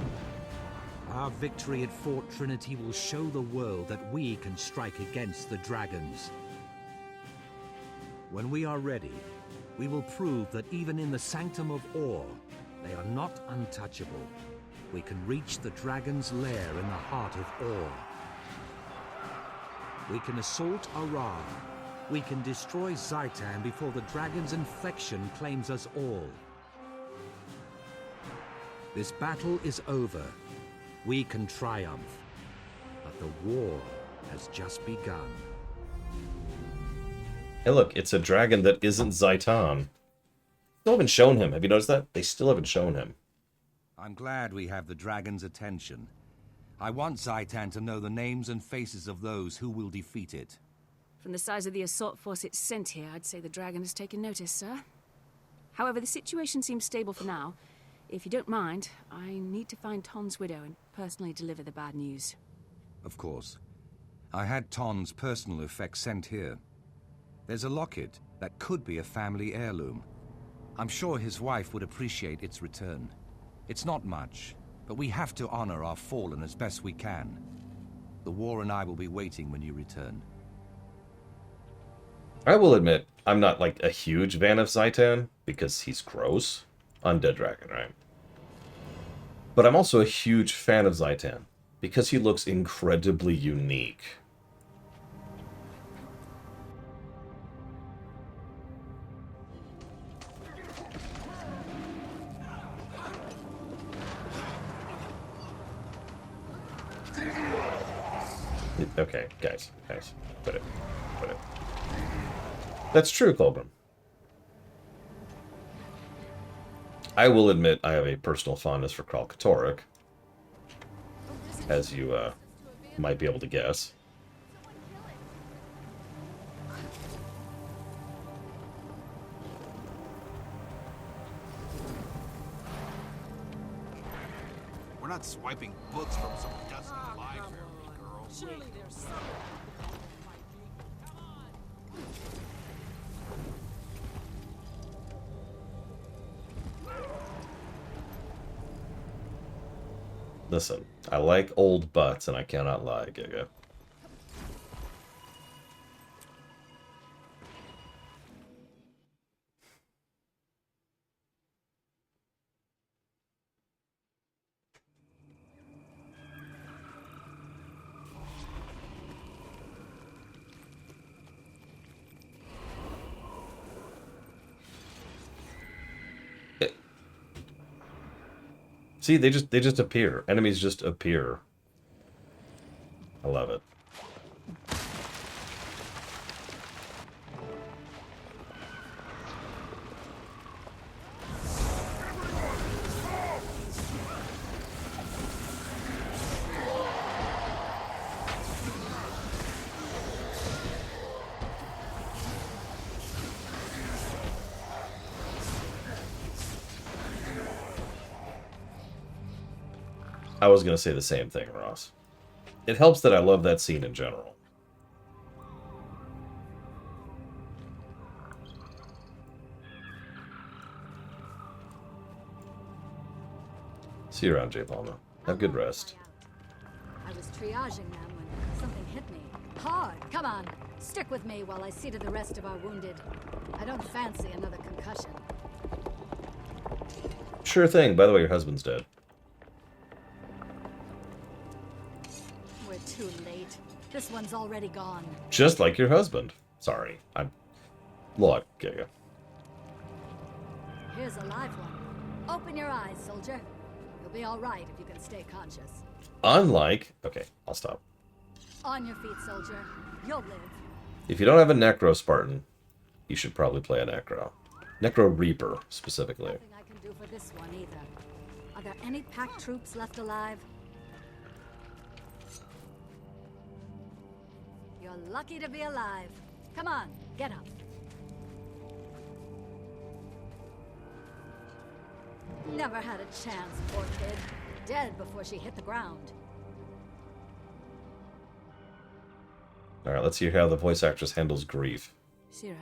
Our victory at Fort Trinity will show the world that we can strike against the dragons. When we are ready, we will prove that even in the Sanctum of Ore, they are not untouchable. We can reach the dragon's lair in the heart of Ore. We can assault Arar. We can destroy Zaitan before the dragon's infection claims us all. This battle is over. We can triumph. But the war has just begun. Hey look, it's a dragon that isn't Zaitan. Still haven't shown him. Have you noticed that? They still haven't shown him. I'm glad we have the dragon's attention. I want Zaitan to know the names and faces of those who will defeat it. From the size of the assault force it's sent here, I'd say the dragon has taken notice, sir. However, the situation seems stable for now. If you don't mind, I need to find Ton's widow and personally deliver the bad news. Of course. I had Ton's personal effects sent here. There's a locket that could be a family heirloom. I'm sure his wife would appreciate its return. It's not much, but we have to honor our fallen as best we can. The war and I will be waiting when you return. I will admit, I'm not like a huge fan of Zaitan, because he's gross. Undead dragon, right? But I'm also a huge fan of Zaitan, because he looks incredibly unique. Okay, guys, put it. That's true, Colburn. I will admit I have a personal fondness for Krall Katoric, as you might be able to guess. We're not swiping books from some dusty library, girl. Surely there's something. Listen, I like old butts, and I cannot lie, Giga. See, they just appear. Enemies just appear. I love it. I was going to say the same thing, Ross. It helps that I love that scene in general. See you around, J. Palma. Have good rest. I was triaging them when something hit me. Hard. Come on. Stick with me while I see to the rest of our wounded. I don't fancy another concussion. Sure thing. By the way, your husband's dead. We're too late. This one's already gone. Just like your husband. Sorry. Look, Giga. Here's a live one. Open your eyes, soldier. You'll be all right if you can stay conscious. Unlike... Okay, I'll stop. On your feet, soldier. You'll live. If you don't have a Necro Spartan, you should probably play a Necro. Necro Reaper, specifically. Nothing I can do for this one either. Are there any pack troops left alive? You're lucky to be alive. Come on, get up. Never had a chance, poor kid. Dead before she hit the ground. Alright, let's hear how the voice actress handles grief. Sira,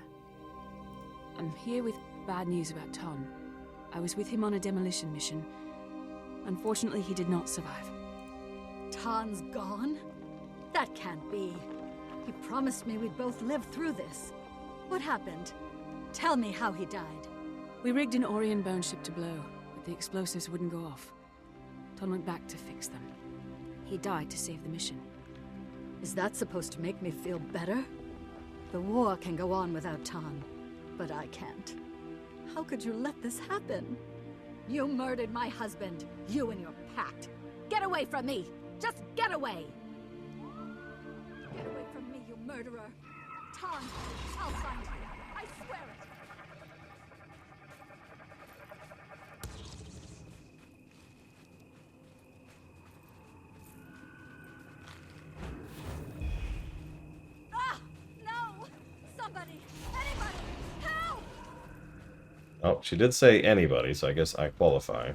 I'm here with bad news about Ton. I was with him on a demolition mission. Unfortunately, he did not survive. Ton's gone? That can't be. He promised me we'd both live through this. What happened? Tell me how he died. We rigged an Orion bone ship to blow, but the explosives wouldn't go off. Ton went back to fix them. He died to save the mission. Is that supposed to make me feel better? The war can go on without Ton, but I can't. How could you let this happen? You murdered my husband, you and your pact. Get away from me! Just get away! Get away from me, you murderer! Ton, I'll find you. I swear it! Ah! No! Somebody! Anybody! Help! Oh, she did say anybody, so I guess I qualify.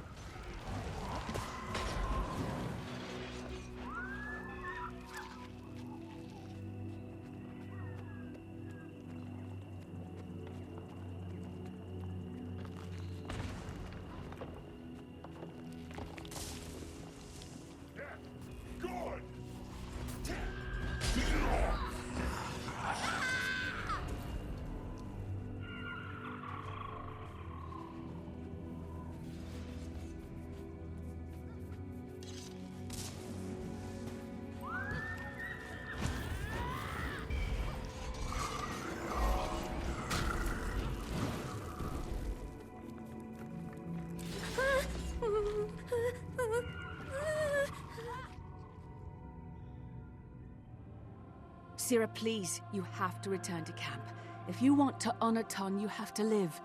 Sira, please, you have to return to camp. If you want to honor Ton, you have to live.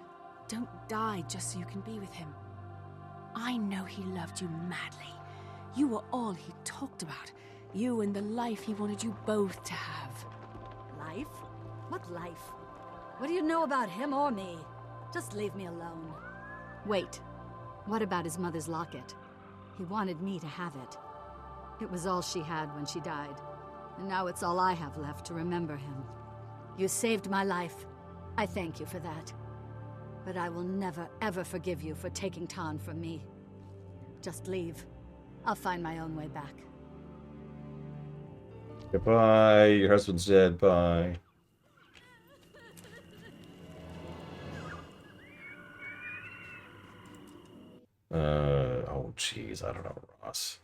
Don't die just so you can be with him. I know he loved you madly. You were all he talked about. You and the life he wanted you both to have. Life? What life? What do you know about him or me? Just leave me alone. Wait. What about his mother's locket? He wanted me to have it. It was all she had when she died. And now it's all I have left to remember him. You saved my life. I thank you for that. But I will never, ever forgive you for taking Ton from me. Just leave. I'll find my own way back. Goodbye. Your husband's dead. Bye. Oh, jeez. I don't know, Ross.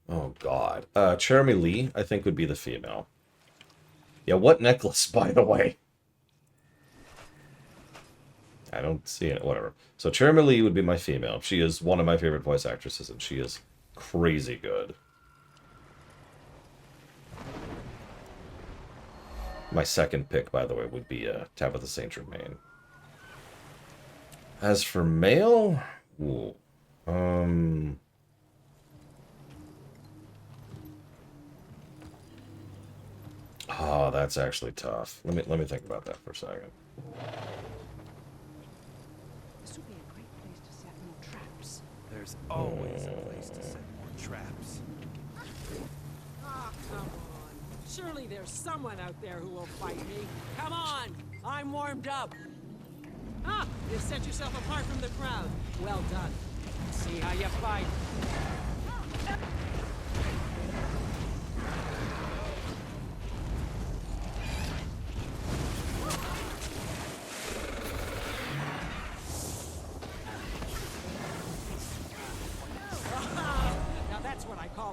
Oh, God. Jeremy Lee, I think, would be the female. Yeah, what necklace, by the way? I don't see it. Whatever. So, Jeremy Lee would be my female. She is one of my favorite voice actresses, and she is crazy good. My second pick, by the way, would be Tabitha St. Germain. As for male... Ooh. Oh, that's actually tough. Let me think about that for a second. This would be a great place to set more traps. There's always a place to set more traps. Oh, come on. Surely there's someone out there who will fight me. Come on! I'm warmed up. Ah, you set yourself apart from the crowd. Well done. See how you fight.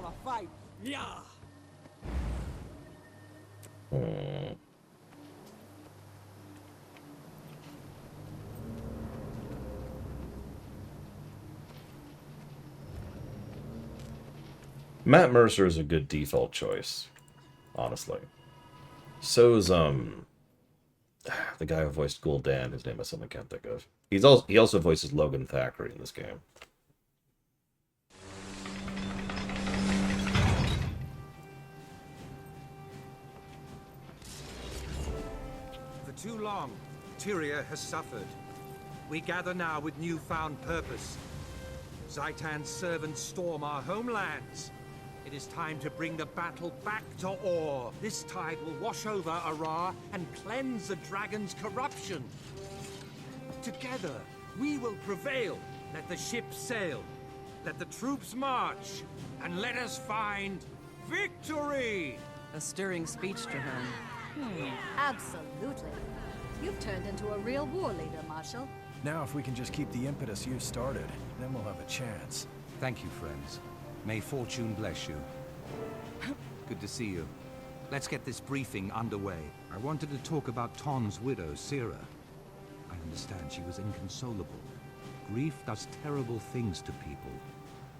call a fight. Yeah. Matt Mercer is a good default choice, honestly. So's the guy who voiced Gul'dan, his name I suddenly can't think of. He also voices Logan Thackeray in this game. For too long, Tyria has suffered. We gather now with newfound purpose. Zaitan's servants storm our homelands. It is time to bring the battle back to Or. This tide will wash over Arar and cleanse the dragon's corruption. Together, we will prevail. Let the ships sail. Let the troops march. And let us find victory! A stirring speech, Traherne. Absolutely. You've turned into a real war leader, Marshal. Now if we can just keep the impetus you started, then we'll have a chance. Thank you, friends. May fortune bless you. Good to see you. Let's get this briefing underway. I wanted to talk about Ton's widow, Sira. I understand she was inconsolable. Grief does terrible things to people.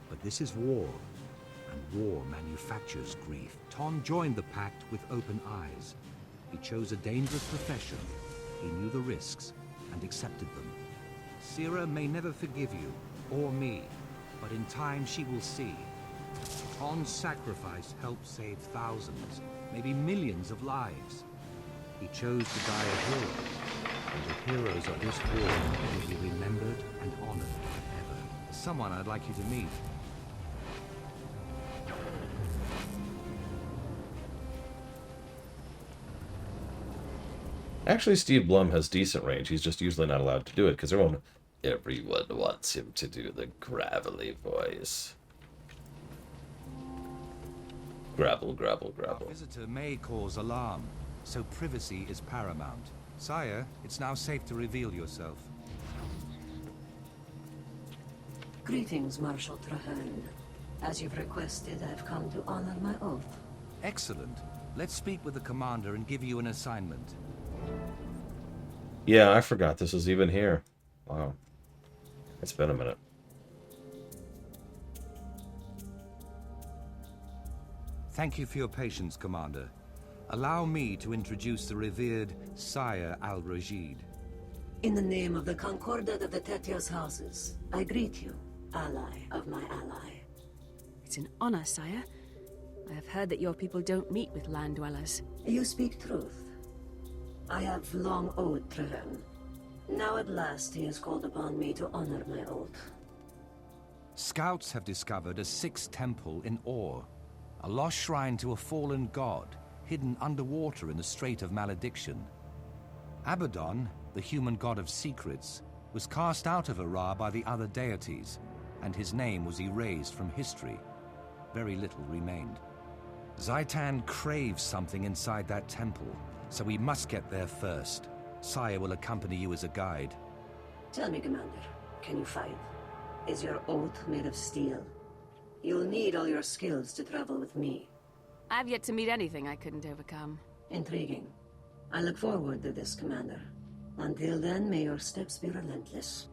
But this is war, and war manufactures grief. Ton joined the pact with open eyes. He chose a dangerous profession. He knew the risks, and accepted them. Sira may never forgive you, or me, but in time she will see. Ton's sacrifice helped save thousands, maybe millions of lives. He chose to die a hero, and the heroes of this war will be remembered and honored forever. Someone I'd like you to meet. Actually, Steve Blum has decent range. He's just usually not allowed to do it because everyone wants him to do the gravelly voice. Gravel, gravel, gravel. Our visitor may cause alarm, so privacy is paramount. Sire, it's now safe to reveal yourself. Greetings, Marshal Traherne. As you've requested, I've come to honor my oath. Excellent. Let's speak with the commander and give you an assignment. Yeah, I forgot this was even here. Wow. It's been a minute. Thank you for your patience, Commander. Allow me to introduce the revered Sire Al-Rajid. In the name of the Concordat of the Tetios houses, I greet you, ally of my ally. It's an honor, sire. I have heard that your people don't meet with land dwellers. You speak truth. I have long owed Traherne. Now at last he has called upon me to honor my oath. Scouts have discovered a sixth temple in Or, a lost shrine to a fallen god, hidden underwater in the Strait of Malediction. Abaddon, the human god of secrets, was cast out of Arar by the other deities, and his name was erased from history. Very little remained. Zaitan craves something inside that temple, so we must get there first. Sire will accompany you as a guide. Tell me, Commander, can you fight? Is your oath made of steel? You'll need all your skills to travel with me. I've yet to meet anything I couldn't overcome. Intriguing. I look forward to this, Commander. Until then, may your steps be relentless.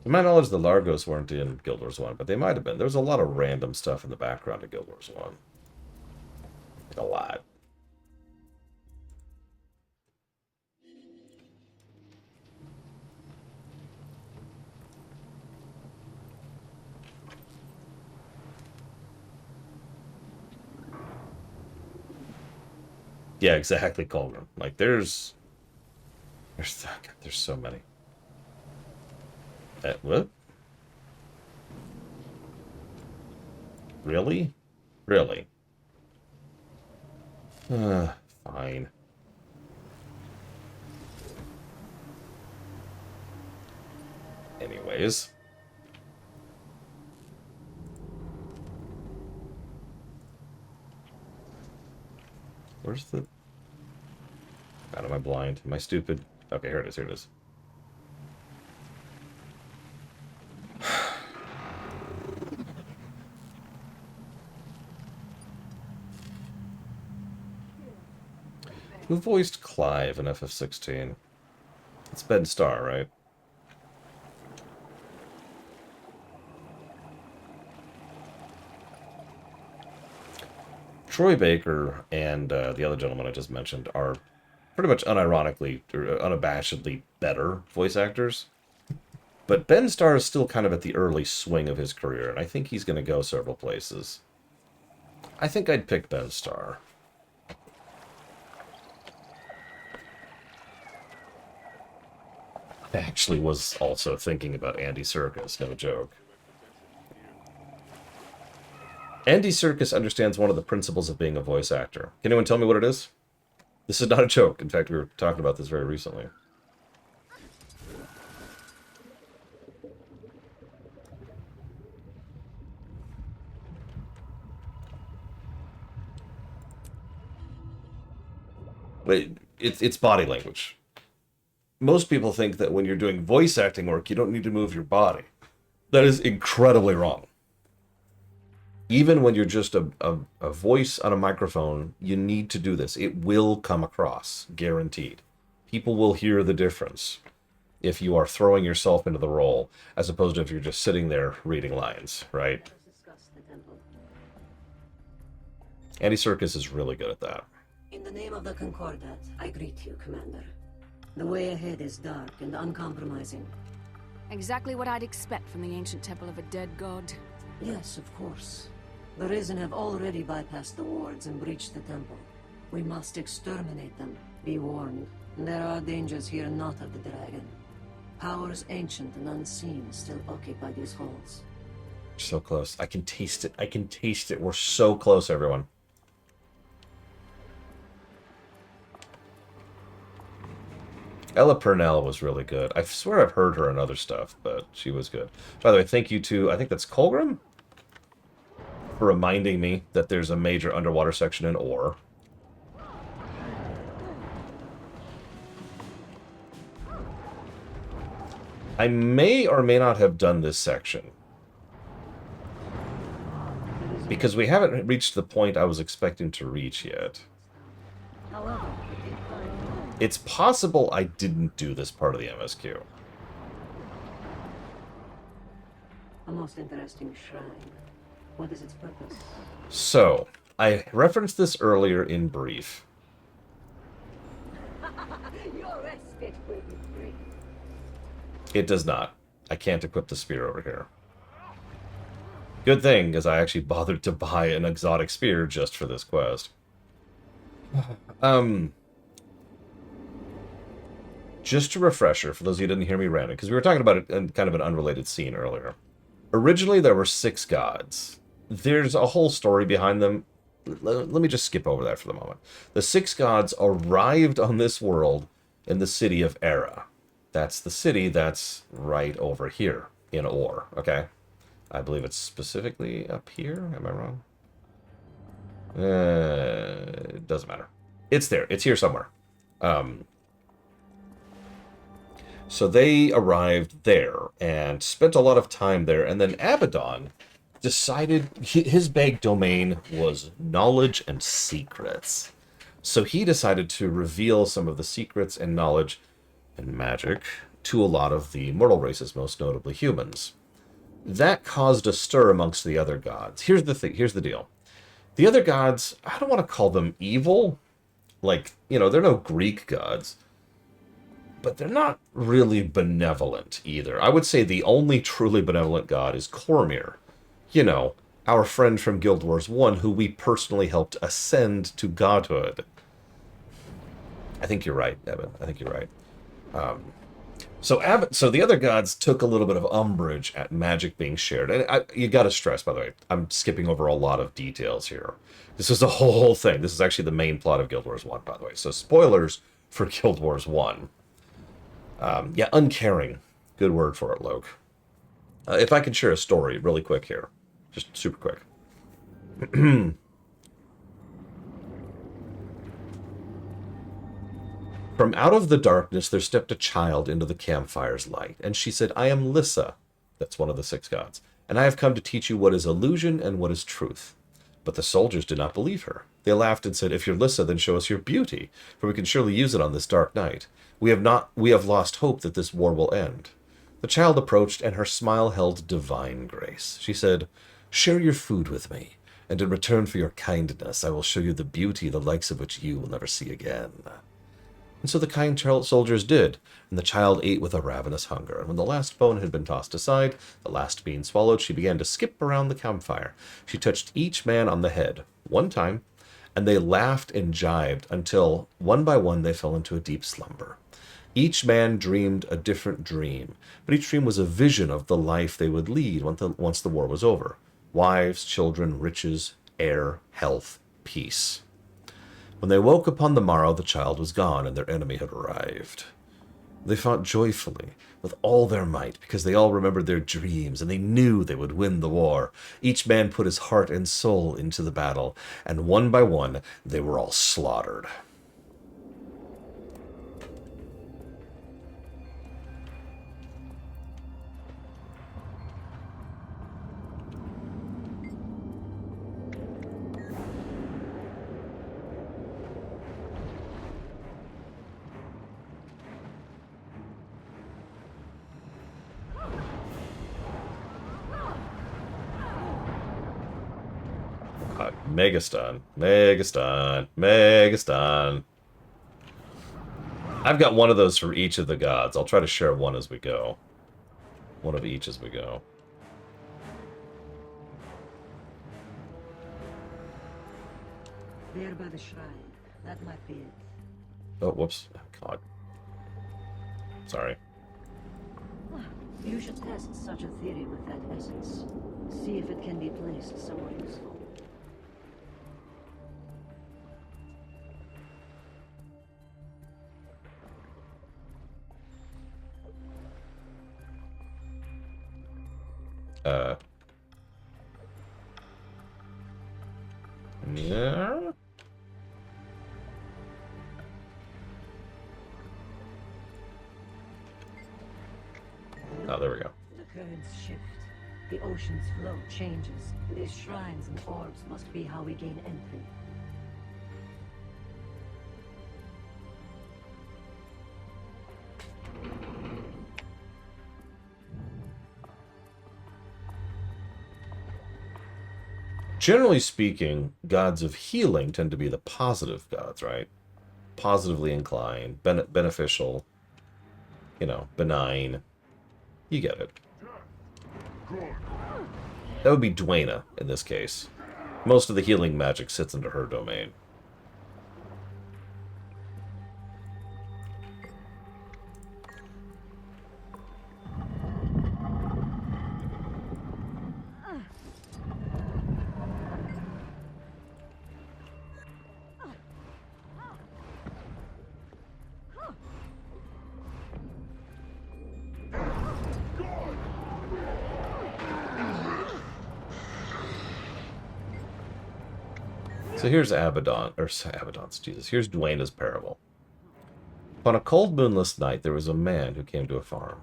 To my knowledge, the Largos weren't in Guild Wars 1, but they might have been. There was a lot of random stuff in the background of Guild Wars 1. Like a lot. Yeah, exactly, Colgan. Like, there's so many. What? Really? Really? Fine. Anyways. Where's the... God, am I blind? Am I stupid? Okay, here it is, here it is. Who voiced Clive in FF16? It's Ben Starr, right? Troy Baker and the other gentleman I just mentioned are pretty much unironically or unabashedly better voice actors. But Ben Starr is still kind of at the early swing of his career, and I think he's going to go several places. I think I'd pick Ben Starr. I actually was also thinking about Andy Serkis, no joke. Andy Serkis understands one of the principles of being a voice actor. Can anyone tell me what it is? This is not a joke. In fact, we were talking about this very recently. Wait, it's body language. Most people think that when you're doing voice acting work, you don't need to move your body. That is incredibly wrong. Even when you're just a voice on a microphone, you need to do this. It will come across, guaranteed. People will hear the difference if you are throwing yourself into the role, as opposed to if you're just sitting there reading lines, right? Andy Serkis is really good at that. In the name of the Concordat, I greet you, Commander. The way ahead is dark and uncompromising. Exactly what I'd expect from the ancient temple of a dead god. Yes, of course. The Risen have already bypassed the wards and breached the temple. We must exterminate them. Be warned. There are dangers here not of the dragon. Powers ancient and unseen still occupy these halls. So close. I can taste it. I can taste it. We're so close, everyone. Ella Purnell was really good. I swear I've heard her in other stuff, but she was good. By the way, thank you to, I think that's Colgrim, for reminding me that there's a major underwater section in Ore. I may or may not have done this section, because we haven't reached the point I was expecting to reach yet. However, It's possible I didn't do this part of the MSQ. a most interesting shrine. What is its purpose? So, I referenced this earlier in brief. Your respite will be brief. It does not. I can't equip the spear over here. Good thing, because I actually bothered to buy an exotic spear just for this quest. Just a refresher, for those of you who didn't hear me random, because we were talking about it in kind of an unrelated scene earlier. Originally, there were 6 gods. There's a whole story behind them. Let me just skip over that for the moment. The 6 gods arrived on this world in the city of Era. That's the city that's right over here in Ore, okay? I believe it's specifically up here. Am I wrong? It doesn't matter. It's there. It's here somewhere. So they arrived there and spent a lot of time there. And then Abaddon decided his big domain was knowledge and secrets. So he decided to reveal some of the secrets and knowledge and magic to a lot of the mortal races, most notably humans. That caused a stir amongst the other gods. Here's the thing. Here's the deal. The other gods, I don't want to call them evil. Like, you know, they're no Greek gods. But they're not really benevolent either. I would say the only truly benevolent god is Cormyr. You know, our friend from Guild Wars 1, who we personally helped ascend to godhood. I think you're right, Evan. I think you're right. So the other gods took a little bit of umbrage at magic being shared. And you got to stress, by the way, I'm skipping over a lot of details here. This is the whole thing. This is actually the main plot of Guild Wars 1, by the way. So spoilers for Guild Wars 1. Yeah, uncaring. Good word for it, Loke. If I can share a story really quick here. Just super quick. From out of the darkness there stepped a child into the campfire's light, and she said, I am Lissa. That's one of the 6 gods. And I have come to teach you what is illusion and what is truth. But the soldiers did not believe her. They laughed and said, "If you're Lissa, then show us your beauty, for we can surely use it on this dark night. We have lost hope that this war will end." The child approached, and her smile held divine grace. She said, "Share your food with me, and in return for your kindness, I will show you the beauty the likes of which you will never see again." And so the kind soldiers did, and the child ate with a ravenous hunger. And when the last bone had been tossed aside, the last bean swallowed, she began to skip around the campfire. She touched each man on the head, one time, and they laughed and jibed until, one by one, they fell into a deep slumber. Each man dreamed a different dream, but each dream was a vision of the life they would lead once the war was over. Wives, children, riches, air, health, peace. When they woke upon the morrow, the child was gone, and their enemy had arrived. They fought joyfully, with all their might, because they all remembered their dreams, and they knew they would win the war. Each man put his heart and soul into the battle, and one by one, they were all slaughtered. Megastun, Megastun, Megastun. I've got one of those for each of the gods. I'll try to share one as we go. One of each as we go. There by the shrine. That might be it. Oh, whoops. God. Sorry. You should test such a theory with that essence. See if it can be placed somewhere useful. Yeah. Oh, there we go. The currents shift. The ocean's flow changes. These shrines and orbs must be how we gain entry. Generally speaking, gods of healing tend to be the positive gods, right? Positively inclined, beneficial, you know, benign. You get it. That would be Dwayna in this case. Most of the healing magic sits into her domain. So here's here's Dwayna's parable. On a cold moonless night, there was a man who came to a farm.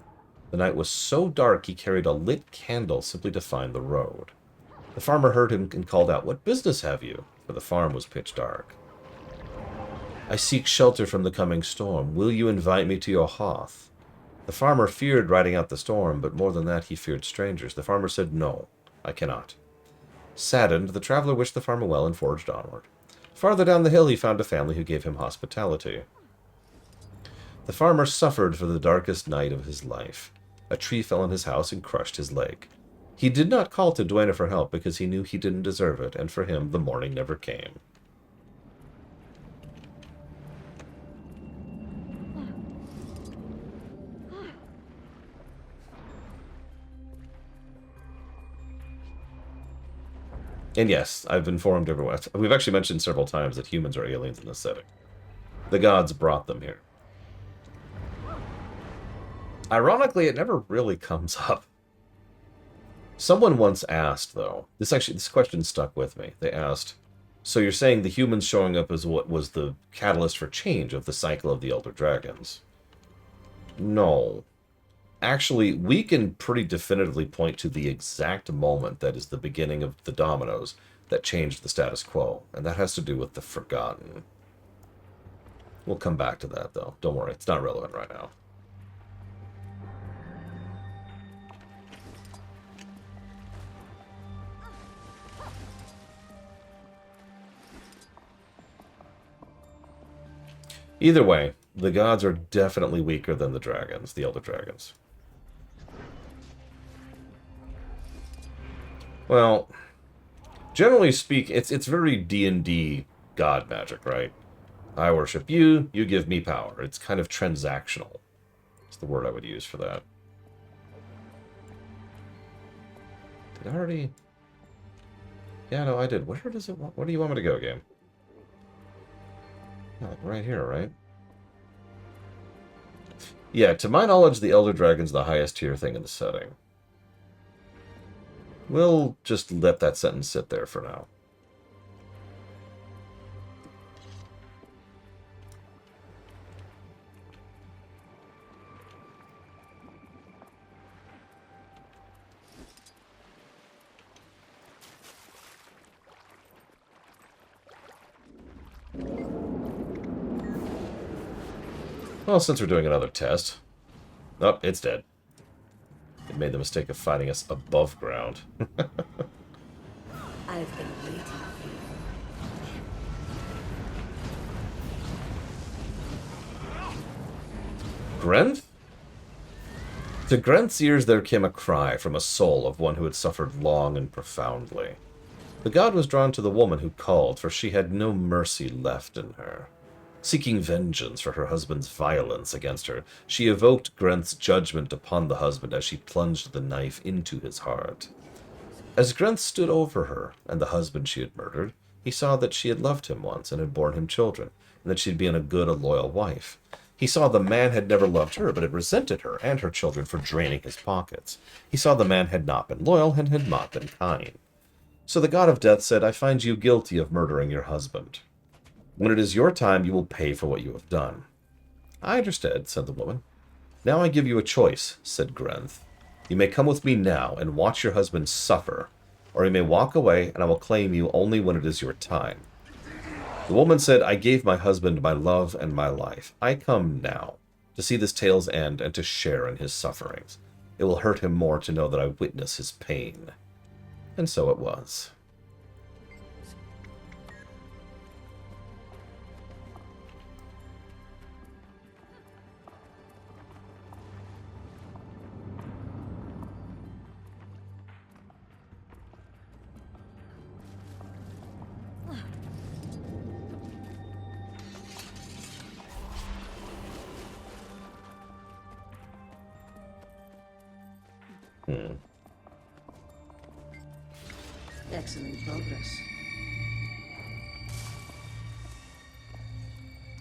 The night was so dark he carried a lit candle simply to find the road. The farmer heard him and called out, "What business have you?" For the farm was pitch dark. "I seek shelter from the coming storm. Will you invite me to your hearth?" The farmer feared riding out the storm, but more than that, he feared strangers. The farmer said, "No, I cannot." Saddened, the traveler wished the farmer well and forged onward. Farther down the hill, he found a family who gave him hospitality. The farmer suffered for the darkest night of his life. A tree fell on his house and crushed his leg. He did not call to Dwayna for help because he knew he didn't deserve it, and for him, the morning never came. And yes, I've informed everyone. We've actually mentioned several times that humans are aliens in this setting. The gods brought them here. Ironically, it never really comes up. Someone once asked, though, this question stuck with me. They asked, so you're saying the humans showing up is what was the catalyst for change of the cycle of the Elder Dragons? No. Actually, we can pretty definitively point to the exact moment that is the beginning of the dominoes that changed the status quo, and that has to do with the Forgotten. We'll come back to that, though. Don't worry, it's not relevant right now. Either way, the gods are definitely weaker than the dragons, the Elder Dragons. Well, generally speaking, it's very D&D god magic, right? I worship you, you give me power. It's kind of transactional. That's the word I would use for that. Did I already... Yeah, no, I did. Where does it want... Where do you want me to go, game? Oh, right here, right? Yeah, to my knowledge, the Elder Dragon's the highest tier thing in the setting. We'll just let that sentence sit there for now. Well, since we're doing another test... Oh, it's dead. It made the mistake of finding us above ground. I've been waiting for you. Grenth? To Grenth's ears there came a cry from a soul of one who had suffered long and profoundly. The god was drawn to the woman who called, for she had no mercy left in her. Seeking vengeance for her husband's violence against her, she evoked Grenth's judgment upon the husband as she plunged the knife into his heart. As Grenth stood over her and the husband she had murdered, he saw that she had loved him once and had borne him children, and that she had been a good and loyal wife. He saw the man had never loved her, but had resented her and her children for draining his pockets. He saw the man had not been loyal and had not been kind. So the god of death said, "I find you guilty of murdering your husband. When it is your time, you will pay for what you have done." "I understand," said the woman. "Now I give you a choice," said Grenth. "You may come with me now and watch your husband suffer, or you may walk away and I will claim you only when it is your time." The woman said, "I gave my husband my love and my life. I come now to see this tale's end and to share in his sufferings. It will hurt him more to know that I witness his pain." And so it was. Excellent progress.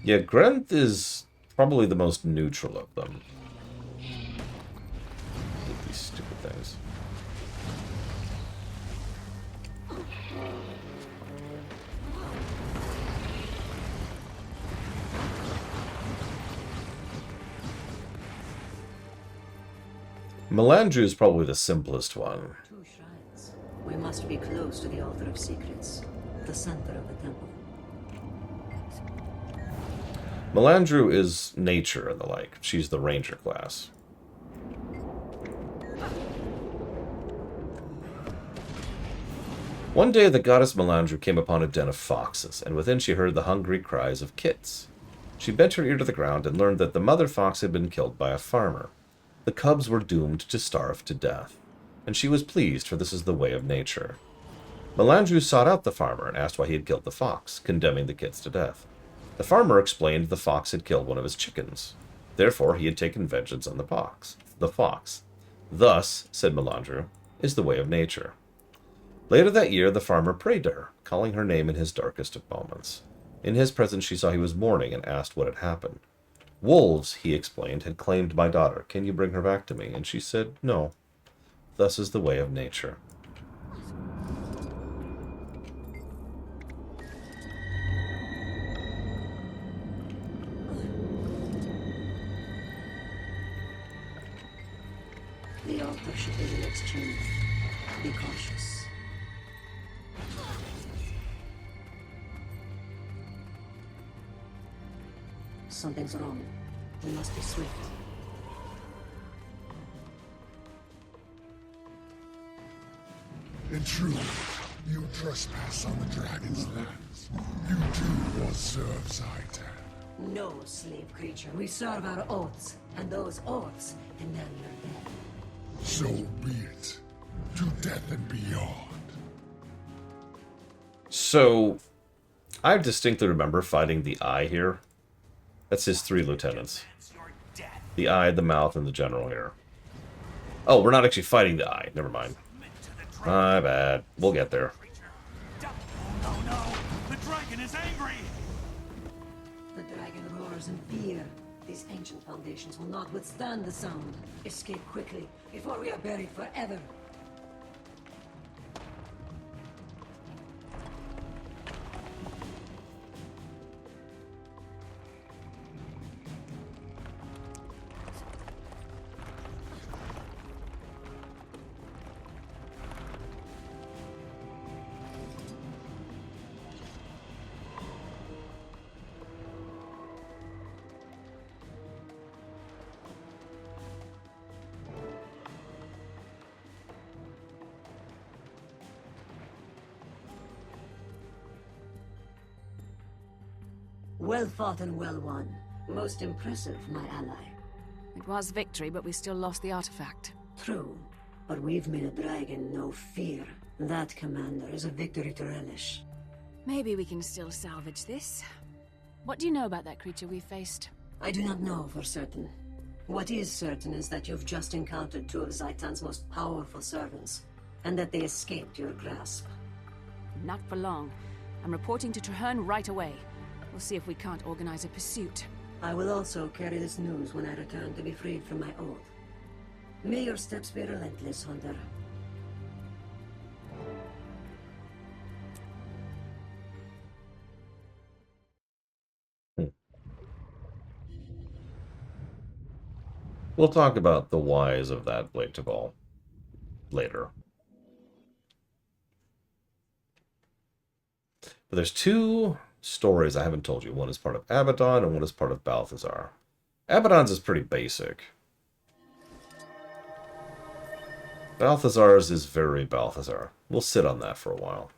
Yeah, Grenth is probably the most neutral of them. I hate these stupid things. Melandru is probably the simplest one. 2 shrines. We must be close to the Altar of Secrets, the center of the temple. Melandru is nature and the like. She's the ranger class. One day the goddess Melandru came upon a den of foxes, and within she heard the hungry cries of kits. She bent her ear to the ground and learned that the mother fox had been killed by a farmer. The cubs were doomed to starve to death, and she was pleased, for this is the way of nature. Melandru sought out the farmer and asked why he had killed the fox, condemning the kits to death. The farmer explained the fox had killed one of his chickens. Therefore, he had taken vengeance on the fox. Thus, said Melandru, is the way of nature. Later that year, the farmer prayed to her, calling her name in his darkest of moments. In his presence, she saw he was mourning and asked what had happened. Wolves, he explained, had claimed my daughter. Can you bring her back to me? And she said, no. Thus is the way of nature. The altar should be the next chamber. Be cautious. something's wrong. We must be swift. In truth, you trespass on the dragon's lands. You do or serve Zaitan. No, slave creature. We serve our oaths, and those oaths demand your death. So be it. To death and beyond. So, I distinctly remember fighting the Eye here. That's his 3 lieutenants. The Eye, the Mouth, and the General here. Oh, we're not actually fighting the Eye. Never mind. My bad. We'll get there. Oh no! The dragon is angry! The dragon roars in fear. These ancient foundations will not withstand the sound. Escape quickly, before we are buried forever. Well fought and well won. Most impressive, my ally. It was victory, but we still lost the artifact. True, but we've made a dragon no fear. That, Commander, is a victory to relish. Maybe we can still salvage this. What do you know about that creature we faced? I do not know for certain. What is certain is that you've just encountered 2 of Zaitan's most powerful servants, and that they escaped your grasp. Not for long. I'm reporting to Traherne right away. We'll see if we can't organize a pursuit. I will also carry this news when I return to be freed from my oath. May your steps be relentless, Hunter. We'll talk about the whys of that Blade to Ball later. But there's 2 stories I haven't told you. One is part of Abaddon, and one is part of Balthazar. Abaddon's is pretty basic. Balthazar's is very Balthazar. We'll sit on that for a while.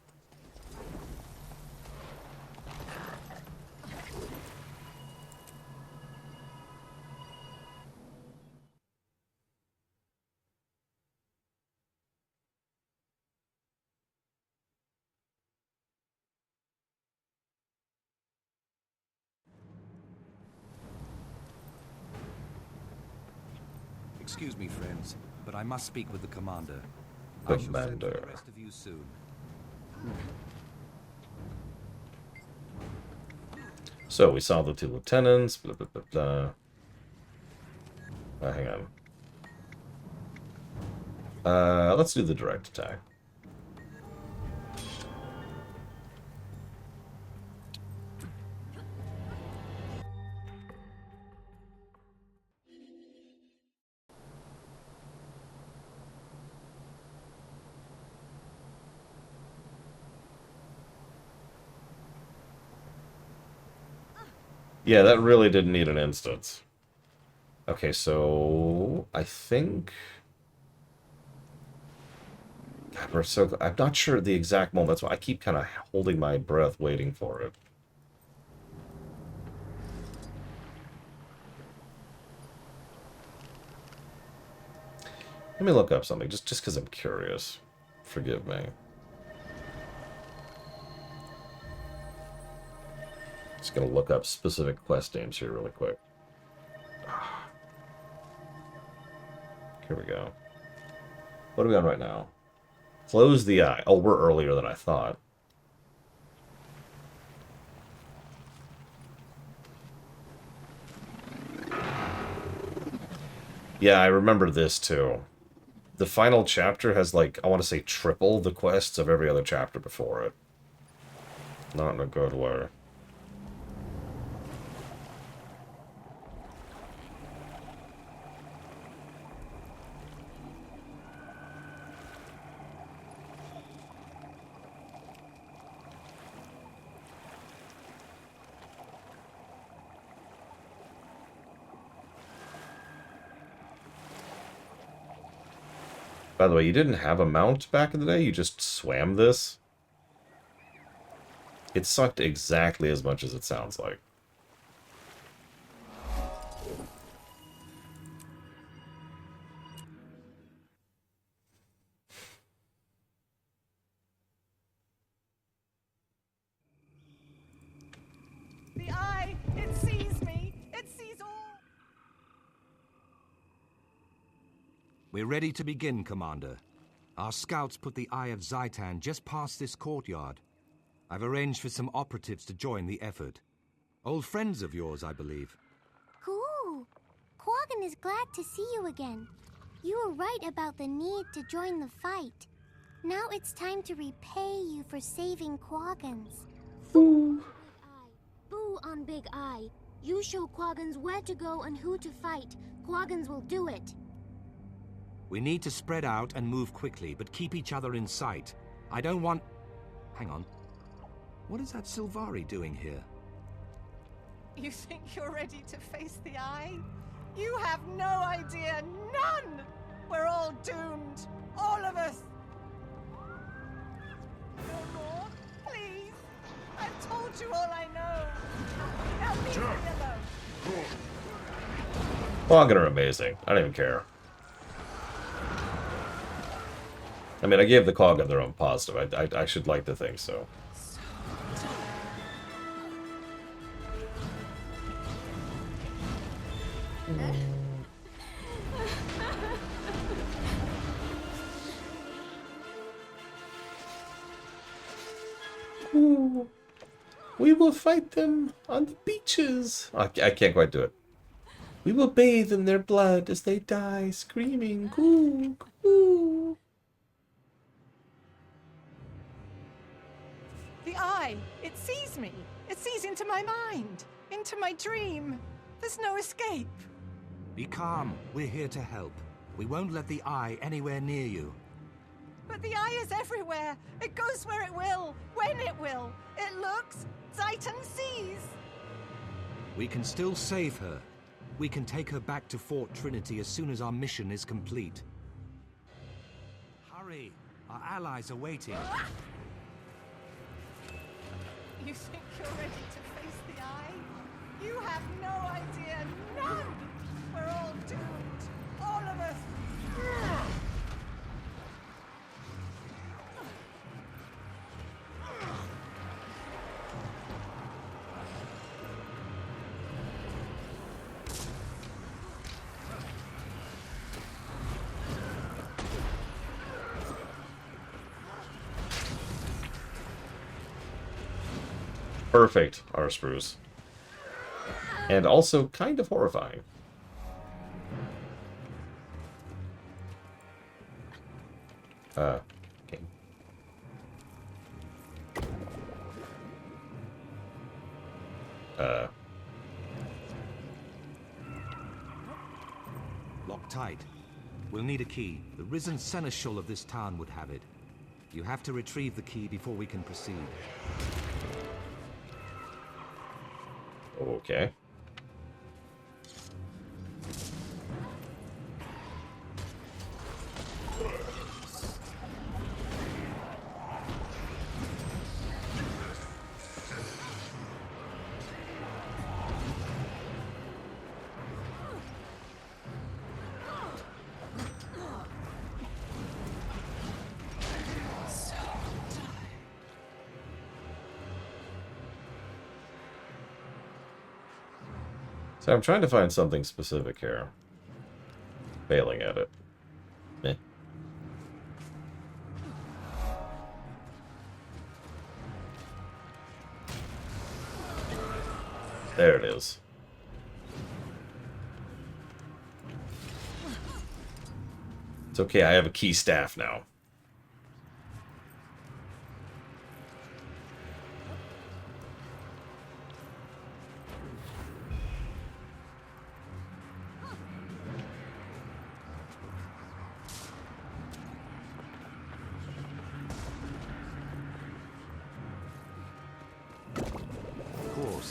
Excuse me, friends, but I must speak with the commander. I shall send for the rest of you soon. So we saw the 2 lieutenants. Blah, blah, blah, blah. Hang on. Let's do the direct attack. Yeah, that really didn't need an instance. Okay, so I think... God, we're so... I'm not sure the exact moment. That's why I keep kind of holding my breath waiting for it. Let me look up something, just because I'm curious. Forgive me. Just gonna look up specific quest names here really quick. Here we go. What are we on right now? Close the Eye. Oh, we're earlier than I thought. Yeah, I remember this too. The final chapter has, like, I want to say triple the quests of every other chapter before it. Not in a good way. By the way, you didn't have a mount back in the day? You just swam this? It sucked exactly as much as it sounds like. The eye! It sees me! It sees all! We're ready to begin, Commander. Our scouts put the Eye of Zaitan just past this courtyard. I've arranged for some operatives to join the effort. Old friends of yours, I believe. Cool. Quaggan is glad to see you again. You were right about the need to join the fight. Now it's time to repay you for saving Quaggans. Boo on Big Eye. You show Quaggans where to go and who to fight. Quaggans will do it. We need to spread out and move quickly, but keep each other in sight. I don't want... Hang on. What is that Sylvari doing here? You think you're ready to face the eye? You have no idea, none! We're all doomed, all of us! No more, please! I've told you all I know! Now leave me alone! Quaggan are amazing. I don't even care. I mean, I gave the Quaggan their own positive. I should like to think so. Ooh. We will fight them on the beaches. I can't quite do it. We will bathe in their blood as they die, screaming, "Coo, coo." The eye, it sees me. It sees into my mind, into my dream. There's no escape. Be calm. We're here to help. We won't let the Eye anywhere near you. But the eye is everywhere. It goes where it will, when it will. It looks, Zaitan sees. We can still save her. We can take her back to Fort Trinity as soon as our mission is complete. Hurry! Our allies are waiting. You think you're ready to face the eye? You have no idea, none! We're all doomed, all of us! Perfect, our spruce. And also kind of horrifying. Okay. Lock tight. We'll need a key. The risen seneschal of this town would have it. You have to retrieve the key before we can proceed. Okay. So I'm trying to find something specific here. Failing at it. Eh. There it is. It's okay, I have a key staff now.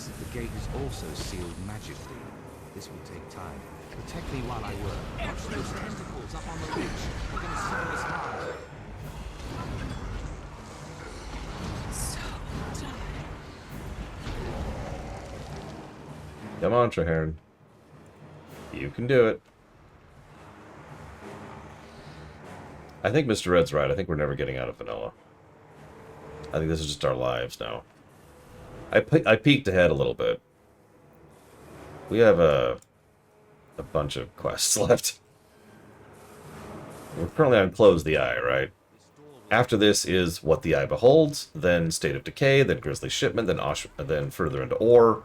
The gate is also sealed magically. This will take time. Protect me while I work. Watch those tentacles up on the ridge. We're gonna settle this Come on, Traherne. You can do it. I think Mr. Red's right. I think we're never getting out of vanilla. I think this is just our lives now. I peeked ahead a little bit. We have a bunch of quests left. We're currently on Close the Eye, right? After this is What the Eye Beholds, then State of Decay, then Grisly Shipment, then further into Ore,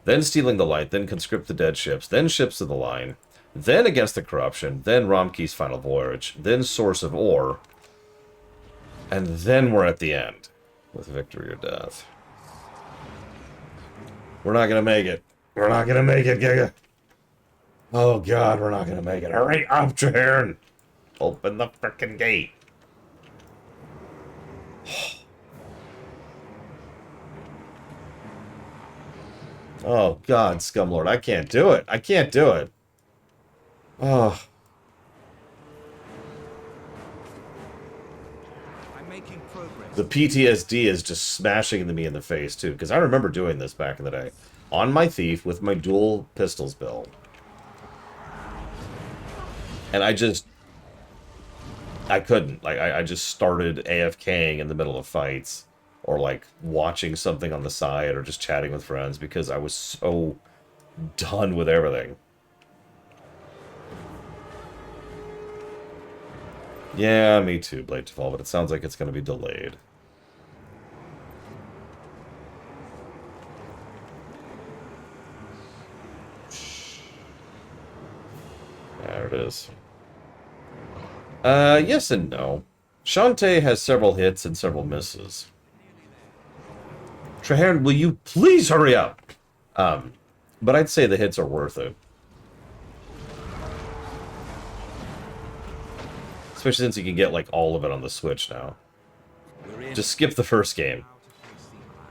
then Stealing the Light, then Conscript the Dead Ships, then Ships of the Line, then Against the Corruption, then Romkey's Final Voyage, then Source of Ore, and then we're at the end with Victory or Death. We're not gonna make it. We're not gonna make it, Giga. Oh god, we're not gonna make it. Hurry up, Traherne! Open the frickin' gate. Oh god, Scumlord, I can't do it. I can't do it. Oh. I'm making progress. The PTSD is just smashing me in the face, too, because I remember doing this back in the day. On my Thief with my dual pistols build. And I couldn't. Like, I just started AFKing in the middle of fights. Or, like, watching something on the side or just chatting with friends because I was so done with everything. Yeah, me too, Blade to Fall, but it sounds like it's going to be delayed. There it is. Yes and no. Shantae has several hits and several misses. Traherne, will you please hurry up? But I'd say the hits are worth it. Especially since you can get, like, all of it on the Switch now. Just skip the first game.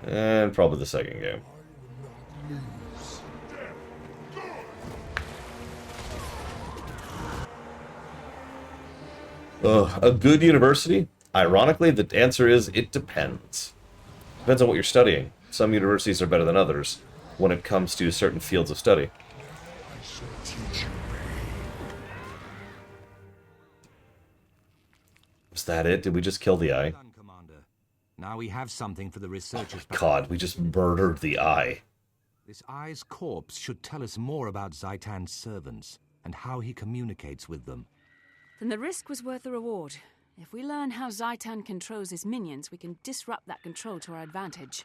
And probably the second game. A good university? Ironically, the answer is it depends. Depends on what you're studying. Some universities are better than others when it comes to certain fields of study. Was that it? Did we just kill the Eye? Now we have something for the researchers. Oh God, we just murdered the Eye. This Eye's corpse should tell us more about Zaitan's servants and how he communicates with them. Then the risk was worth the reward. If we learn how Zaitan controls his minions, we can disrupt that control to our advantage.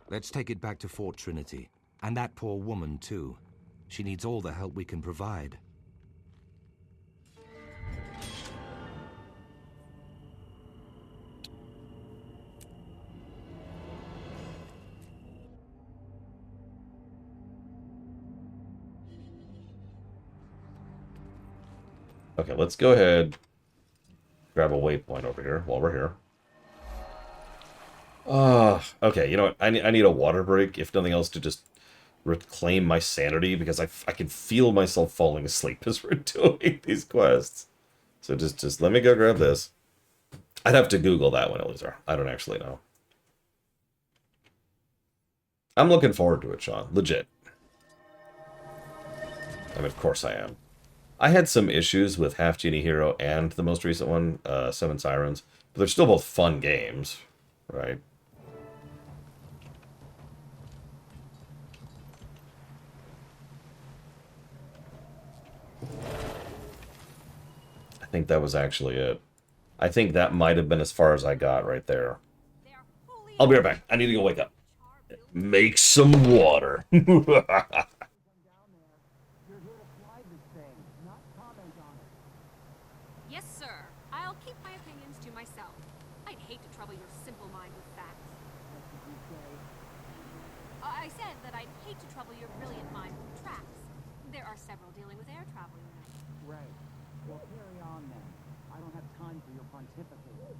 Let's take it back to Fort Trinity. And that poor woman, too. She needs all the help we can provide. Okay, let's go ahead. Grab a waypoint over here while we're here. Okay, you know what? I need a water break, if nothing else, to just reclaim my sanity, because I can feel myself falling asleep as we're doing these quests. So just let me go grab this. I'd have to Google that one, Elizar. I don't actually know. I'm looking forward to it, Sean. Legit. I mean, of course I am. I had some issues with Half Genie Hero and the most recent one, Seven Sirens, but they're still both fun games, right? I think that was actually it. I think that might have been as far as I got right there. I'll be right back. I need to go wake up. Make some water. Yes, sir. I'll keep my opinions to myself. I'd hate to trouble your simple mind with facts. I said that I'd hate to trouble your brilliant mind with tracks. There are several dealing with air travel, you know. Right. Well, carry on then. I don't have time for your pontificate.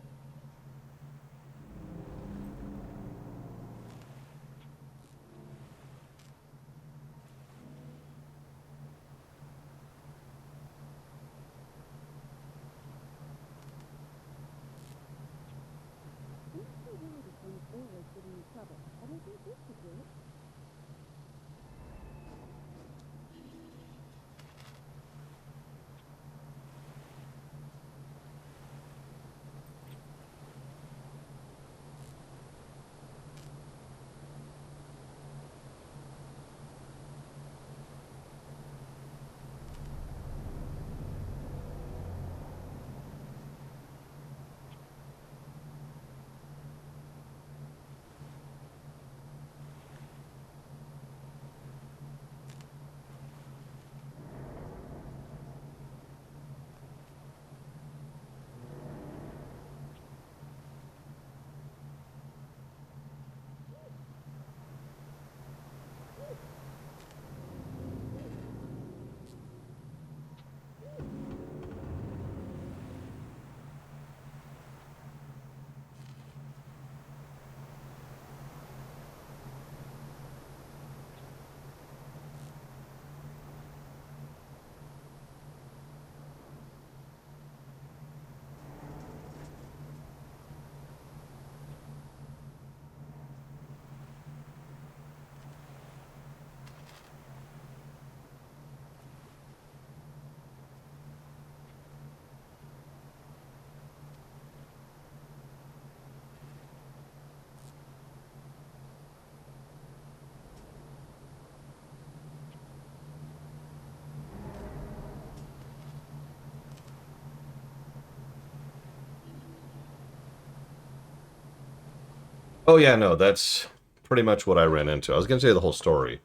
Oh yeah, no, that's pretty much what I ran into. I was going to tell you the whole story.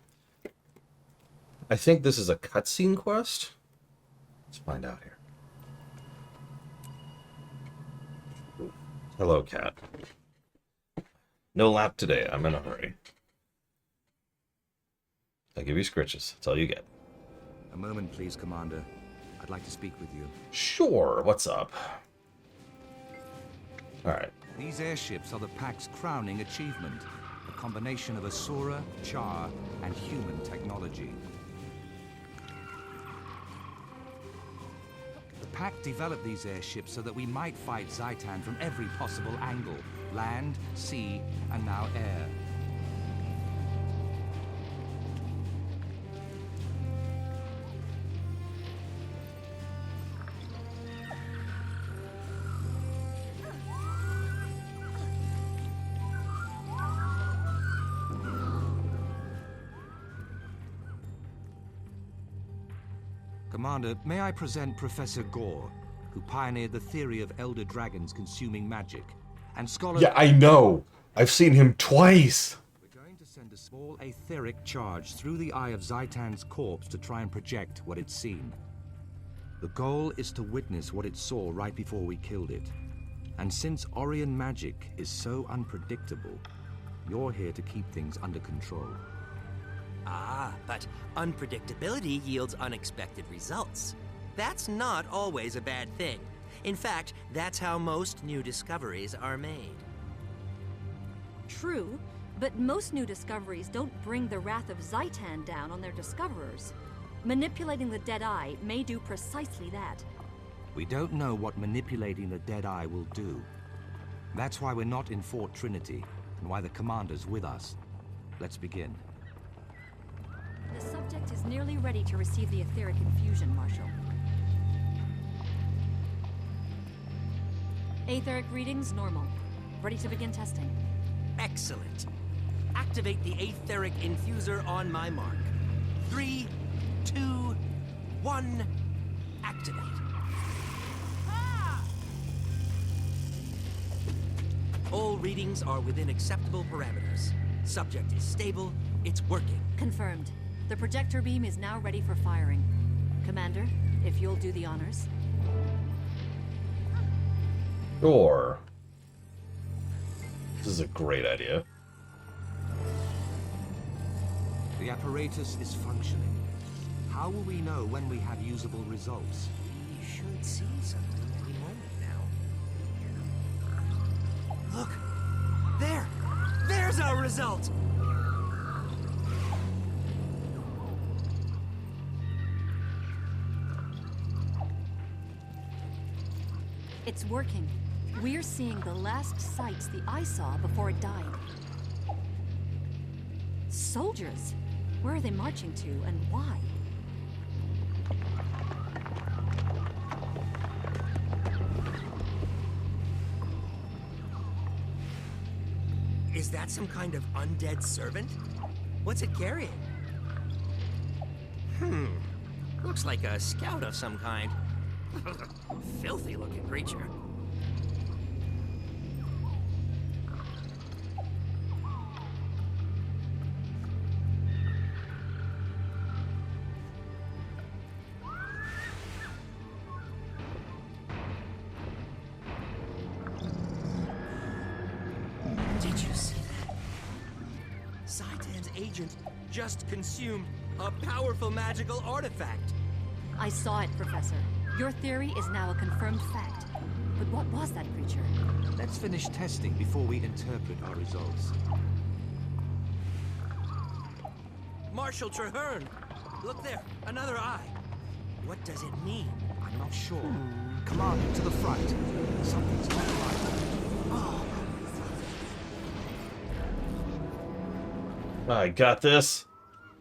I think this is a cutscene quest. Let's find out here. Hello, cat. No lap today. I'm in a hurry. I'll give you scritches. That's all you get. A moment, please, Commander. I'd like to speak with you. Sure. What's up? All right. These airships are the Pact's crowning achievement. A combination of Asura, Char, and human technology. The Pact developed these airships so that we might fight Zaitan from every possible angle. Land, sea, and now air. Commander, may I present Professor Gore, who pioneered the theory of elder dragons consuming magic, and scholar... Yeah, I know. I've seen him twice. We're going to send a small etheric charge through the eye of Zaitan's corpse to try and project what it's seen. The goal is to witness what it saw right before we killed it. And since Orion magic is so unpredictable, you're here to keep things under control. Ah, but unpredictability yields unexpected results. That's not always a bad thing. In fact, that's how most new discoveries are made. True, but most new discoveries don't bring the wrath of Zaitan down on their discoverers. Manipulating the dead eye may do precisely that. We don't know what manipulating the dead eye will do. That's why we're not in Fort Trinity, and why the commander's with us. Let's begin. The subject is nearly ready to receive the etheric infusion, Marshal. Etheric readings normal. Ready to begin testing. Excellent. Activate the etheric infuser on my mark. 3, 2, 1, activate. All readings are within acceptable parameters. Subject is stable, it's working. Confirmed. The projector beam is now ready for firing. Commander, if you'll do the honors. Sure. This is a great idea. The apparatus is functioning. How will we know when we have usable results? We should see something any moment now. Look! There! There's our result! It's working. We're seeing the last sights the eye saw before it died. Soldiers? Where are they marching to, and why? Is that some kind of undead servant? What's it carrying? Looks like a scout of some kind. Filthy looking creature. Did you see that? Zaitan's agent just consumed a powerful magical artifact. I saw it, Professor. Your theory is now a confirmed fact. But what was that creature? Let's finish testing before we interpret our results. Marshal Traherne! Look there, another eye. What does it mean? I'm not sure. Commander, to the front. Something's not right. I got this.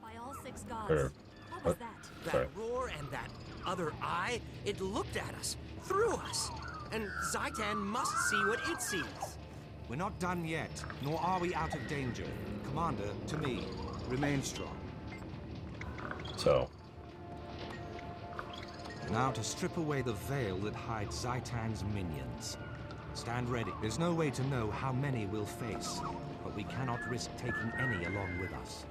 By all 6 gods. Or, what was that? That roar and that other eye, it looked at us, through us. And Zaitan must see what it sees. We're not done yet, nor are we out of danger. Commander, to me, remain strong. So. Now to strip away the veil that hides Zaitan's minions. Stand ready. There's no way to know how many we'll face. but we cannot risk taking any along with us.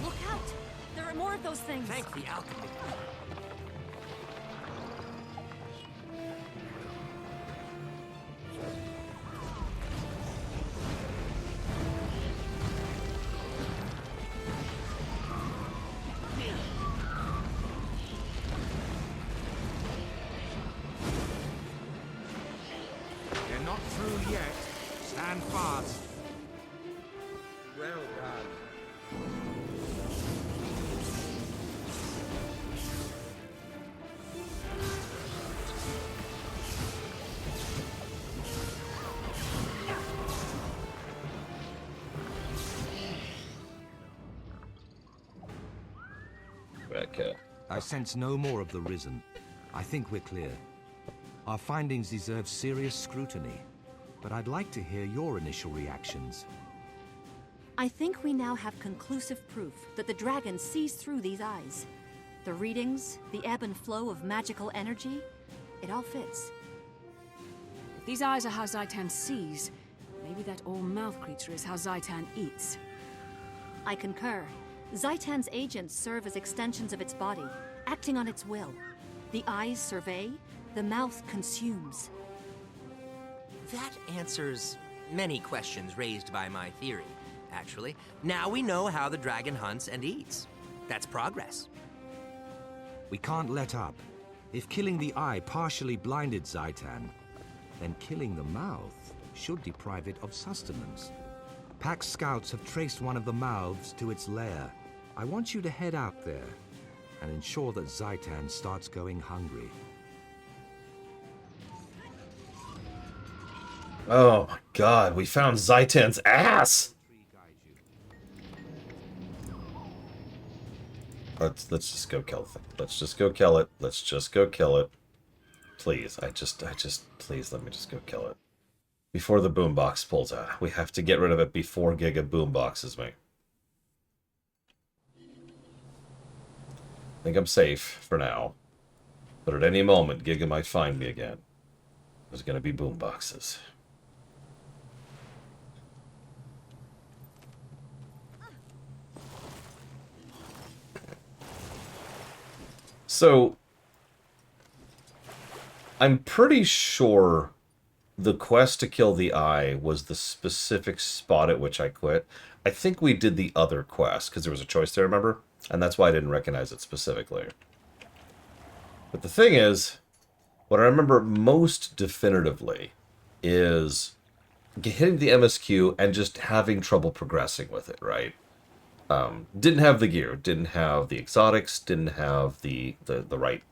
Look out! There are more of those things. Thank the alchemy. You're not through yet. Stand fast. Well done. Okay. I sense no more of the Risen. I think we're clear. Our findings deserve serious scrutiny, but I'd like to hear your initial reactions. I think we now have conclusive proof that the dragon sees through these eyes. The readings, the ebb and flow of magical energy, it all fits. If these eyes are how Zaitan sees, maybe that all-mouth creature is how Zaitan eats. I concur. Zaitan's agents serve as extensions of its body, acting on its will. The eyes survey, the mouth consumes. That answers many questions raised by my theory, actually. Now we know how the dragon hunts and eats. That's progress. We can't let up. If killing the eye partially blinded Zaitan, then killing the mouth should deprive it of sustenance. Pack scouts have traced one of the mouths to its lair. I want you to head out there and ensure that Zaitan starts going hungry. Oh my god, we found Zaitan's ass! Let's just go kill the thing. Let's just go kill it. Let's just go kill it. Please, please let me just go kill it. Before the boombox pulls out. We have to get rid of it before Giga boomboxes me. I think I'm safe for now. But at any moment, Giga might find me again. There's gonna be boomboxes. So, I'm pretty sure the quest to kill the eye was the specific spot at which I quit. I think we did the other quest, because there was a choice there, remember? And that's why I didn't recognize it specifically. But the thing is, what I remember most definitively is hitting the MSQ and just having trouble progressing with it, right? Didn't have the gear, didn't have the exotics, didn't have the right,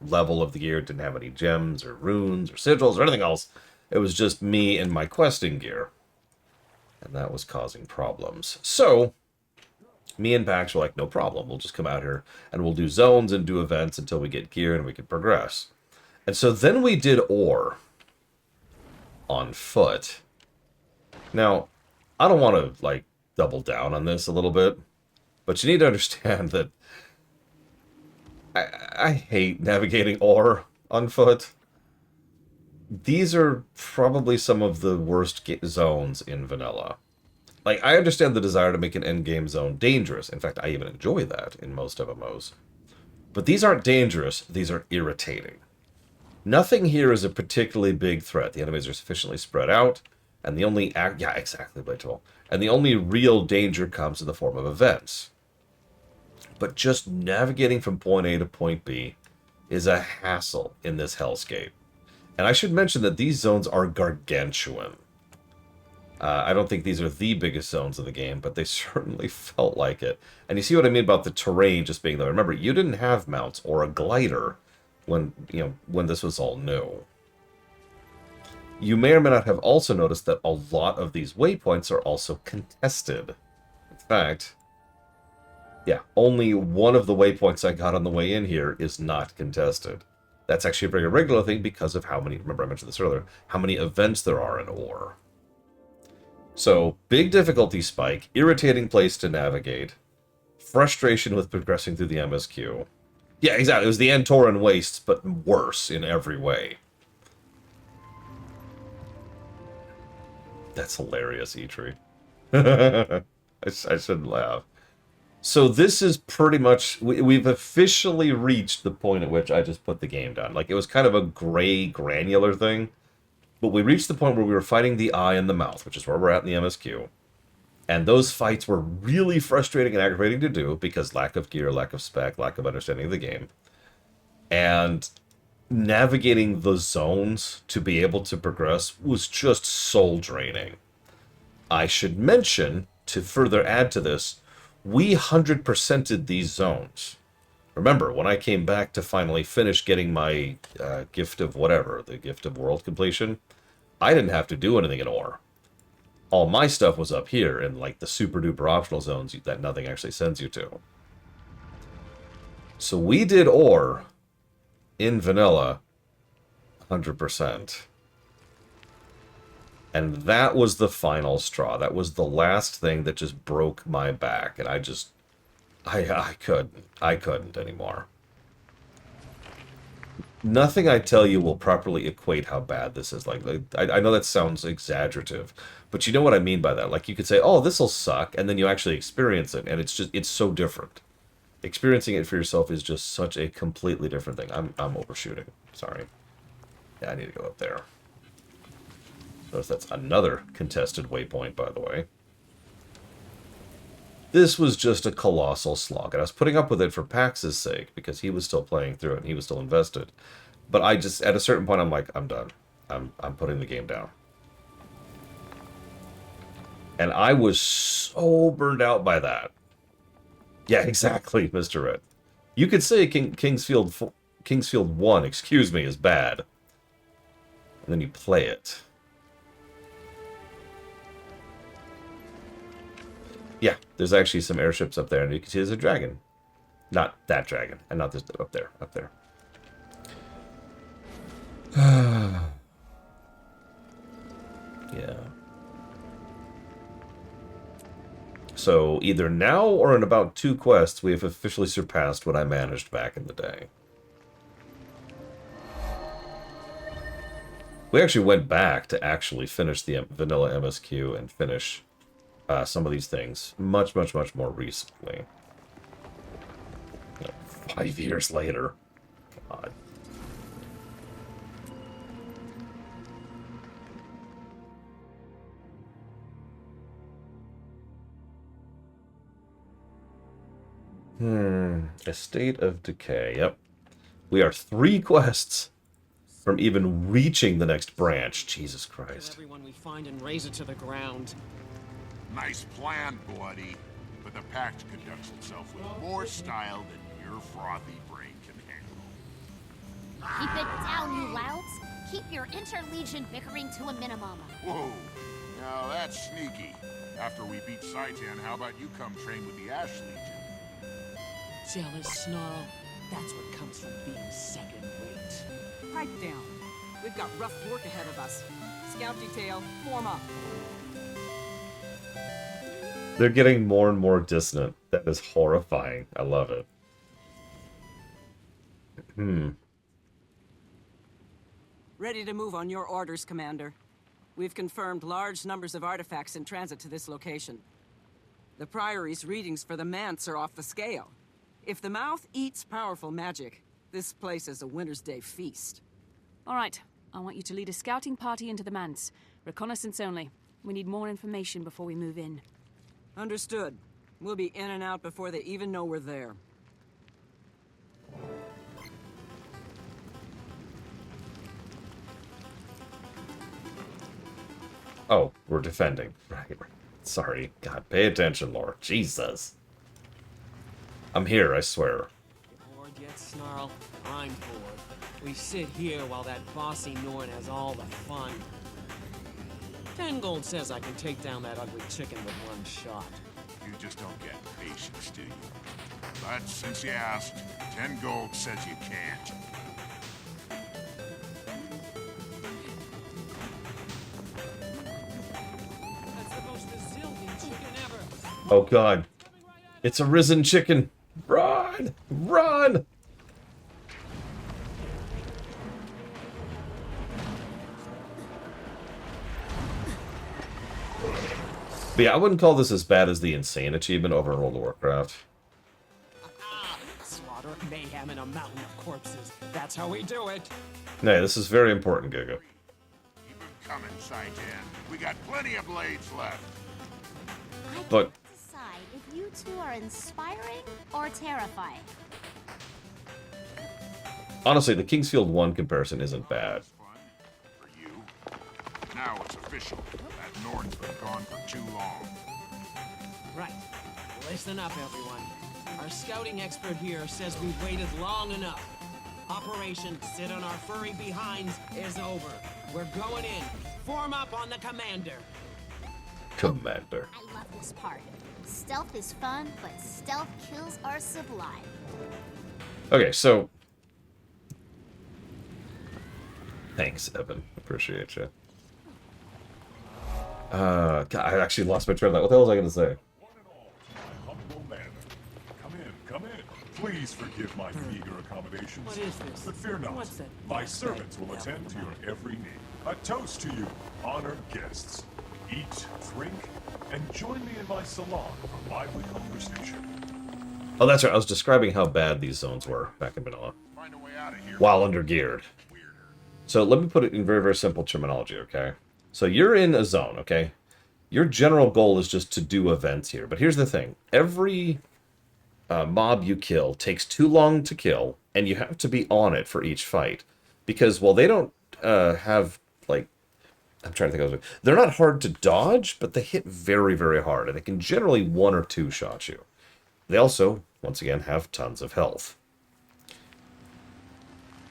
level of the gear, didn't have any gems or runes or sigils or anything else. It was just me and my questing gear. And that was causing problems. So, me and Pax were like, no problem, we'll just come out here and we'll do zones and do events until we get gear and we can progress. And so then we did ore on foot. Now, I don't want to, double down on this a little bit, but you need to understand that I hate navigating ore on foot. These are probably some of the worst zones in vanilla. I understand the desire to make an endgame zone dangerous. In fact, I even enjoy that in most MMOs. But these aren't dangerous, these are irritating. Nothing here is a particularly big threat. The enemies are sufficiently spread out, and the only yeah, exactly, Blaytool. And the only real danger comes in the form of events. But just navigating from point A to point B is a hassle in this hellscape. And I should mention that these zones are gargantuan. I don't think these are the biggest zones of the game, but they certainly felt like it. And you see what I mean about the terrain just being there. Remember, you didn't have mounts or a glider when this was all new. You may or may not have also noticed that a lot of these waypoints are also contested. In fact, yeah, only one of the waypoints I got on the way in here is not contested. That's actually a very regular thing because of how many, remember I mentioned this earlier, how many events there are in ore. So, big difficulty spike, irritating place to navigate, frustration with progressing through the MSQ. Yeah, exactly. It was the Antoran Wastes, but worse in every way. That's hilarious, Eitri. I shouldn't laugh. So this is pretty much... We've officially reached the point at which I just put the game down. Like, it was kind of a gray, granular thing. But we reached the point where we were fighting the eye and the mouth, which is where we're at in the MSQ. And those fights were really frustrating and aggravating to do because lack of gear, lack of spec, lack of understanding of the game. And navigating the zones to be able to progress was just soul-draining. I should mention, to further add to this, we 100%ed these zones. Remember, when I came back to finally finish getting my gift of whatever, the gift of world completion, I didn't have to do anything in ore. All my stuff was up here in like the super duper optional zones that nothing actually sends you to. So we did ore in vanilla 100%. And that was the final straw. That was the last thing that just broke my back. And I couldn't anymore. Nothing I tell you will properly equate how bad this is. Like I know that sounds exaggerative, but you know what I mean by that. Like, you could say, oh, this'll suck, and then you actually experience it, and it's so different. Experiencing it for yourself is just such a completely different thing. I'm overshooting. Sorry. Yeah, I need to go up there. Notice that's another contested waypoint, by the way. This was just a colossal slog, and I was putting up with it for Pax's sake, because he was still playing through it, and he was still invested. But I just, at a certain point, I'm like, I'm done. I'm putting the game down. And I was so burned out by that. Yeah, exactly, Mr. Red. You could say Kingsfield 1, excuse me, is bad. And then you play it. Yeah, there's actually some airships up there, and you can see there's a dragon. Not that dragon, and not this, up there, up there. Yeah. So, either now or in about 2 quests, we have officially surpassed what I managed back in the day. We actually went back to actually finish the vanilla MSQ and finish some of these things much more recently. 5 years later. God. A State of Decay. Yep. We are 3 quests from even reaching the next branch. Jesus Christ. Everyone we find and raise it to the ground. Nice plan, Bloody. But the Pact conducts itself with more style than your frothy brain can handle. Keep it down, you louds. Keep your interlegion bickering to a minimum. Whoa. Now that's sneaky. After we beat Saitan, how about you come train with the Ash Legion? Jealous, Snarl. That's what comes from being second rate. Pipe down. We've got rough work ahead of us. Scout detail, form up. They're getting more and more dissonant. That is horrifying. I love it. Ready to move on your orders, Commander. We've confirmed large numbers of artifacts in transit to this location. The Priory's readings for the Manse are off the scale. If the mouth eats powerful magic, this place is a Winter's Day feast. All right. I want you to lead a scouting party into the Manse. Reconnaissance only. We need more information before we move in. Understood. We'll be in and out before they even know we're there. Oh, we're defending. Right. Sorry. God, pay attention, Lord. Jesus. I'm here, I swear. Bored yet, Snarl? I'm bored. We sit here while that bossy Norn has all the fun. 10 gold says I can take down that ugly chicken with 1 shot. You just don't get patience, do you? But since you asked, 10 gold says you can't. That's the Oh god. It's a risen chicken. Run! Run! But yeah, I wouldn't call this as bad as the insane achievement over in World of Warcraft. Slaughter, mayhem, and a mountain of corpses. That's how we do it. No, this is very important, Giga. Keep them coming, Saitan. We got plenty of blades left. But Decide if you two are inspiring or terrifying. honestly, the Kingsfield 1 comparison isn't bad. For you. Now it's official. That Norn's been gone for too long. Right. Listen up, everyone. Our scouting expert here says we've waited long enough. Operation Sit on Our Furry Behinds is over. We're going in. Form up on the commander. Commander. I love this part. Stealth is fun, but stealth kills are sublime. Okay, so... Thanks, Evan. Appreciate you. God, I actually lost my train of thought. What the hell was I going to say? Humble manner. Come in. Please forgive my meager accommodations. What is this? But fear not. What's that? My servants will attend to your every need. A toast to you, honored guests. Eat, drink, and join me in my salon for lively conversation. Oh, that's right. I was describing how bad these zones were back in Manila. Find a way out of here. While undergeared. So let me put it in very, very simple terminology, okay? So you're in a zone, okay? Your general goal is just to do events here. But here's the thing. Every mob you kill takes too long to kill, and you have to be on it for each fight. Because while they don't have, like... I'm trying to think of it. They're not hard to dodge, but they hit very, very hard. And they can generally one or two shot you. They also, once again, have tons of health.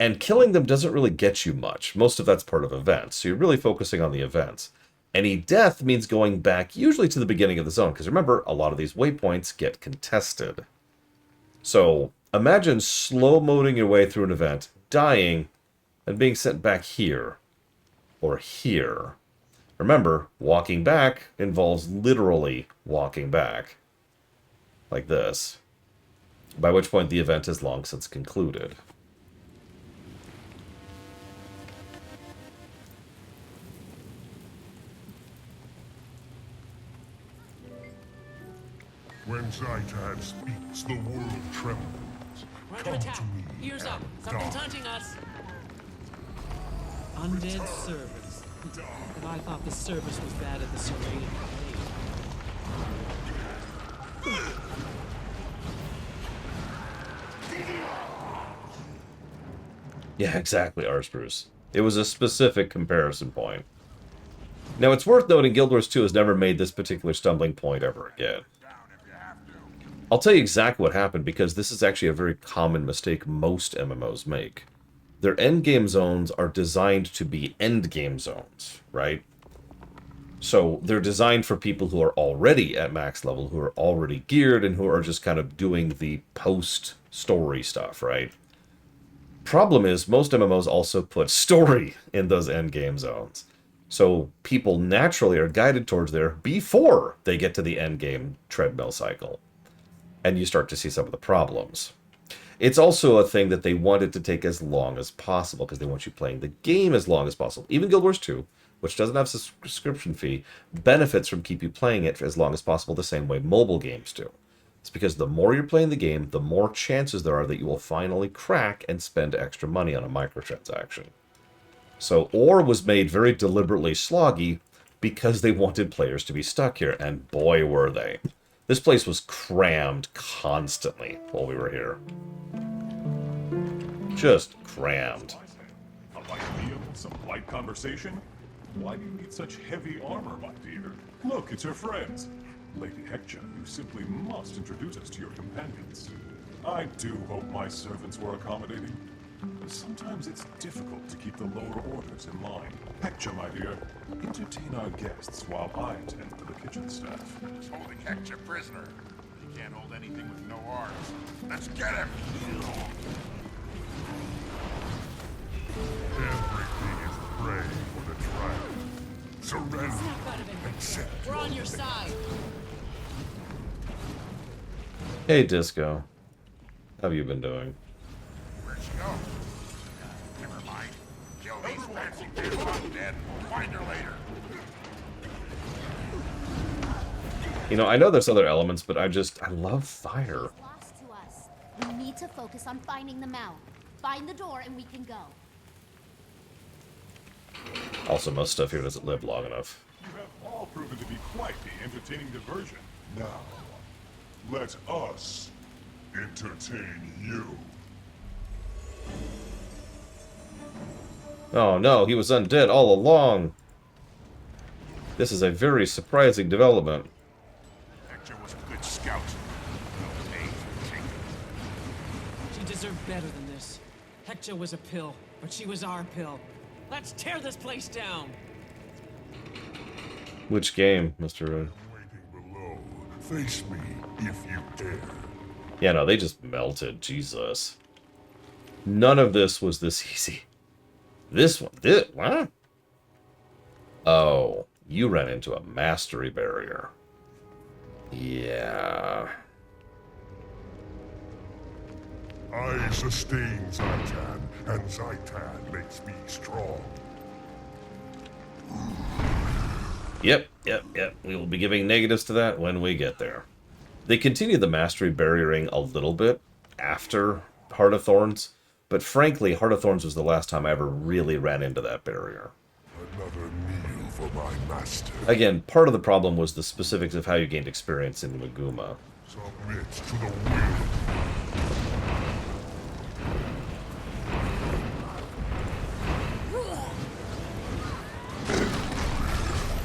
And killing them doesn't really get you much. Most of that's part of events. So you're really focusing on the events. Any death means going back usually to the beginning of the zone. Because remember, a lot of these waypoints get contested. So imagine slow-moding your way through an event, dying, and being sent back here. Or here. Remember, walking back involves literally walking back. Like this. By which point the event is long since concluded. When Zaitan speaks, the world trembles. We're under attack. Ears up. Something's hunting us. Undead service. And I thought the service was bad at the serrated blade. Yeah, exactly, Arspruce. It was a specific comparison point. Now, it's worth noting Guild Wars 2 has never made this particular stumbling point ever again. I'll tell you exactly what happened, because this is actually a very common mistake most MMOs make. Their endgame zones are designed to be endgame zones, right? So they're designed for people who are already at max level, who are already geared, and who are just kind of doing the post-story stuff, right? Problem is, most MMOs also put story in those endgame zones. So people naturally are guided towards there before they get to the endgame treadmill cycle. And you start to see some of the problems. It's also a thing that they wanted to take as long as possible, because they want you playing the game as long as possible. Even Guild Wars 2, which doesn't have a subscription fee, benefits from keep you playing it for as long as possible the same way mobile games do. It's because the more you're playing the game, the more chances there are that you will finally crack and spend extra money on a microtransaction. So Ore was made very deliberately sloggy because they wanted players to be stuck here, and boy were they. This place was crammed constantly while we were here. Just crammed. A light meal, some light conversation? Why do you need such heavy armor, my dear? Look, it's your friends. Lady Hector, you simply must introduce us to your companions. I do hope my servants were accommodating. Sometimes it's difficult to keep the lower orders in line. Hector, my dear, entertain our guests while I tend to the kitchen staff. Just holding Hector prisoner. He can't hold anything with no arms. Let's get him! Everything is prey for the dragon. Surrender. Accept. We're on your side. Hey, Disco. How have you been doing? Where'd she go? Never mind. Kill these fancy kids undead. Find her later. You know, I know there's other elements, but I love fire. Lost to us. We need to focus on finding the mouth. Find the door and we can go. Also, most stuff here doesn't live long enough. You have all proven to be quite the entertaining diversion. Now, let us entertain you. Oh no, he was undead all along. This is a very surprising development. Hector was a good scout. She deserved better than this. Hector was a pill, but she was our pill. Let's tear this place down! Which game, Mr. Red? Below. Face me if you dare. Yeah, no, they just melted. Jesus. None of this was this easy. This one, what? Oh, you ran into a mastery barrier. Yeah. I sustain Zaitan, and Zaitan makes me strong. Yep. We will be giving negatives to that when we get there. They continue the mastery barriering a little bit after Heart of Thorns, but frankly, Heart of Thorns was the last time I ever really ran into that barrier. Another meal for my master. Again, part of the problem was the specifics of how you gained experience in Maguma. Submit to the will.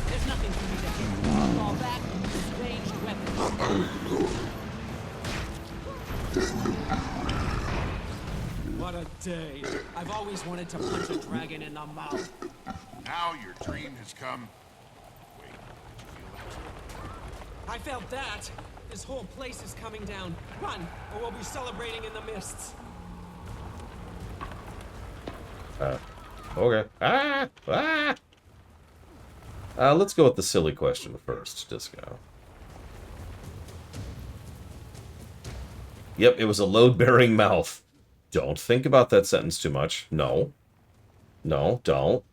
There's nothing for me to do. I'll fall back and use ranged weapons. What a day. I've always wanted to punch a dragon in the mouth. Now your dream has come. Wait, did you feel that? I felt that. This whole place is coming down. Run, or we'll be celebrating in the mists. Okay. Let's go with the silly question first, Disco. Yep, it was a load-bearing mouth. Don't think about that sentence too much. No. No, don't.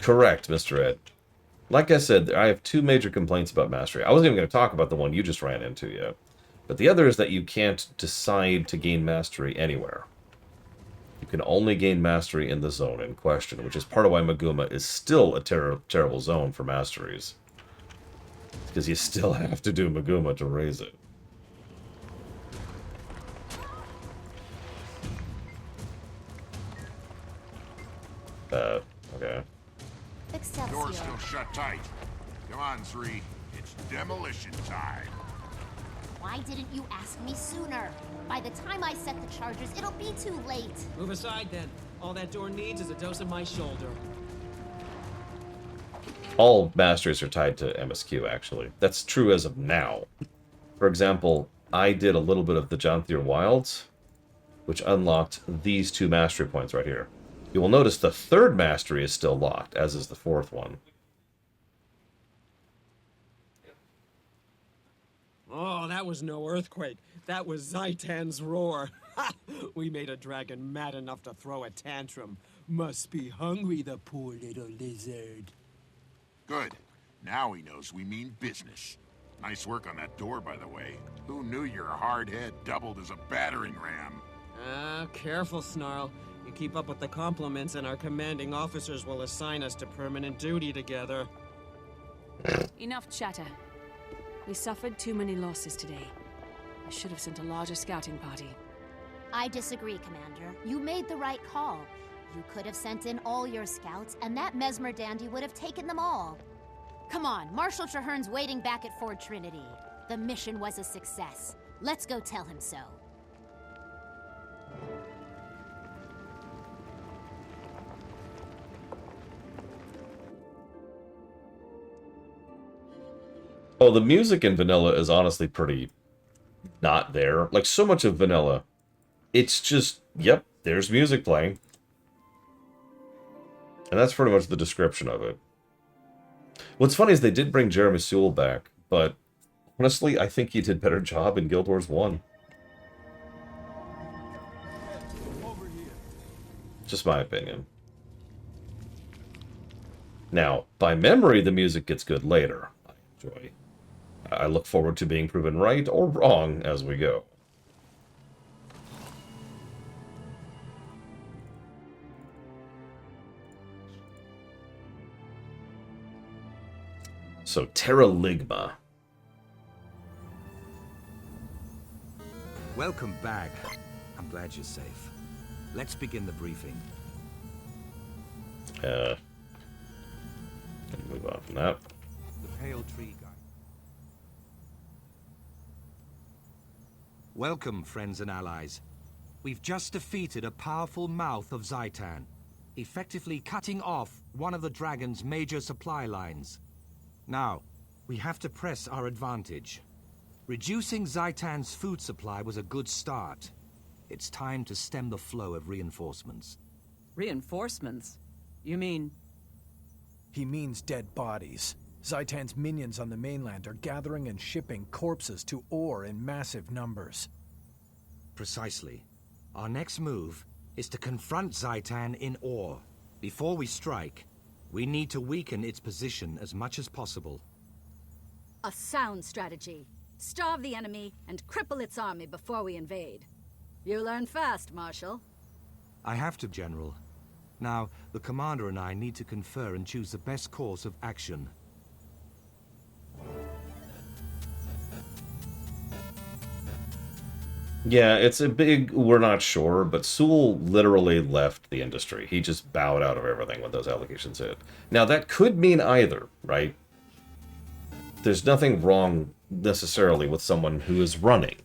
Correct, Mr. Ed. Like I said, I have two major complaints about mastery. I wasn't even going to talk about the one you just ran into yet. But the other is that you can't decide to gain mastery anywhere. You can only gain mastery in the zone in question, which is part of why Maguma is still a terrible zone for masteries. Because you still have to do Maguma to raise it. Okay. Door's still shut tight. Come on, Zri. It's demolition time. Why didn't you ask me sooner? By the time I set the charges, it'll be too late. Move aside, then. All that door needs is a dose of my shoulder. All masteries are tied to MSQ, actually. That's true as of now. For example, I did a little bit of the Jonthier Wilds, which unlocked these two mastery points right here. You will notice the third mastery is still locked, as is the fourth one. Oh, that was no earthquake. That was Zaitan's roar. We made a dragon mad enough to throw a tantrum. Must be hungry, the poor little lizard. Good. Now he knows we mean business. Nice work on that door, by the way. Who knew your hard head doubled as a battering ram? Ah, careful, Snarl. You keep up with the compliments and our commanding officers will assign us to permanent duty together. Enough chatter. We suffered too many losses today. I should have sent a larger scouting party. I disagree, Commander. You made the right call. You could have sent in all your scouts, and that Mesmer dandy would have taken them all. Come on, Marshal Traherne's waiting back at Fort Trinity. The mission was a success. Let's go tell him so. Oh, the music in Vanilla is honestly pretty not there. Like, so much of Vanilla, it's just, yep, there's music playing. And that's pretty much the description of it. What's funny is they did bring Jeremy Sewell back, but honestly, I think he did better job in Guild Wars 1. Just my opinion. Now, by memory, the music gets good later. I enjoy. I look forward to being proven right or wrong as we go. So, Terra Ligma. Welcome back. I'm glad you're safe. Let's begin the briefing. Move on from that. The Pale Tree Guy. Welcome, friends and allies. We've just defeated a powerful mouth of Zaitan, effectively cutting off one of the dragon's major supply lines. Now, we have to press our advantage. Reducing Zaitan's food supply was a good start. It's time to stem the flow of reinforcements. Reinforcements? You mean... He means dead bodies. Zaitan's minions on the mainland are gathering and shipping corpses to Ore in massive numbers. Precisely. Our next move is to confront Zaitan in Ore. Before we strike, we need to weaken its position as much as possible. A sound strategy. Starve the enemy and cripple its army before we invade. You learn fast, Marshal. I have to, General. Now, the Commander and I need to confer and choose the best course of action. Yeah, it's a big, we're not sure, but Sewell literally left the industry. He just bowed out of everything when those allegations hit. Now, that could mean either, right? There's nothing wrong necessarily with someone who is running.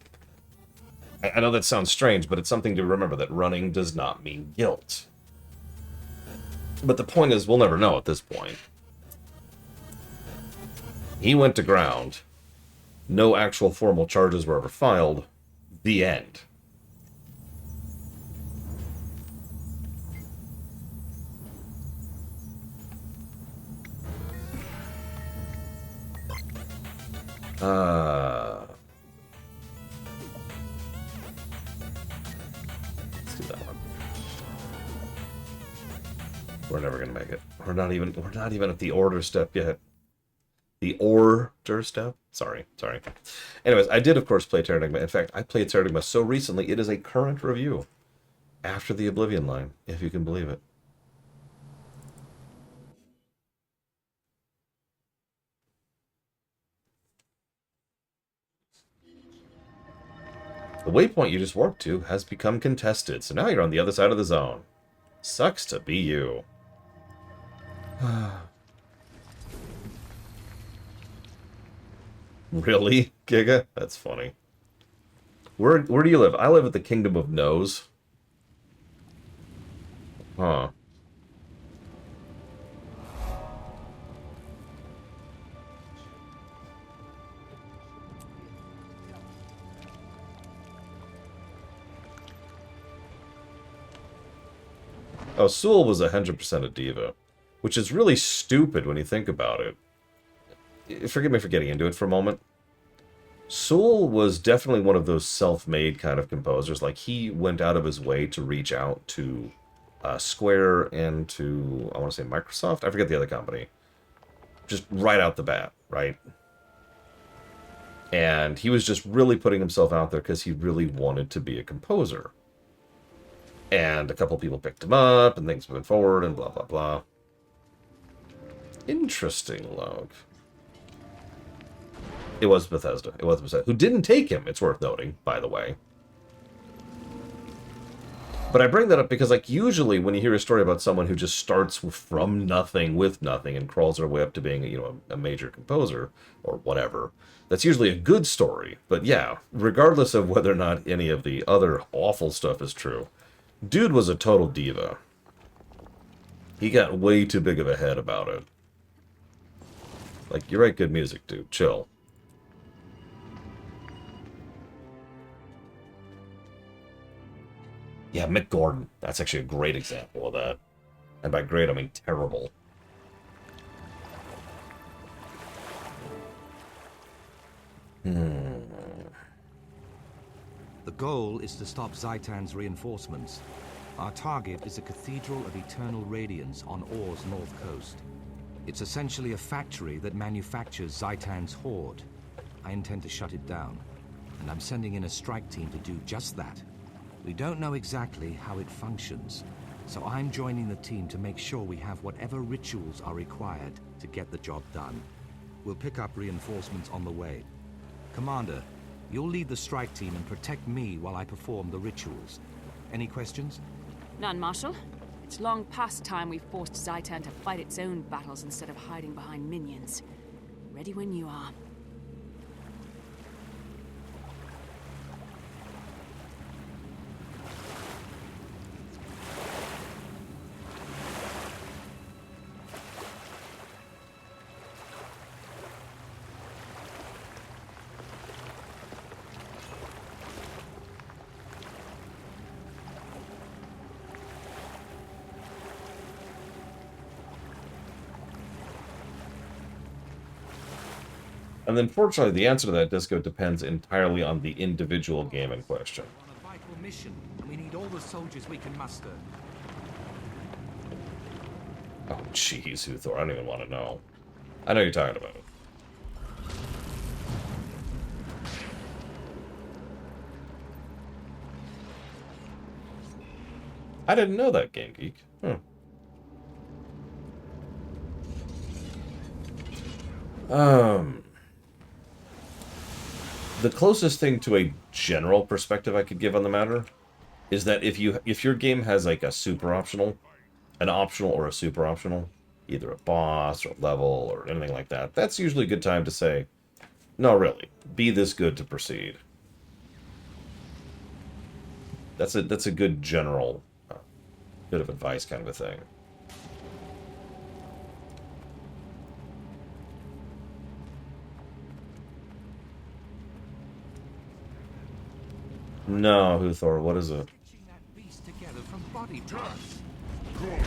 I know that sounds strange, but it's something to remember that running does not mean guilt. But the point is, we'll never know at this point. He went to ground. No actual formal charges were ever filed. The end. Let's do that one. We're never gonna make it. We're not even at the order step yet. The order step? Sorry. Anyways, I did, of course, play Terranigma. In fact, I played Terranigma so recently, it is a current review. After the Oblivion line, if you can believe it. The waypoint you just warped to has become contested, so now you're on the other side of the zone. Sucks to be you. Really, Giga? That's funny. Where do you live? I live at the Kingdom of No's. Huh. Oh, Sewell was 100% a diva, which is really stupid when you think about it. Forgive me for getting into it for a moment. Sewell was definitely one of those self-made kind of composers. Like, he went out of his way to reach out to Square and to, I want to say Microsoft? I forget the other company. Just right out the bat, right? And he was just really putting himself out there because he really wanted to be a composer. And a couple people picked him up, and things moved forward, and blah, blah, blah. Interesting log. It was Bethesda. It was Bethesda. Who didn't take him, it's worth noting, by the way. But I bring that up because, like, usually when you hear a story about someone who just starts from nothing with nothing and crawls their way up to being, you know, a major composer or whatever, that's usually a good story. But yeah, regardless of whether or not any of the other awful stuff is true, dude was a total diva. He got way too big of a head about it. Like, you write good music, dude. Chill. Yeah, Mick Gordon. That's actually a great example of that. And by great, I mean terrible. The goal is to stop Zaitan's reinforcements. Our target is a cathedral of eternal radiance on Or's north coast. It's essentially a factory that manufactures Zaitan's horde. I intend to shut it down, and I'm sending in a strike team to do just that. We don't know exactly how it functions, so I'm joining the team to make sure we have whatever rituals are required to get the job done. We'll pick up reinforcements on the way. Commander, you'll lead the strike team and protect me while I perform the rituals. Any questions? None, Marshal. It's long past time we forced Zaitan to fight its own battles instead of hiding behind minions. Ready when you are. And then, fortunately, the answer to that, Disco, depends entirely on the individual game in question. On a vital mission, and we need all the soldiers we can muster. Oh, jeez, Uthor, I don't even want to know. I know you're talking about it. I didn't know that, Game Geek. The closest thing to a general perspective I could give on the matter is that if your game has like a super optional, an optional or a super optional, either a boss or a level or anything like that, that's usually a good time to say, no, really, be this good to proceed. That's a good general bit of advice kind of a thing. No, Huthor, what is it?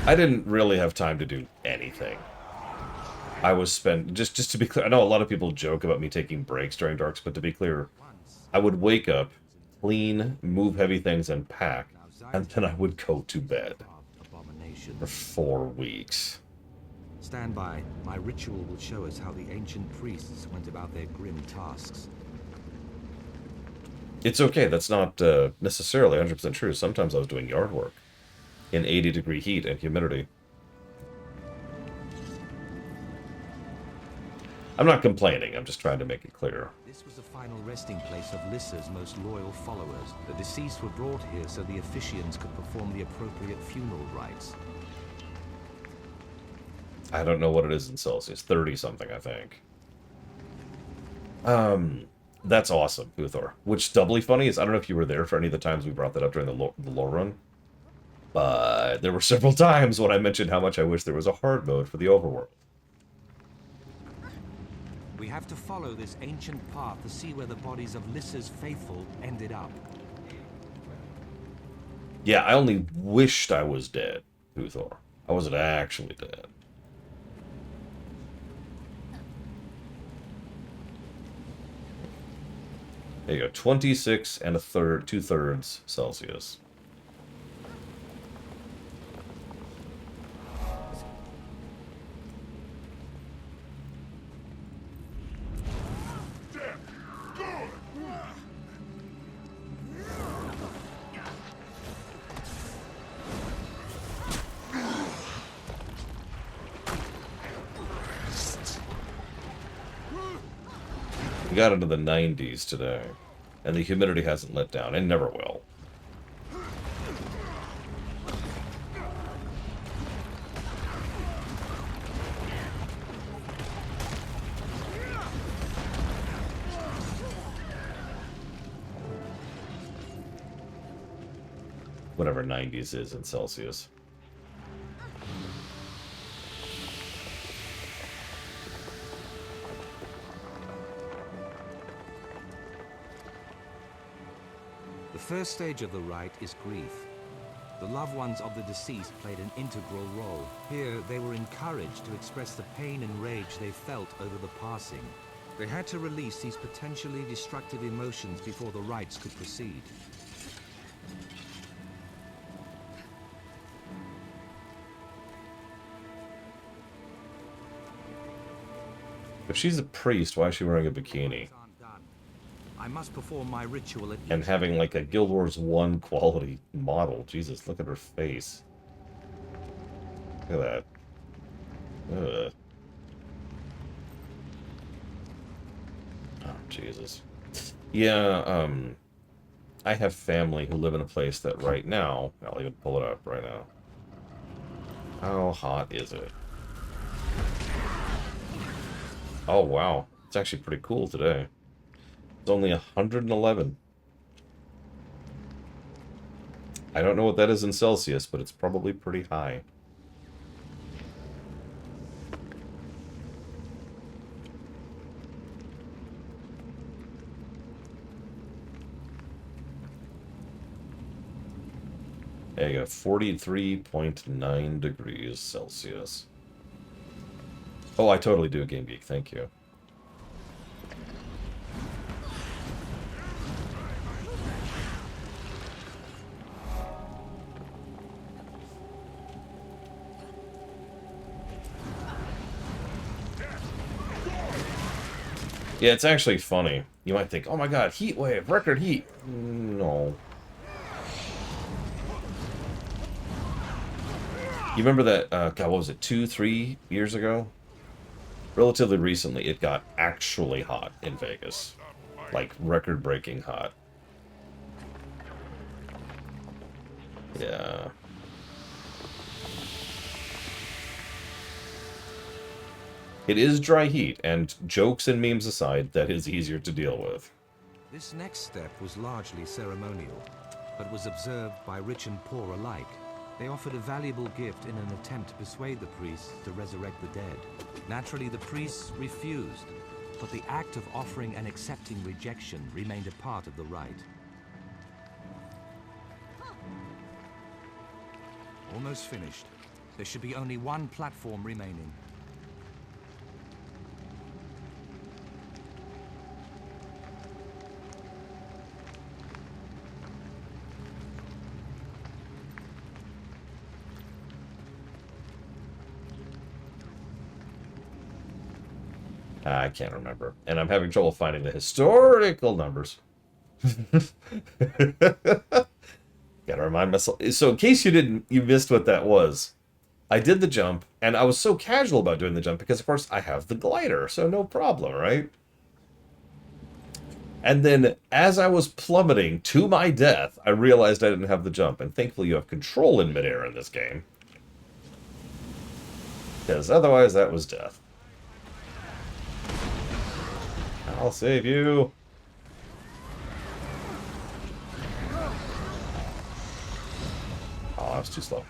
I didn't really have time to do anything. I was just to be clear, I know a lot of people joke about me taking breaks during Darks, but to be clear, I would wake up, clean, move heavy things, and pack, and then I would go to bed. For 4 weeks. Stand by. My ritual will show us how the ancient priests went about their grim tasks. It's okay, that's not necessarily 100% true. Sometimes I was doing yard work in 80-degree heat and humidity. I'm not complaining, I'm just trying to make it clear. This was the final resting place of Lissa's most loyal followers. The deceased were brought here so the officiants could perform the appropriate funeral rites. I don't know what it is in Celsius. 30-something, I think. That's awesome, Uthor. Which, doubly funny, is I don't know if you were there for any of the times we brought that up during the lore run. But there were several times when I mentioned how much I wish there was a hard mode for the overworld. We have to follow this ancient path to see where the bodies of Lissa's faithful ended up. Yeah, I only wished I was dead, Uthor. I wasn't actually dead. There you go, 26 and 2/3 Celsius. We got into the 90s today, and the humidity hasn't let down, and never will. Whatever 90s is in Celsius. The first stage of the rite is grief. The loved ones of the deceased played an integral role. Here, they were encouraged to express the pain and rage they felt over the passing. They had to release these potentially destructive emotions before the rites could proceed. If she's a priest, why is she wearing a bikini? I must perform my ritual at And having like a Guild Wars 1 quality model. Jesus, look at her face. Look at that. Ugh. Oh, Jesus. Yeah, I have family who live in a place that right now, I'll even pull it up right now. How hot is it? Oh, wow. It's actually pretty cool today. It's only 111. I don't know what that is in Celsius, but it's probably pretty high. There you go, 43.9 degrees Celsius. Oh, I totally do, Game Geek, thank you. Yeah, it's actually funny. You might think, oh my god, heat wave, record heat. No. You remember that, God, what was it, 2-3 years ago? Relatively recently, it got actually hot in Vegas. Like, record-breaking hot. Yeah. It is dry heat, and jokes and memes aside, that is easier to deal with. This next step was largely ceremonial, but was observed by rich and poor alike. They offered a valuable gift in an attempt to persuade the priests to resurrect the dead. Naturally, the priests refused, but the act of offering and accepting rejection remained a part of the rite. Almost finished. There should be only one platform remaining. I can't remember. And I'm having trouble finding the historical numbers. Gotta remind myself. So in case you missed what that was, I did the jump, and I was so casual about doing the jump because, of course, I have the glider, so no problem, right? And then, as I was plummeting to my death, I realized I didn't have the jump. And thankfully, you have control in midair in this game. Because otherwise, that was death. I'll save you. Oh, I was too slow.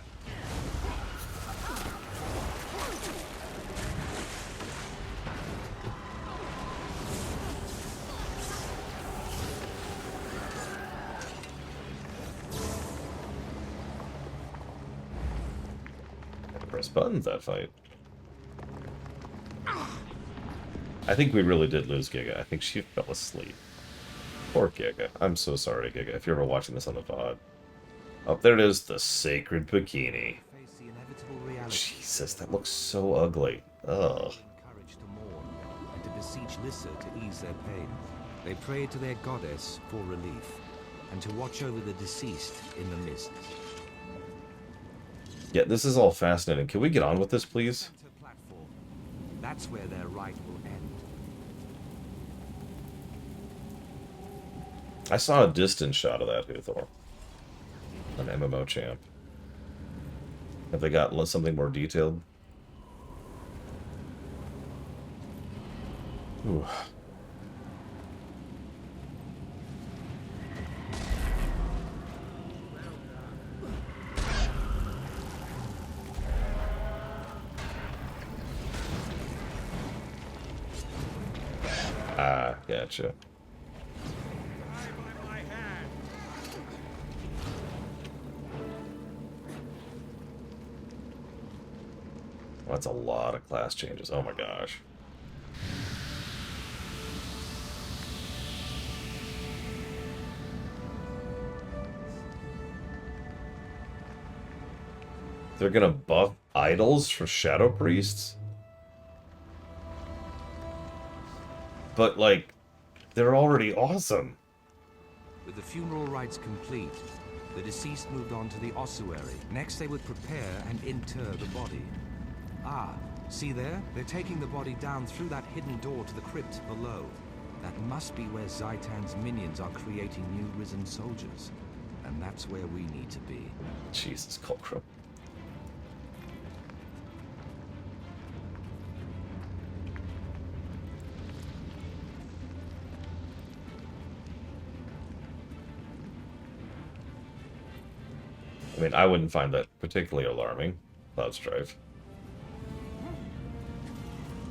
Had to press buttons that fight. I think we really did lose Giga. I think she fell asleep. Poor Giga. I'm so sorry, Giga, if you're ever watching this on the VOD. Oh, there it is, the sacred bikini. Jesus, that looks so ugly. Ugh. Encouraged to mourn and to beseech Lyssa to ease their pain. They prayed to their goddess for relief and to watch over the deceased in the mists. Yeah, this is all fascinating. Can we get on with this, please? That's where their rite will end. I saw a distant shot of that Huthor. An MMO champ. Have they got something more detailed? Ooh. Ah, gotcha. That's a lot of class changes. Oh my gosh. They're gonna buff idols for Shadow Priests? But, like, they're already awesome. With the funeral rites complete, the deceased moved on to the ossuary. Next, they would prepare and inter the body. Ah, see there? They're taking the body down through that hidden door to the crypt below. That must be where Zaitan's minions are creating new risen soldiers. And that's where we need to be. Jesus, Colcrum. I mean, I wouldn't find that particularly alarming, Cloud Strife.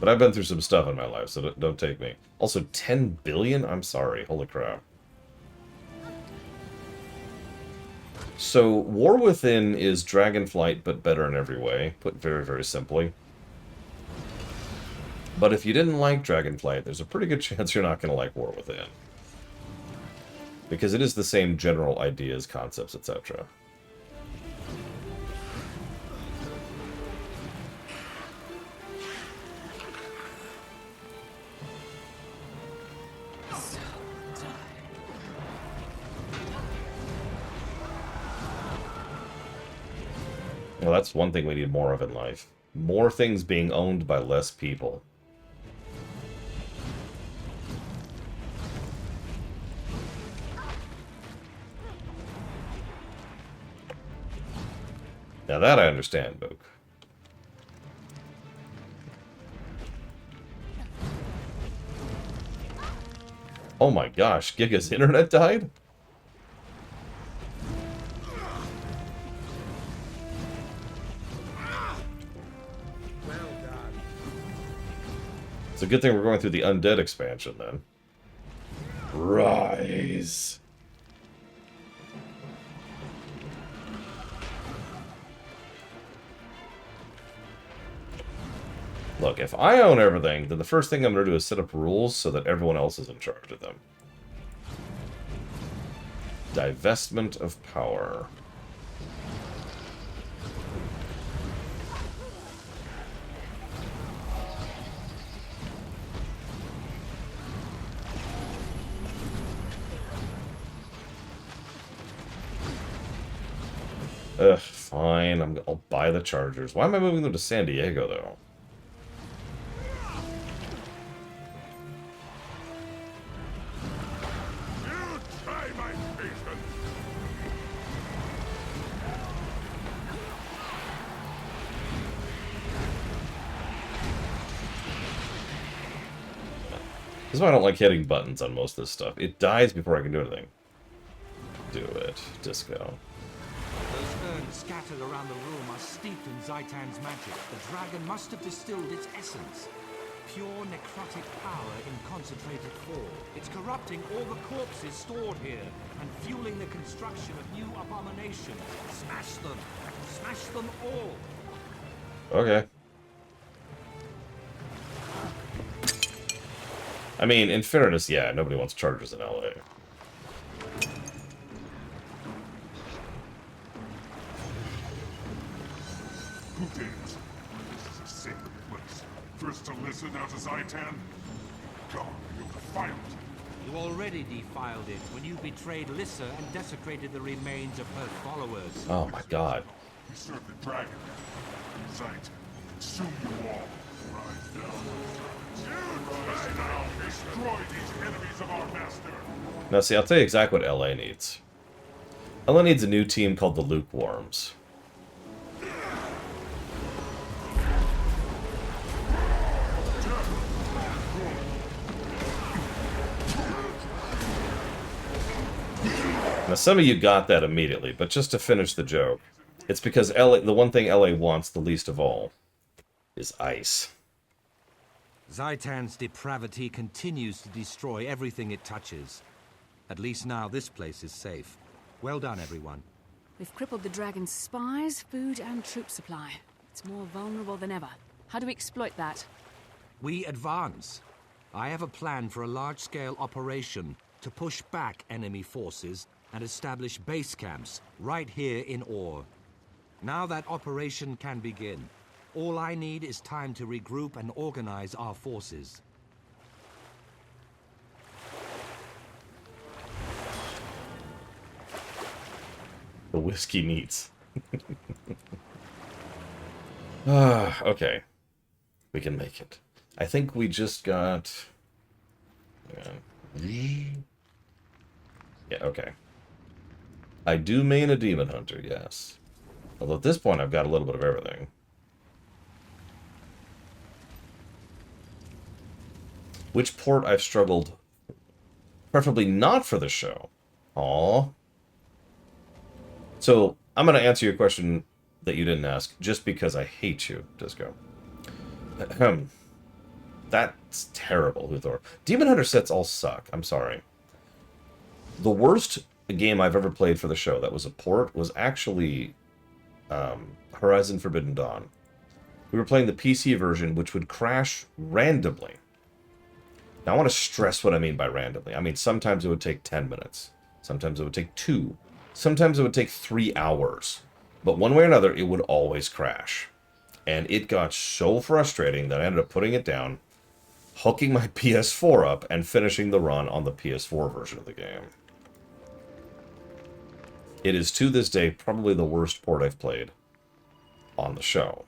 But I've been through some stuff in my life, so don't take me. Also, 10 billion? I'm sorry. Holy crap. So, War Within is Dragonflight, but better in every way. Put very, very simply. But if you didn't like Dragonflight, there's a pretty good chance you're not going to like War Within. Because it is the same general ideas, concepts, etc. Well, that's one thing we need more of in life. More things being owned by less people. Now that I understand, Book. Oh my gosh, Giga's internet died? It's a good thing we're going through the undead expansion, then. Rise. Look, if I own everything, then the first thing I'm going to do is set up rules so that everyone else is in charge of them. Divestment of power. Ugh, fine. I'll buy the Chargers. Why am I moving them to San Diego, though? This is why I don't like hitting buttons on most of this stuff. It dies before I can do anything. Do it, Disco. Those urns scattered around the room are steeped in Zaitan's magic. The dragon must have distilled its essence. Pure necrotic power in concentrated form. It's corrupting all the corpses stored here and fueling the construction of new abominations. Smash them! Smash them all! Okay. I mean, in fairness, yeah, nobody wants Chargers in LA. Who dares? This is a sacred place. First to listen, now to Zaitan? God, you defiled it. You already defiled it when you betrayed Lissa and desecrated the remains of her followers. Oh my god. We serve the dragon. Zaitan, consume you all. Rise down. Rise now. Destroy these enemies of our master. Now, see, I'll tell you exactly what LA needs. LA needs a new team called the Lukewarms. Now, some of you got that immediately, but just to finish the joke, it's because LA, the one thing LA wants the least of all is ice. Zaitan's depravity continues to destroy everything it touches. At least now this place is safe. Well done, everyone. We've crippled the dragon's spies, food, and troop supply. It's more vulnerable than ever. How do we exploit that? We advance. I have a plan for a large-scale operation to push back enemy forces and establish base camps right here in Ore. Now that operation can begin. All I need is time to regroup and organize our forces. The whiskey neats. Okay. We can make it. I think we just got... Yeah, okay. I do main a demon hunter, yes. Although at this point I've got a little bit of everything. Which port I've struggled, preferably not for the show. Aww. So, I'm going to answer your question that you didn't ask, just because I hate you, Disco. That's terrible, Huthor. Demon Hunter sets all suck. I'm sorry. The worst game I've ever played for the show that was a port was actually Horizon Forbidden Dawn. We were playing the PC version, which would crash randomly. Now, I want to stress what I mean by randomly. I mean, sometimes it would take 10 minutes. Sometimes it would take 2. Sometimes it would take 3 hours. But one way or another, it would always crash. And it got so frustrating that I ended up putting it down, hooking my PS4 up, and finishing the run on the PS4 version of the game. It is, to this day, probably the worst port I've played on the show.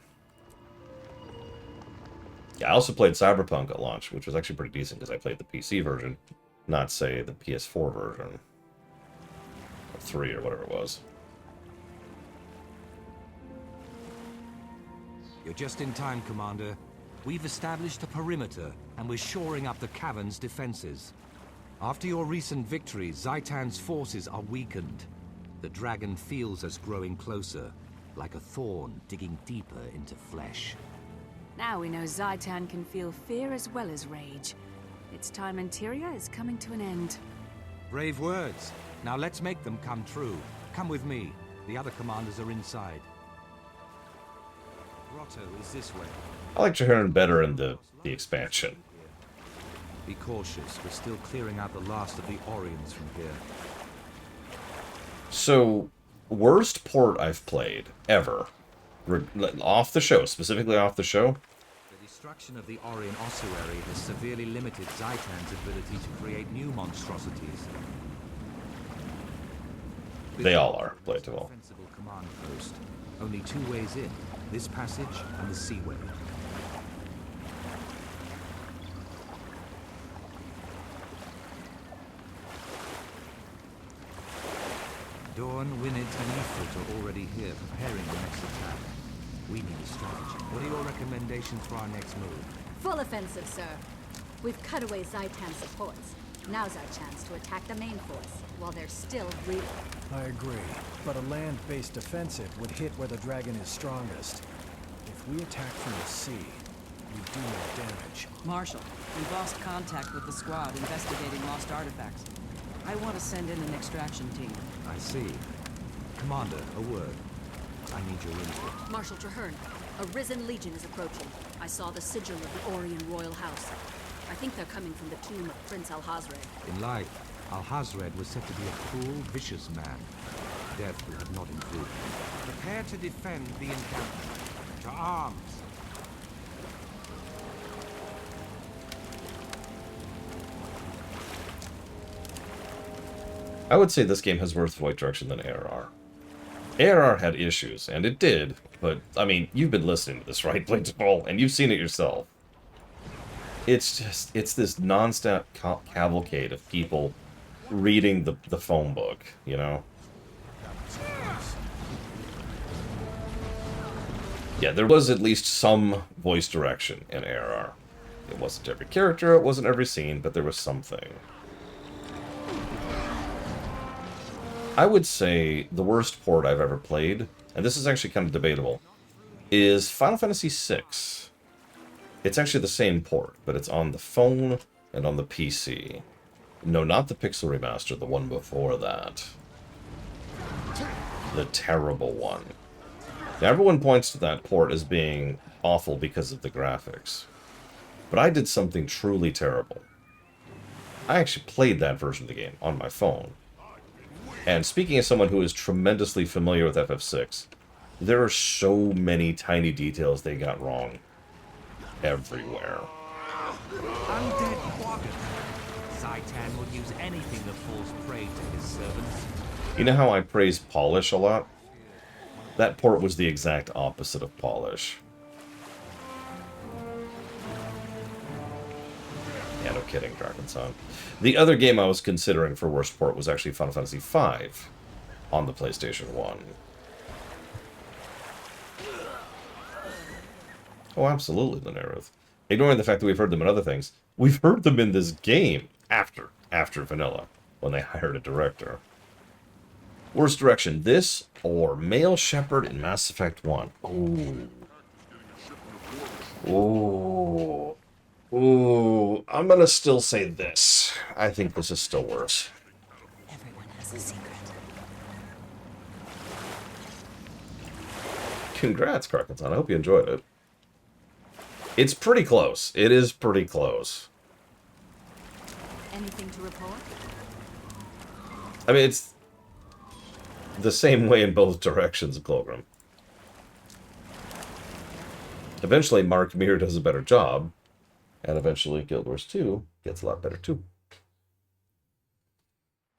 Yeah, I also played Cyberpunk at launch, which was actually pretty decent because I played the PC version, not, say, the PS4 version. Or 3 or whatever it was. You're just in time, Commander. We've established a perimeter, and we're shoring up the cavern's defenses. After your recent victories, Zaitan's forces are weakened. The dragon feels us growing closer, like a thorn digging deeper into flesh. Now we know Zaitan can feel fear as well as rage. Its time in Tyria is coming to an end. Brave words. Now let's make them come true. Come with me. The other commanders are inside. Grotto is this way. I like Trahearn better in the expansion. Be cautious. We're still clearing out the last of the Orions from here. So, worst port I've played ever. Off the show, specifically off the show. The destruction of the Orion ossuary has severely limited Zaitan's ability to create new monstrosities. They all are, Playtable. Defensible command post. Only 2 ways in. This passage and the seaway. Dawn, Winnet, and Ifrit are already here, preparing the next attack. We need a strategy. What are your recommendations for our next move? Full offensive, sir. We've cut away Zaitan's supports. Now's our chance to attack the main force, while they're still reeling. I agree, but a land-based offensive would hit where the dragon is strongest. If we attack from the sea, we do more damage. Marshal, we've lost contact with the squad investigating lost artifacts. I want to send in an extraction team. I see. Commander, a word. I need your input. Marshal Trahearn, a risen legion is approaching. I saw the sigil of the Orion royal house. I think they're coming from the tomb of Prince Alhazred. In life, Alhazred was said to be a cruel, vicious man. Death we have not included. Prepare to defend the encampment. To arms! I would say this game has worse voice direction than ARR. ARR had issues, and it did, but, I mean, you've been listening to this, right, Playtable, and you've seen it yourself. It's this non-stop cavalcade of people reading the phone book, you know? Yeah, there was at least some voice direction in ARR. It wasn't every character, it wasn't every scene, but there was something. I would say the worst port I've ever played, and this is actually kind of debatable, is Final Fantasy VI. It's actually the same port, but it's on the phone and on the PC. No, not the Pixel Remaster, the one before that. The terrible one. Now, everyone points to that port as being awful because of the graphics. But I did something truly terrible. I actually played that version of the game on my phone. And speaking as someone who is tremendously familiar with FF6, There are so many tiny details they got wrong everywhere. Undead Quaggan. Zaitan will use anything that falls prey to his servants. You know how I praise polish a lot? That port was the exact opposite of polish. Yeah, no kidding, Dragonson. The other game I was considering for worst port was actually Final Fantasy V on the PlayStation 1. Oh, absolutely, Linerith. Ignoring the fact that we've heard them in other things, we've heard them in this game after Vanilla, when they hired a director. Worst direction, this or Male Shepherd in Mass Effect 1? Ooh. Ooh. Ooh. I'm gonna still say this. I think this is still worse. Everyone has a secret. Congrats, Krakenson. I hope you enjoyed it. It's pretty close. It is pretty close. Anything to report? I mean, it's the same way in both directions, Clogram. Eventually, Mark Mir does a better job, and eventually Guild Wars 2 gets a lot better too.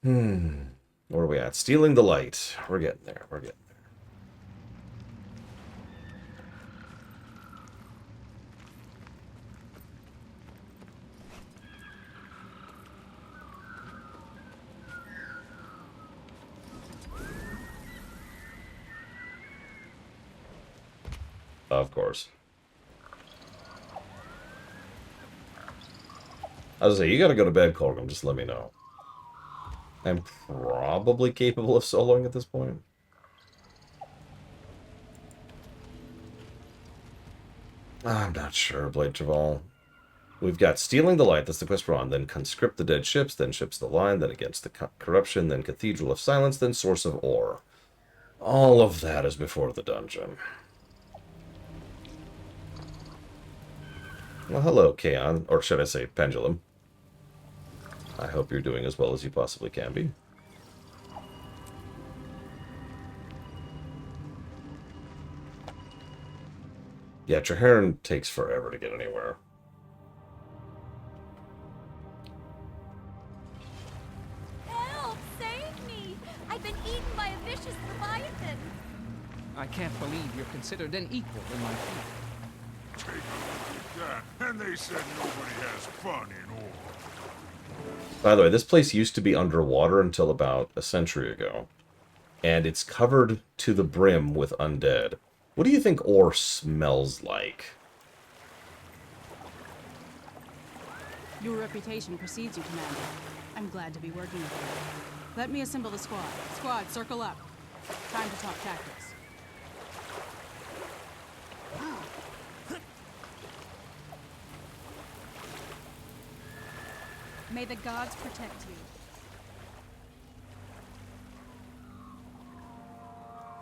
Where are we at? Stealing the Light. We're getting there. We're getting there. Of course. I was gonna say, you gotta go to bed, Colgan. Just let me know. I'm probably capable of soloing at this point. I'm not sure, Blade Traval. We've got Stealing the Light, that's the quest we're on, then Conscript the Dead Ships, then Ships the Line, then Against the Corruption, then Cathedral of Silence, then Source of Ore. All of that is before the dungeon. Well, hello, Kaon, or should I say Pendulum. I hope you're doing as well as you possibly can be. Yeah, Traheron takes forever to get anywhere. Help! Save me! I've been eaten by a vicious leviathan! I can't believe you're considered an equal in my field. Take a look at that. And they said nobody has fun in ore. By the way, this place used to be underwater until about a century ago. And it's covered to the brim with undead. What do you think ore smells like? Your reputation precedes you, Commander. I'm glad to be working with you. Let me assemble the squad. Squad, circle up. Time to talk tactics. May the gods protect you.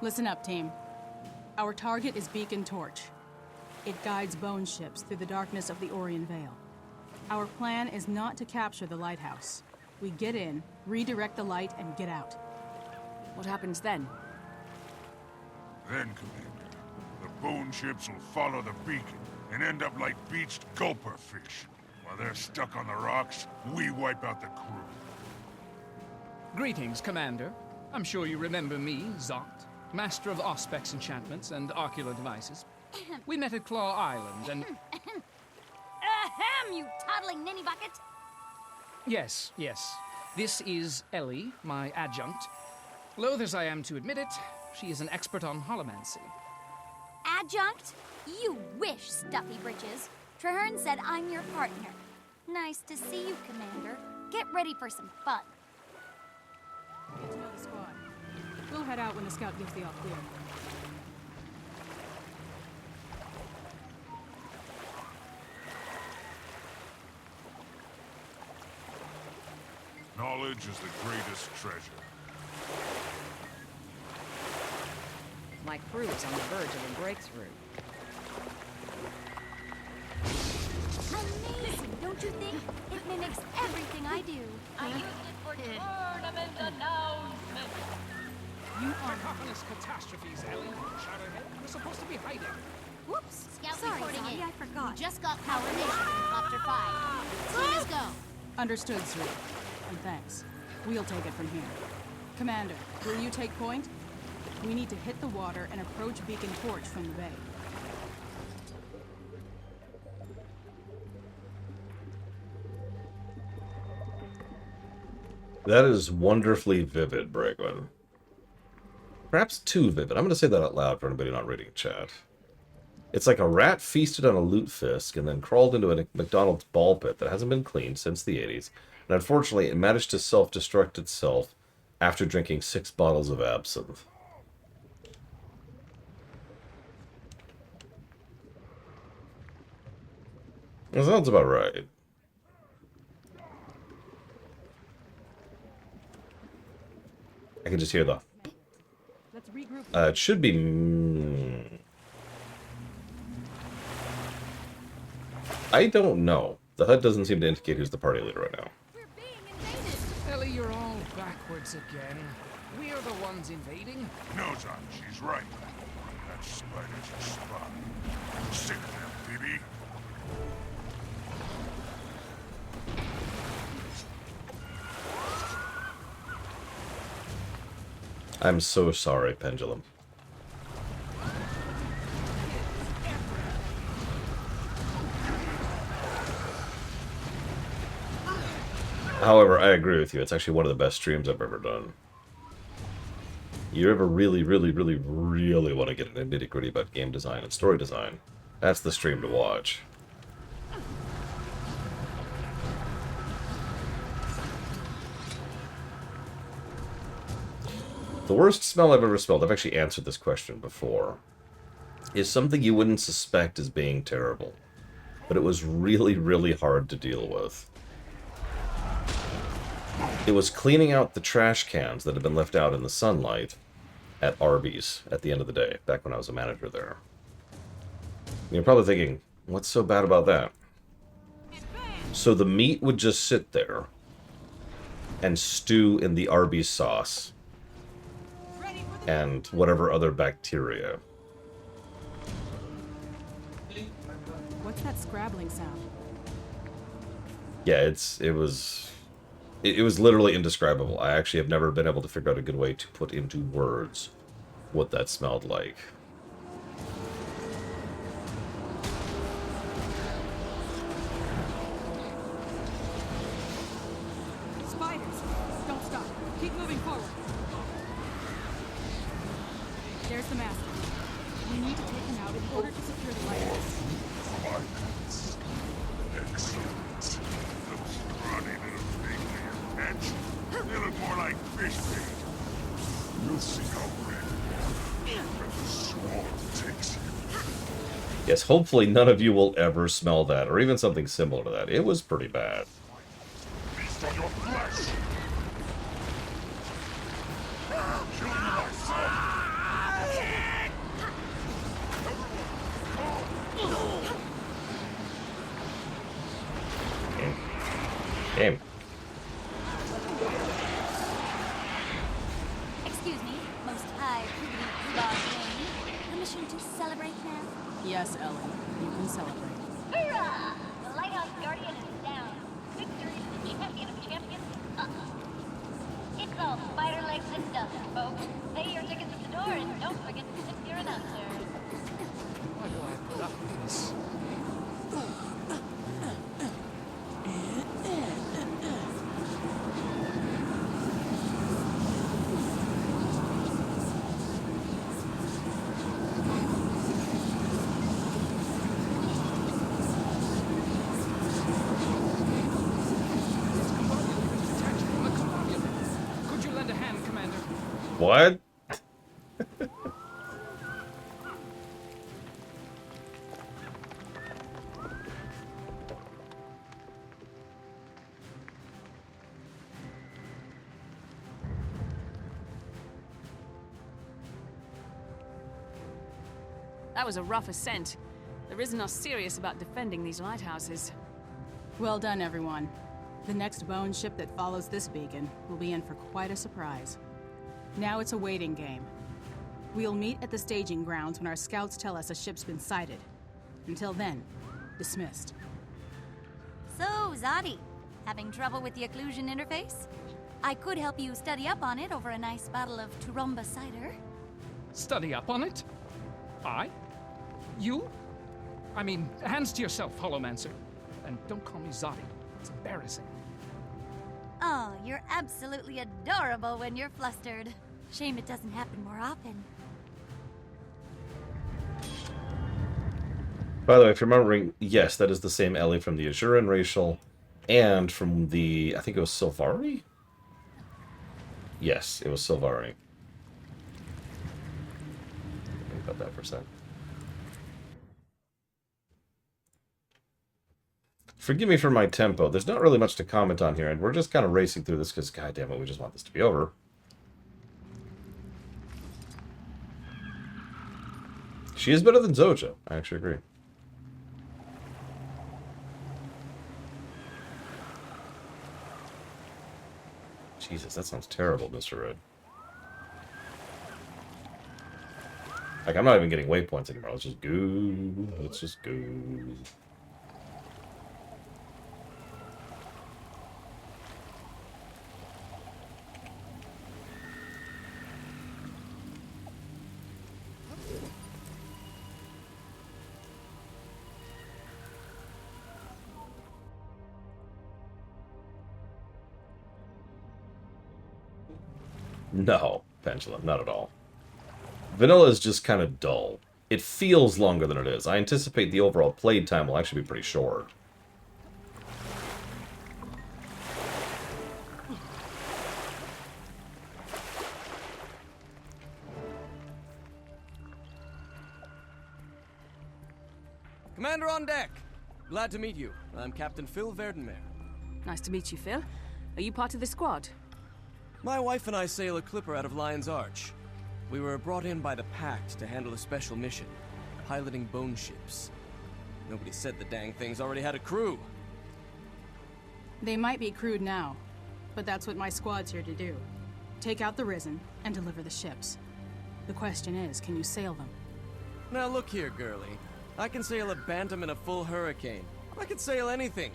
Listen up, team. Our target is Beacon Torch. It guides bone ships through the darkness of the Orient Vale. Our plan is not to capture the lighthouse. We get in, redirect the light, and get out. What happens then? Then, Commander, the bone ships will follow the beacon and end up like beached gulper fish. While they're stuck on the rocks, we wipe out the crew. Greetings, Commander. I'm sure you remember me, Zoct, master of Auspex enchantments and ocular devices. We met at Claw Island and... Ahem, you toddling ninny bucket! Yes. This is Ellie, my adjunct. Loath as I am to admit it, she is an expert on holomancy. Adjunct? You wish, stuffy britches. Trahearn said I'm your partner. Nice to see you, Commander. Get ready for some fun. Get to know the squad. We'll head out when the scout gives the all clear. Knowledge is the greatest treasure. My crew is on the verge of a breakthrough. Amazing, don't you think? It mimics everything I do. I use it for tournament announcement. You cacophonous catastrophes, Ellie. Shadowhead, we're supposed to be hiding. Whoops! Scout Sorry, reporting Zombie, in. I forgot. We just got power mission from Copter 5. Team is go. Understood, sir. And thanks. We'll take it from here. Commander, will you take point? We need to hit the water and approach Beacon Forge from the bay. That is wonderfully vivid, Bregwin. Perhaps too vivid. I'm going to say that out loud for anybody not reading chat. It's like a rat feasted on a loot fisk and then crawled into a McDonald's ball pit that hasn't been cleaned since the 80s. And unfortunately, it managed to self-destruct itself after drinking 6 bottles of absinthe. That sounds about right. I can just hear the... Let's regroup. it should be... I don't know. The HUD doesn't seem to indicate who's the party leader right now. Ellie, you're all backwards again. We are the ones invading. No, John, she's right. That spider's a spy. Sick of them, baby. I'm so sorry, Pendulum. However, I agree with you. It's actually one of the best streams I've ever done. You ever really want to get into nitty-gritty about game design and story design, that's the stream to watch. The worst smell I've ever smelled, I've actually answered this question before, is something you wouldn't suspect as being terrible. But it was really hard to deal with. It was cleaning out the trash cans that had been left out in the sunlight at Arby's at the end of the day, back when I was a manager there. And you're probably thinking, what's so bad about that? So the meat would just sit there and stew in the Arby's sauce and whatever other bacteria. What's that scrabbling sound? Yeah, it was literally indescribable. I actually have never been able to figure out a good way to put into words what that smelled like. Spiders! Don't stop. Keep moving forward. There's the master. We need to take him out in order to secure the lighthouse. Excellent. Those scrawny little things are your pets. They look more like fish bait. You'll see how red when the swarm takes you. Yes, hopefully none of you will ever smell that, or even something similar to that. It was pretty bad. Feast on your flesh. Kill you myself. Game. Excuse me, most high privileged Lord Wayne. Permission to celebrate now? Yes, Ellie. You can celebrate. Hurrah! The Lighthouse Guardian is down. Victory to the champion of champions. It's all spider legs and dust, folks. Pay your tickets at the door and don't forget to tip your announcer. Why do I put up with this? Could you lend a hand, Commander? What? That was a rough ascent. The Risen are serious about defending these lighthouses. Well done, everyone. The next bone ship that follows this beacon will be in for quite a surprise. Now it's a waiting game. We'll meet at the staging grounds when our scouts tell us a ship's been sighted. Until then, dismissed. So, Zadi, having trouble with the occlusion interface? I could help you study up on it over a nice bottle of Turumba cider. Study up on it? I? You? I mean, hands to yourself, Holomancer. And don't call me Zadi. It's embarrassing. Oh, you're absolutely adorable when you're flustered. Shame it doesn't happen more often. By the way, if you're remembering, yes, that is the same Ellie from the Azuran racial and from the, I think it was Sylvari? Yes, it was Sylvari. Think about that for a sec. Forgive me for my tempo. There's not really much to comment on here, and we're just kind of racing through this because, goddammit, we just want this to be over. She is better than Zoja. I actually agree. Jesus, that sounds terrible, Mr. Red. Like, I'm not even getting waypoints anymore. Let's just go. Let's just go. No, Pendulum, not at all. Vanilla is just kind of dull. It feels longer than it is. I anticipate the overall play time will actually be pretty short. Commander on deck! Glad to meet you. I'm Captain Phil Verdenmeer. Nice to meet you, Phil. Are you part of the squad? My wife and I sail a clipper out of Lion's Arch. We were brought in by the Pact to handle a special mission, piloting bone ships. Nobody said the dang things already had a crew. They might be crewed now, but that's what my squad's here to do. Take out the Risen and deliver the ships. The question is, can you sail them? Now look here, girlie. I can sail a Bantam in a full hurricane. I can sail anything.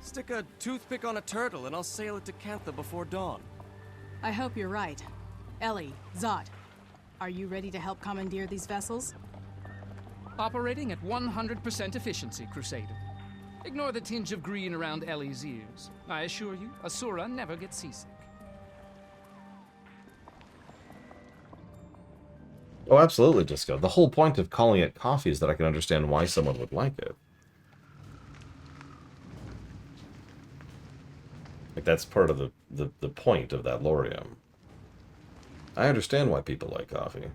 Stick a toothpick on a turtle and I'll sail it to Cantha before dawn. I hope you're right. Ellie, Zod, are you ready to help commandeer these vessels? Operating at 100% efficiency, Crusader. Ignore the tinge of green around Ellie's ears. I assure you, Asura never gets seasick. Oh, absolutely, Disco. The whole point of calling it coffee is that I can understand why someone would like it. Like, that's part of the point of that Lorium. I understand why people like coffee.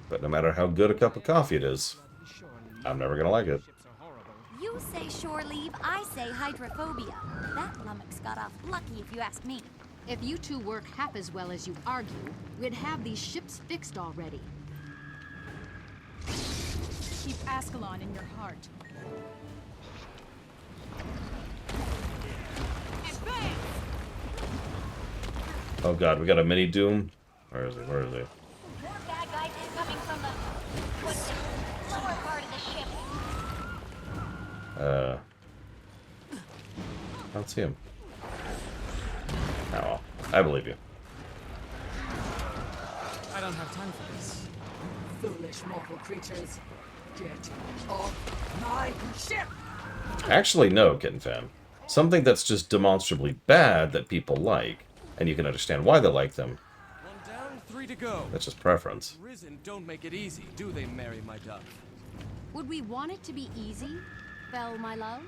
But no matter how good a cup of coffee it is, I'm never gonna like it. You say shore leave, I say hydrophobia. That lummox got off lucky if you ask me. If you two work half as well as you argue, we'd have these ships fixed already. Keep Ascalon in your heart. Oh god, we got a mini Doom? Where is he? Where is he? More bad guys incoming from the lower part of the ship. I don't see him. Oh well, I believe you. I don't have time for this. Foolish mortal creatures. Get off my ship! Actually, no, Kitten Fan. Something that's just demonstrably bad that people like, and you can understand why they like them. One down, 3 to go. That's just preference. Risen don't make it easy, do they, Mary, my dove? Would we want it to be easy, Belle, my love?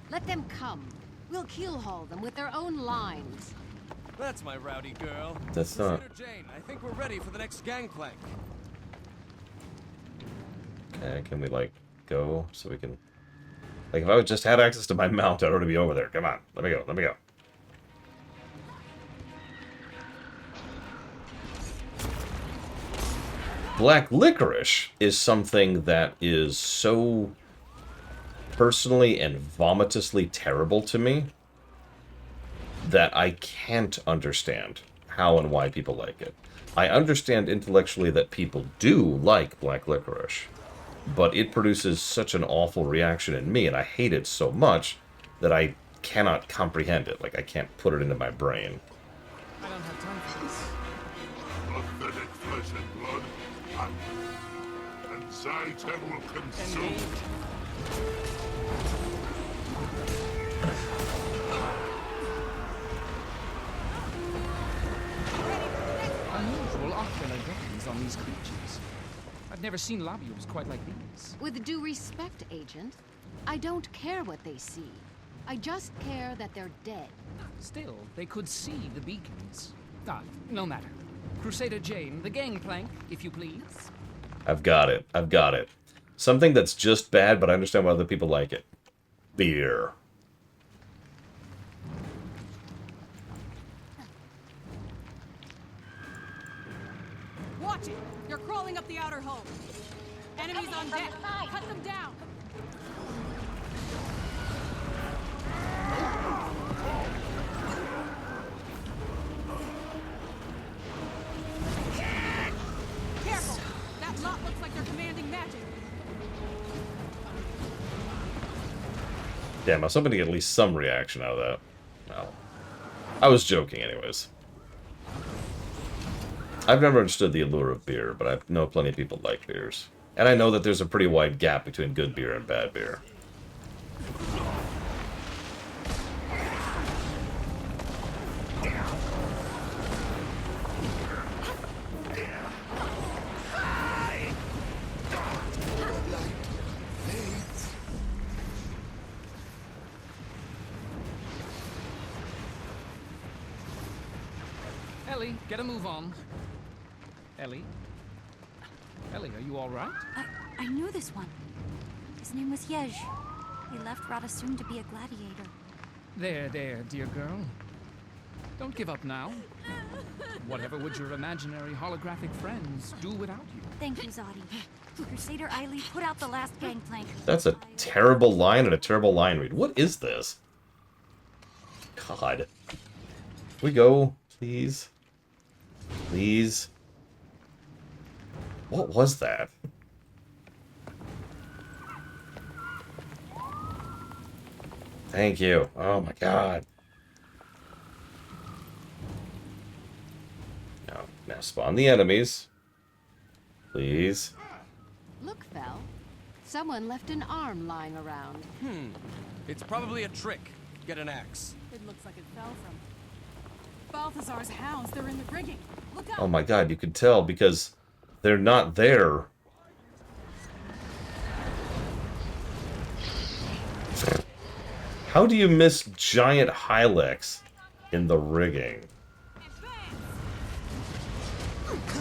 Let them come. We'll keelhaul them with their own lines. That's my rowdy girl. That's not. Crusader Jane, I think we're ready for the next gangplank. Okay, can we, like, go so we can... Like, if I just had access to my mount, I'd already be over there. Come on, let me go, let me go. Black licorice is something that is so personally and vomitously terrible to me that I can't understand how and why people like it. I understand intellectually that people do like black licorice, but it produces such an awful reaction in me, and I hate it so much that I cannot comprehend it. Like, I can't put it into my brain. I don't have time for this. Pathetic flesh and blood. And Zaitan will consume. Unusual ocular drawings on these creatures. I've never seen lobules quite like these. With due respect, Agent, I don't care what they see. I just care that they're dead. Still, they could see the beacons. Ah, no matter. Crusader Jane, the gangplank, if you please. I've got it. I've got it. Something that's just bad, but I understand why other people like it. Beer. Watch it! You're crawling up the outer hull. Enemies on deck. Cut them down. Careful! That lot looks like they're commanding magic. Damn, I was hoping to get at least some reaction out of that. Well, I was joking anyways. I've never understood the allure of beer, but I know plenty of people like beers. And I know that there's a pretty wide gap between good beer and bad beer. Ellie, get a move on. Ellie? Ellie, are you all right? I knew this one. His name was Yej. He left rather soon to be a gladiator. There, dear girl. Don't give up now. Whatever would your imaginary holographic friends do without you? Thank you, Zadi. Crusader Eiley, put out the last gangplank. That's a terrible line and a terrible line read. What is this? God. We go, please. Please. What was that? Thank you. Oh my god. Now spawn the enemies. Please. Look, Fel. Someone left an arm lying around. It's probably a trick. Get an axe. It looks like it fell from Balthazar's hounds. They're in the rigging. Look out! Oh my god, you can tell because they're not there. How do you miss giant Hylex in the rigging?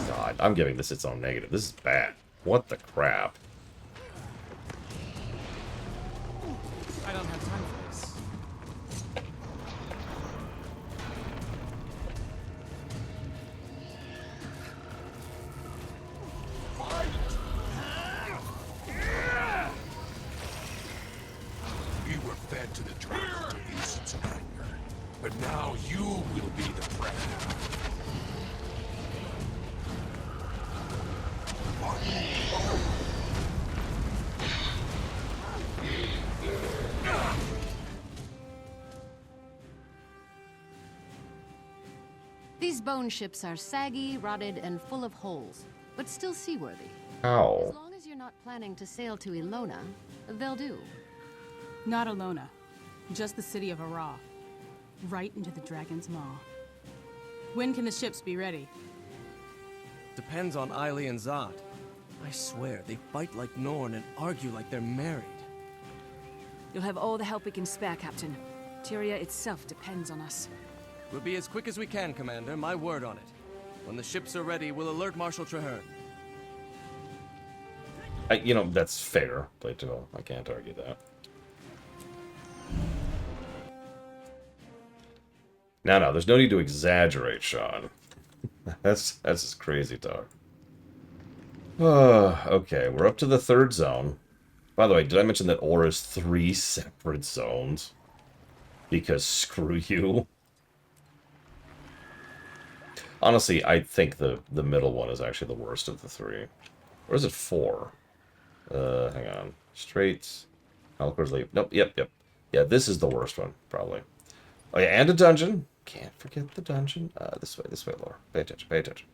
God, I'm giving this its own negative. This is bad. What the crap? I don't have time for this. We were fed to the dragon to ease its anger, but now you will be the prey. These bone ships are saggy, rotted, and full of holes, but still seaworthy. Ow. As long as you're not planning to sail to Ilona, they'll do. Not Ilona. Just the city of Ara. Right into the Dragon's Maw. When can the ships be ready? Depends on Eiley and Zod. I swear, they fight like Norn and argue like they're married. You'll have all the help we can spare, Captain. Tyria itself depends on us. We'll be as quick as we can, Commander. My word on it. When the ships are ready, we'll alert Marshal Traherne. You know, that's fair, Plato. I can't argue that. No, there's no need to exaggerate, Sean. That's just crazy talk. Okay, we're up to the third zone. By the way, did I mention that Aura is 3 separate zones? Because screw you. Honestly, I think the middle one is actually the worst of the three. Or is it 4? Hang on. Straight. Halcor's Leap. Nope, yep. Yeah, this is the worst one, probably. Oh yeah, and a dungeon. Can't forget the dungeon. This way, Laura. Pay attention, pay attention.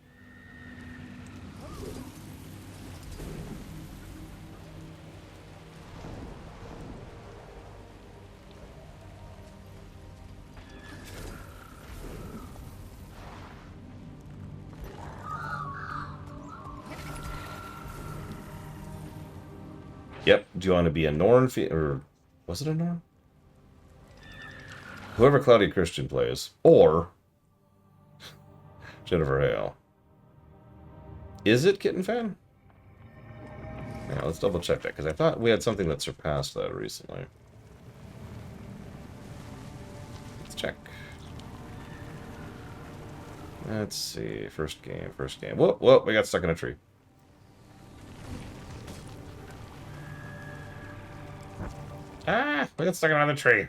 Yep. Do you want to be a Norn? Or was it a Norn? Whoever Cloudy Christian plays. Or Jennifer Hale. Is it Kitten Fan? Yeah, let's double check that, because I thought we had something that surpassed that recently. Let's check. Let's see. First game. Whoa, we got stuck in a tree. Ah, we got stuck in another tree.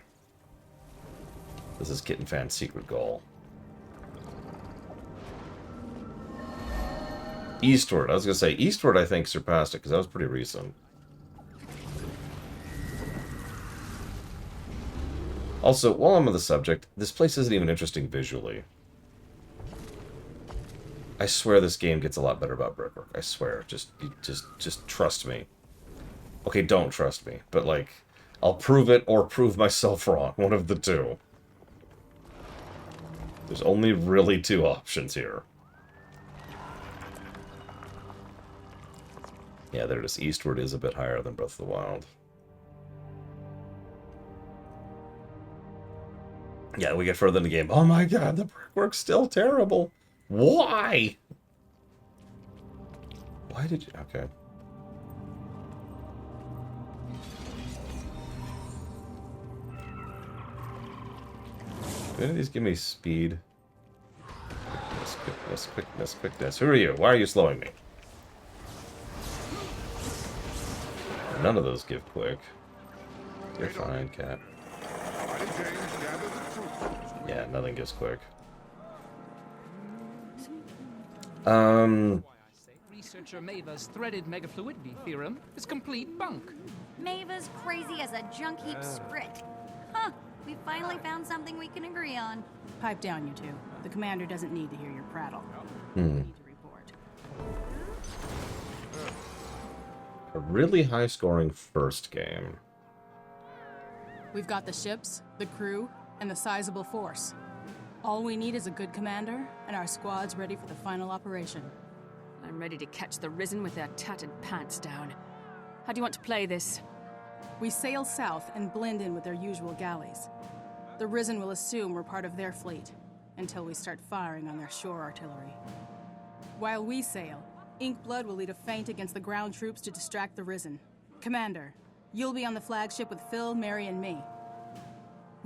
This is Kitten Fan's secret goal. Eastward. I was going to say, Eastward I think surpassed it, because that was pretty recent. Also, while I'm on the subject, this place isn't even interesting visually. I swear this game gets a lot better about brickwork. I swear. Just trust me. Okay, don't trust me. But, like, I'll prove it or prove myself wrong. One of the two. There's only really 2 options here. Yeah, there it is. Eastward is a bit higher than Breath of the Wild. Yeah, we get further in the game. Oh my god, the brickwork's still terrible. Why? Why did you... Okay. Do any of these give me speed? Quickness. Who are you? Why are you slowing me? None of those give quick. You're fine, cat. Yeah, nothing gives quick. Researcher Maver's threaded megafluidity theorem is complete bunk. Mava's crazy as a junk heap sprit. Huh, we finally found something we can agree on. Pipe down, you two. The commander doesn't need to hear your prattle. A really high-scoring first game. We've got the ships, the crew, and the sizable force. All we need is a good commander, and our squad's ready for the final operation. I'm ready to catch the Risen with their tattered pants down. How do you want to play this? We sail south and blend in with their usual galleys. The Risen will assume we're part of their fleet, until we start firing on their shore artillery. While we sail, Inkblood will lead a feint against the ground troops to distract the Risen. Commander, you'll be on the flagship with Phil, Mary, and me.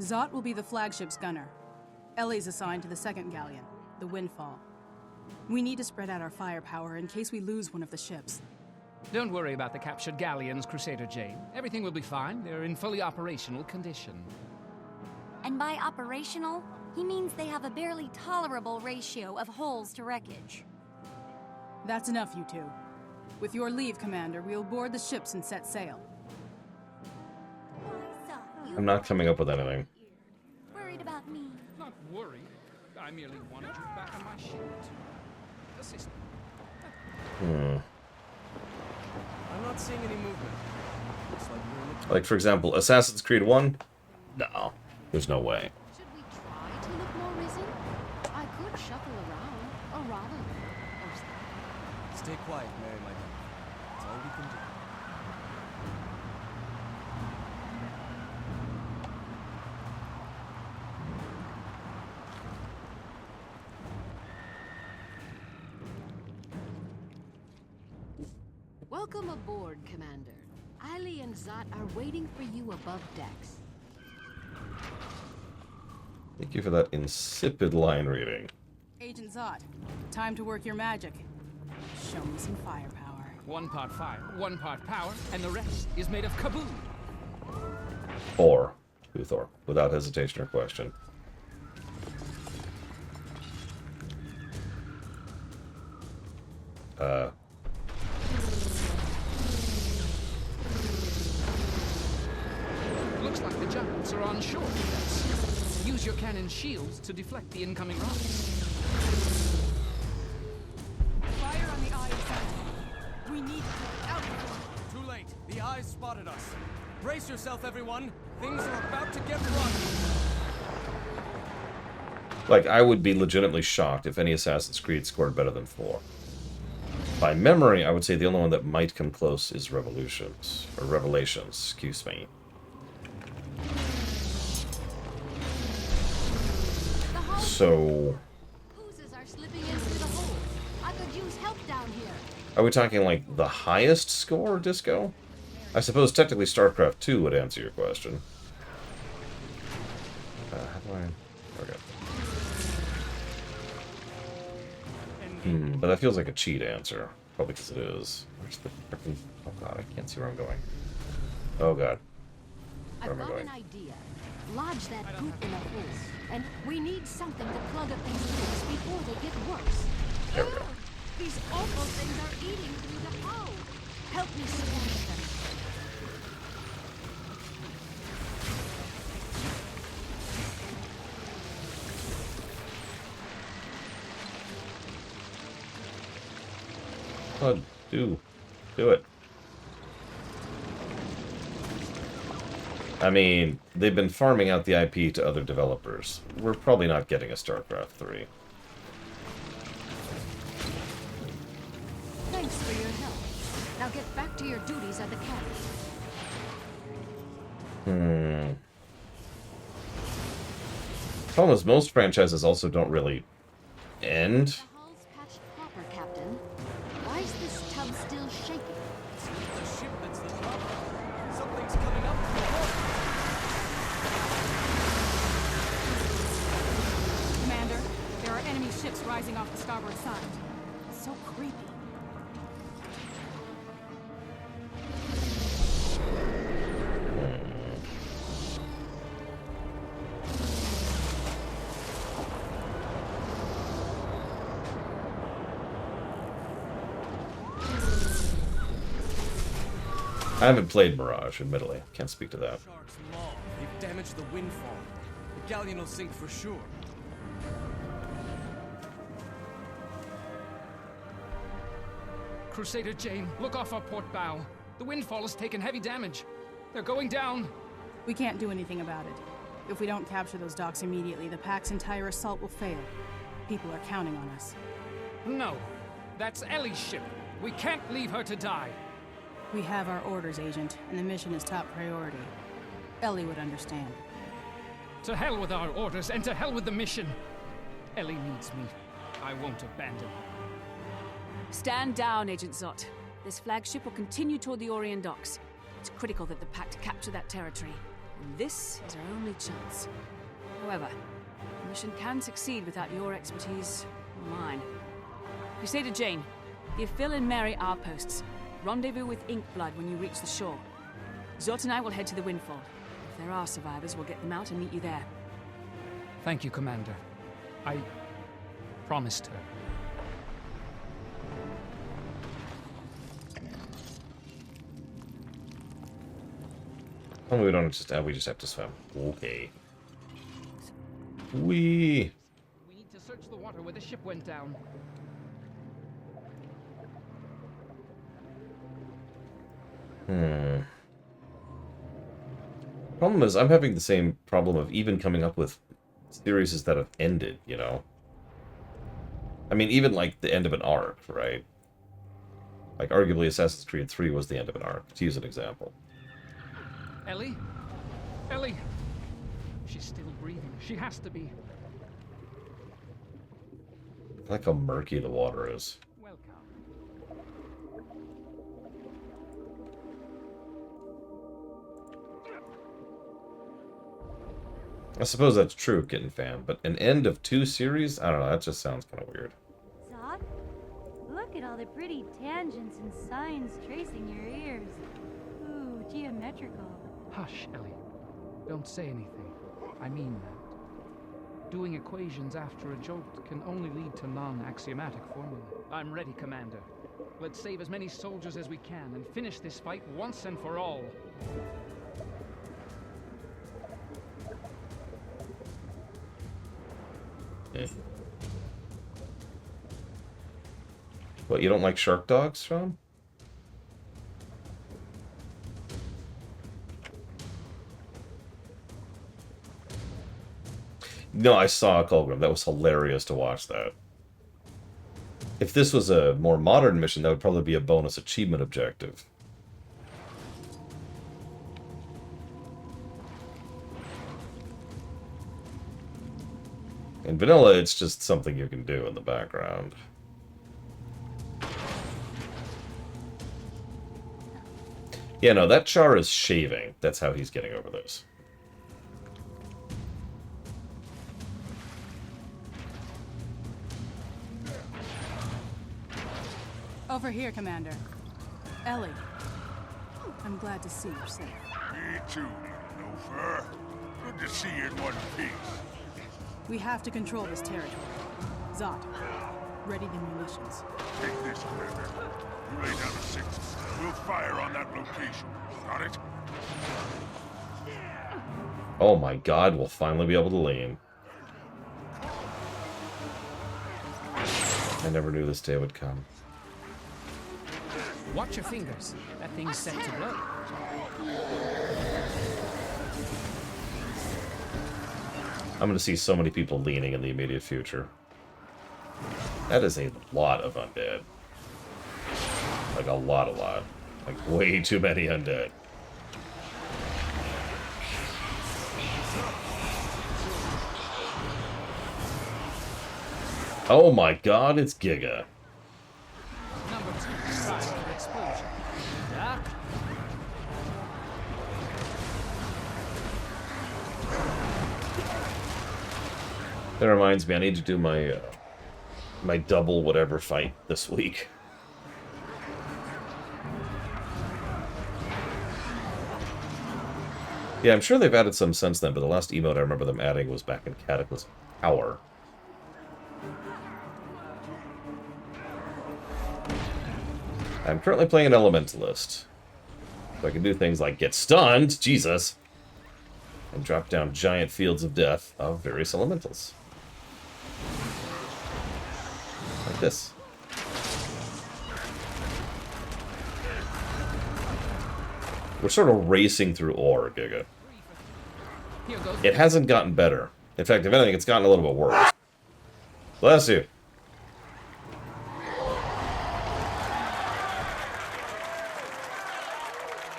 Zot will be the flagship's gunner. Ellie's assigned to the second galleon, the Windfall. We need to spread out our firepower in case we lose one of the ships. Don't worry about the captured galleons, Crusader Jane. Everything will be fine. They're in fully operational condition. And by operational, he means they have a barely tolerable ratio of hulls to wreckage. That's enough, you two. With your leave, Commander, we'll board the ships and set sail. I'm not coming up with anything. Worried about me? Not worried. I merely wanted you back on my ship. Assist. I'm not seeing any movement. Looks like we're in Like, for example, Assassin's Creed 1? No. There's no way. Should we try to look more risen? I could shuffle around, or rather, or Stay quiet, Mary, my dear. That's all we can do. Welcome aboard, Commander. Ali and Zot are waiting for you above decks. Thank you for that insipid line reading. Agent Zot, time to work your magic. Show me some firepower. 1 part fire, 1 part power, and the rest is made of kaboom. Or Uthor, without hesitation or question. Looks like the giants are on shore. Yes. Use your cannon shields to deflect the incoming rocks. Fire on the eye side. We need to get out of here. Too late. The eyes spotted us. Brace yourself, everyone. Things are about to get rough. Like, I would be legitimately shocked if any Assassin's Creed scored better than 4. By memory, I would say the only one that might come close is Revelations, excuse me. So, Oozes are slipping into the hole. I could use help down here. are we talking like the highest score, Disco? I suppose technically StarCraft 2 would answer your question. How do I... Okay. But that feels like a cheat answer. Probably because it is. Where's the frickin'... Oh god, I can't see where I'm going. Oh god. Where I've am I got going? an idea. Lodge that goop in a hole. And we need something to plug up these leaks before they get worse. There we go. These awful things are eating through the hole. Help me smash them. Oh, do it. I mean, they've been farming out the IP to other developers. We're probably not getting a StarCraft 3. Thanks for your help. Now get back to your duties at the cabin. Problem is, most franchises also don't really end. The hull's patched proper, Captain. Why is this tub still shaking? It's the ship that's the trouble. Something's coming up from the port. Commander, there are enemy ships rising off the starboard side. It's so creepy. I haven't played Mirage, admittedly. Can't speak to that. Shark's maw. They've damaged the windfall. The galleon will sink for sure. Crusader Jane, look off our port bow. The windfall has taken heavy damage. They're going down. We can't do anything about it. If we don't capture those docks immediately, the Pack's entire assault will fail. People are counting on us. No. That's Ellie's ship. We can't leave her to die. We have our orders, Agent, and the mission is top priority. Ellie would understand. To hell with our orders, and to hell with the mission. Ellie needs me. I won't abandon her. Stand down, Agent Zott. This flagship will continue toward the Orient docks. It's critical that the Pact capture that territory, and this is our only chance. However, the mission can succeed without your expertise or mine. Crusader Jane, give Phil and Mary our posts. Rendezvous with Inkblood when you reach the shore. Zott and I will head to the Windfall. If there are survivors, we'll get them out and meet you there. Thank you, Commander. I promised her. Oh, we don't just we just have to swim. Okay. We need to search the water where the ship went down. Problem is, I'm having the same problem of even coming up with series that have ended, you know? I mean, even like the end of an arc, right? Like, arguably Assassin's Creed 3 was the end of an arc, to use an example. Ellie? Ellie! She's still breathing. She has to be. I like how murky the water is. I suppose that's true, Kitten Fan, but an end of 2 series? I don't know, that just sounds kind of weird. Zod, look at all the pretty tangents and signs tracing your ears. Ooh, geometrical. Hush, Ellie. Don't say anything. I mean that. Doing equations after a jolt can only lead to non-axiomatic formula. I'm ready, Commander. Let's save as many soldiers as we can and finish this fight once and for all. What, you don't like shark dogs, Sean? No, I saw Colgrim. That was hilarious to watch that. If this was a more modern mission, that would probably be a bonus achievement objective. In vanilla, it's just something you can do in the background. Yeah, no, that Char is shaving. That's how he's getting over this. Over here, Commander. Ellie. I'm glad to see you're safe. Me too, no fur. Good to see you in one piece. We have to control this territory. Zot, ready the munitions. Take this, Commander. You lay down a 6. We'll fire on that location. Got it? Oh my god, we'll finally be able to lean. I never knew this day would come. Watch your fingers. That thing's set to blow. I'm going to see so many people leaning in the immediate future. That is a lot of undead. Like a lot. Like way too many undead. Oh my god, it's Giga. Number 2, side of explosion. Duck. That reminds me, I need to do my my double whatever fight this week. Yeah, I'm sure they've added some since then, but the last emote I remember them adding was back in Cataclysm Tower. I'm currently playing an Elementalist. So I can do things like get stunned, Jesus, and drop down giant fields of death of various elementals. Like this. We're sort of racing through ore, Giga. It hasn't gotten better. In fact, if anything, it's gotten a little bit worse. Bless you.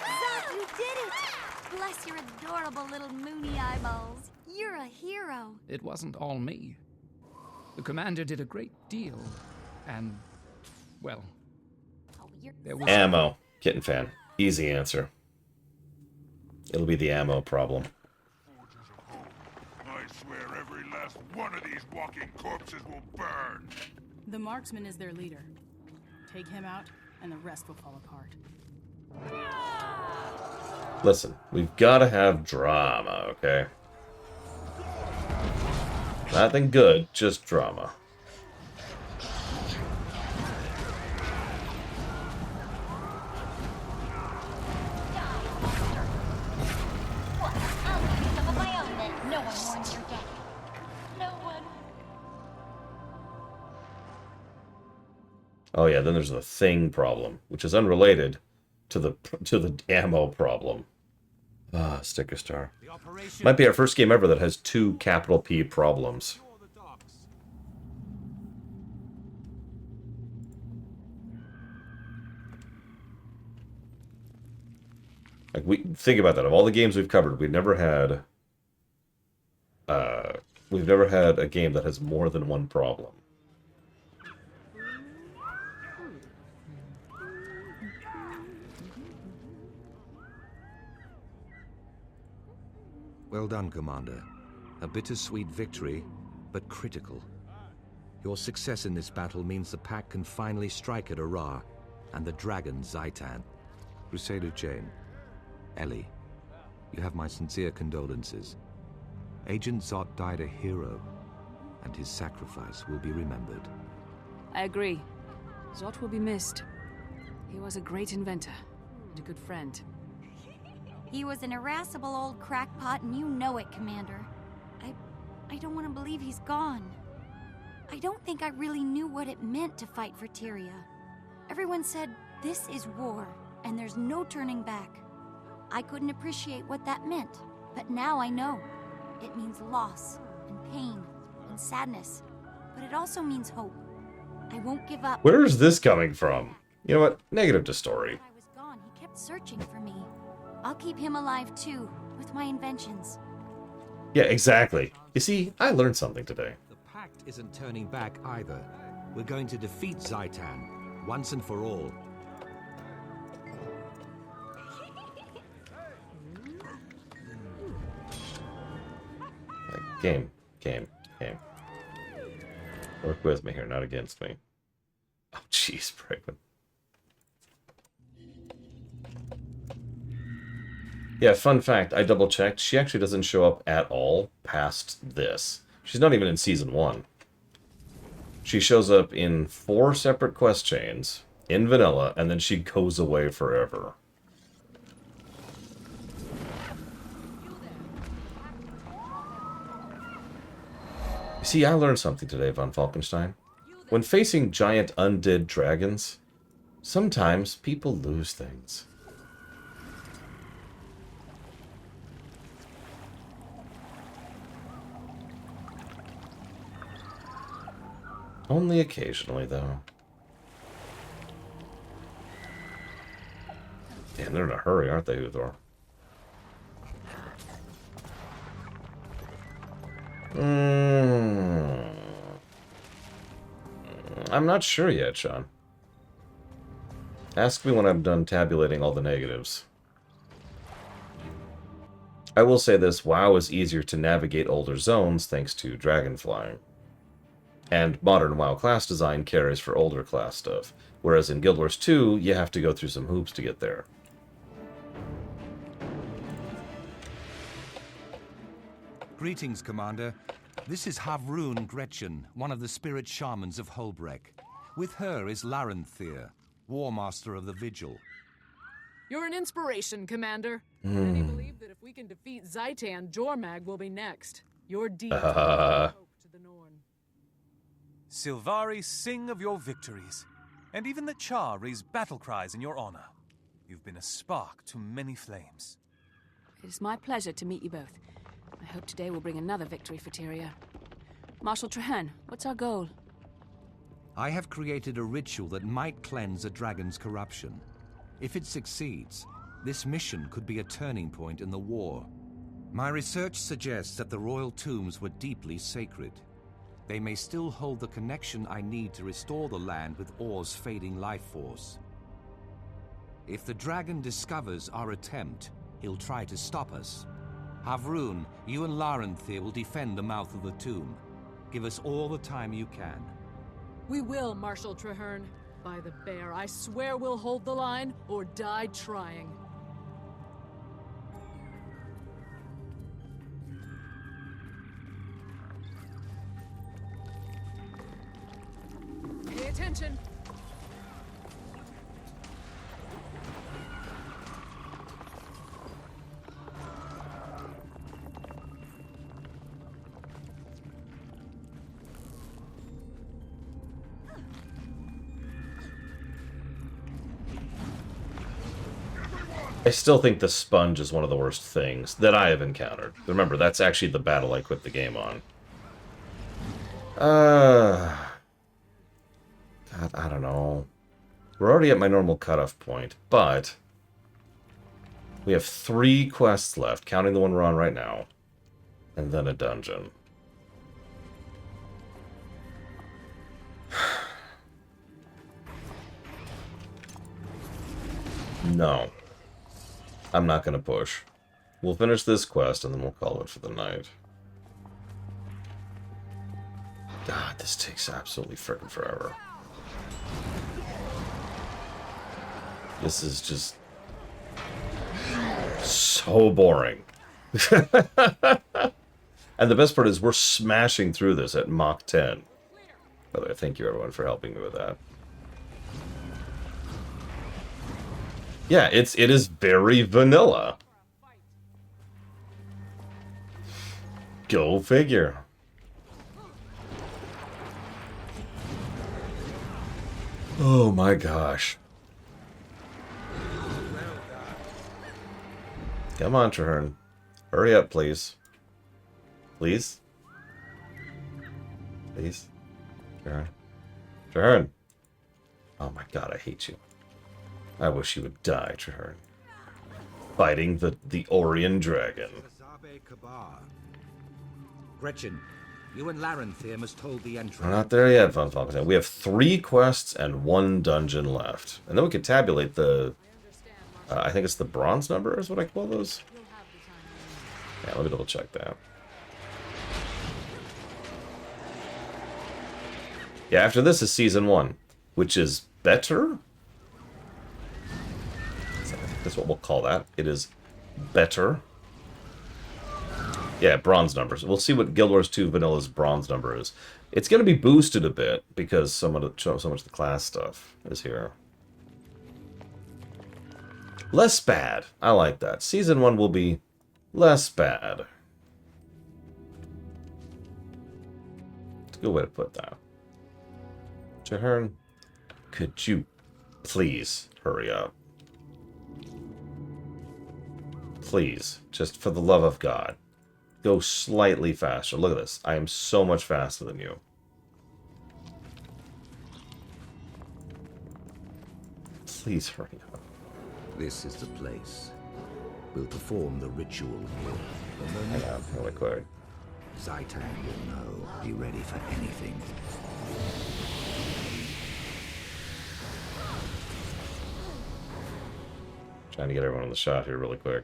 Zot, you did it! Bless your adorable little moony eyeballs. You're a hero. It wasn't all me. The commander did a great deal, and, well, there was... Ammo. Kitten fan. Easy answer. It'll be the ammo problem. I swear every last one of these walking corpses will burn. The marksman is their leader. Take him out, and the rest will fall apart. Listen, we've got to have drama, okay? Nothing good, just drama. Oh yeah, then there's the thing problem, which is unrelated to the ammo problem. Ah, sticker star. Might be our first game ever that has 2 capital P problems. Like, we think about that. Of all the games we've covered, we've never had a game that has more than 1 problem. Well done, Commander. A bittersweet victory, but critical. Your success in this battle means the Pact can finally strike at Ara and the dragon Zaitan. Crusader Jane, Ellie, you have my sincere condolences. Agent Zot died a hero, and his sacrifice will be remembered. I agree. Zot will be missed. He was a great inventor and a good friend. He was an irascible old crackpot, and you know it, Commander. I don't want to believe he's gone. I don't think I really knew what it meant to fight for Tyria. Everyone said, this is war, and there's no turning back. I couldn't appreciate what that meant, but now I know. It means loss, and pain, and sadness, but it also means hope. I won't give up. Where's this coming from? You know what? Negative to story. I was gone, he kept searching for me. I'll keep him alive too, with my inventions. Yeah, exactly. You see, I learned something today. The Pact isn't turning back either. We're going to defeat Zaitan, once and for all. Game. Work with me here, not against me. Oh, jeez, Bregman. Yeah, fun fact, I double-checked. She actually doesn't show up at all past this. She's not even in Season 1. She shows up in 4 separate quest chains, in vanilla, and then she goes away forever. You see, I learned something today, Von Falkenstein. When facing giant undead dragons, sometimes people lose things. Only occasionally, though. Damn, they're in a hurry, aren't they, Uthor? I'm not sure yet, Sean. Ask me when I'm done tabulating all the negatives. I will say this, WoW is easier to navigate older zones thanks to dragon flying. And modern WoW class design carries for older class stuff, whereas in Guild Wars 2, you have to go through some hoops to get there. Greetings, Commander. This is Havrun Gretchen, one of the spirit shamans of Holbreck. With her is Larenthir, War Master of the Vigil. You're an inspiration, Commander. Many believe that if we can defeat Zaitan, Jormag will be next. Your deeds will bring hope to the Norn. Sylvari sing of your victories, and even the Char raise battle cries in your honor. You've been a spark to many flames. It is my pleasure to meet you both. I hope today will bring another victory for Tyria. Marshal Traherne, what's our goal? I have created a ritual that might cleanse a dragon's corruption. If it succeeds, this mission could be a turning point in the war. My research suggests that the royal tombs were deeply sacred. They may still hold the connection I need to restore the land with Or's fading life force. If the dragon discovers our attempt, he'll try to stop us. Havrun, you and Larenthir will defend the mouth of the tomb. Give us all the time you can. We will, Marshal Traherne. By the bear, I swear we'll hold the line or die trying. Pay attention. I still think the sponge is one of the worst things that I have encountered. Remember, that's actually the battle I quit the game on. God, I don't know. We're already at my normal cutoff point, but we have 3 quests left, counting the one we're on right now, and then a dungeon. No. I'm not going to push. We'll finish this quest and then we'll call it for the night. God, this takes absolutely frickin' forever. This is just so boring. And the best part is we're smashing through this at Mach 10. By the way, thank you everyone for helping me with that. Yeah, it is very vanilla. Go figure. Oh my gosh. Come on, Traherne. Hurry up, please. Please? Please? Traherne? Traherne! Oh my god, I hate you. I wish you would die, Traherne. Fighting the Orion Dragon. Gretchen, you and Larenthir must hold the entrance. We're not there yet, Von Falkenstein. We have 3 quests and 1 dungeon left. And then we could tabulate the... I think it's the bronze number is what I call those. Yeah, let me double check that. Yeah, after this is Season 1, which is better? That's what we'll call that. It is better. Yeah, bronze numbers. We'll see what Guild Wars 2 Vanilla's bronze number is. It's going to be boosted a bit because so much of the class stuff is here. Less bad. I like that. Season 1 will be less bad. It's a good way to put that. Traherne, could you please hurry up? Please, just for the love of God, go slightly faster. Look at this. I am so much faster than you. Please hurry up. This is the place. We'll perform the ritual here. Hang on, really quick. Zaitan will know. Be ready for anything. Trying to get everyone on the shot here really quick.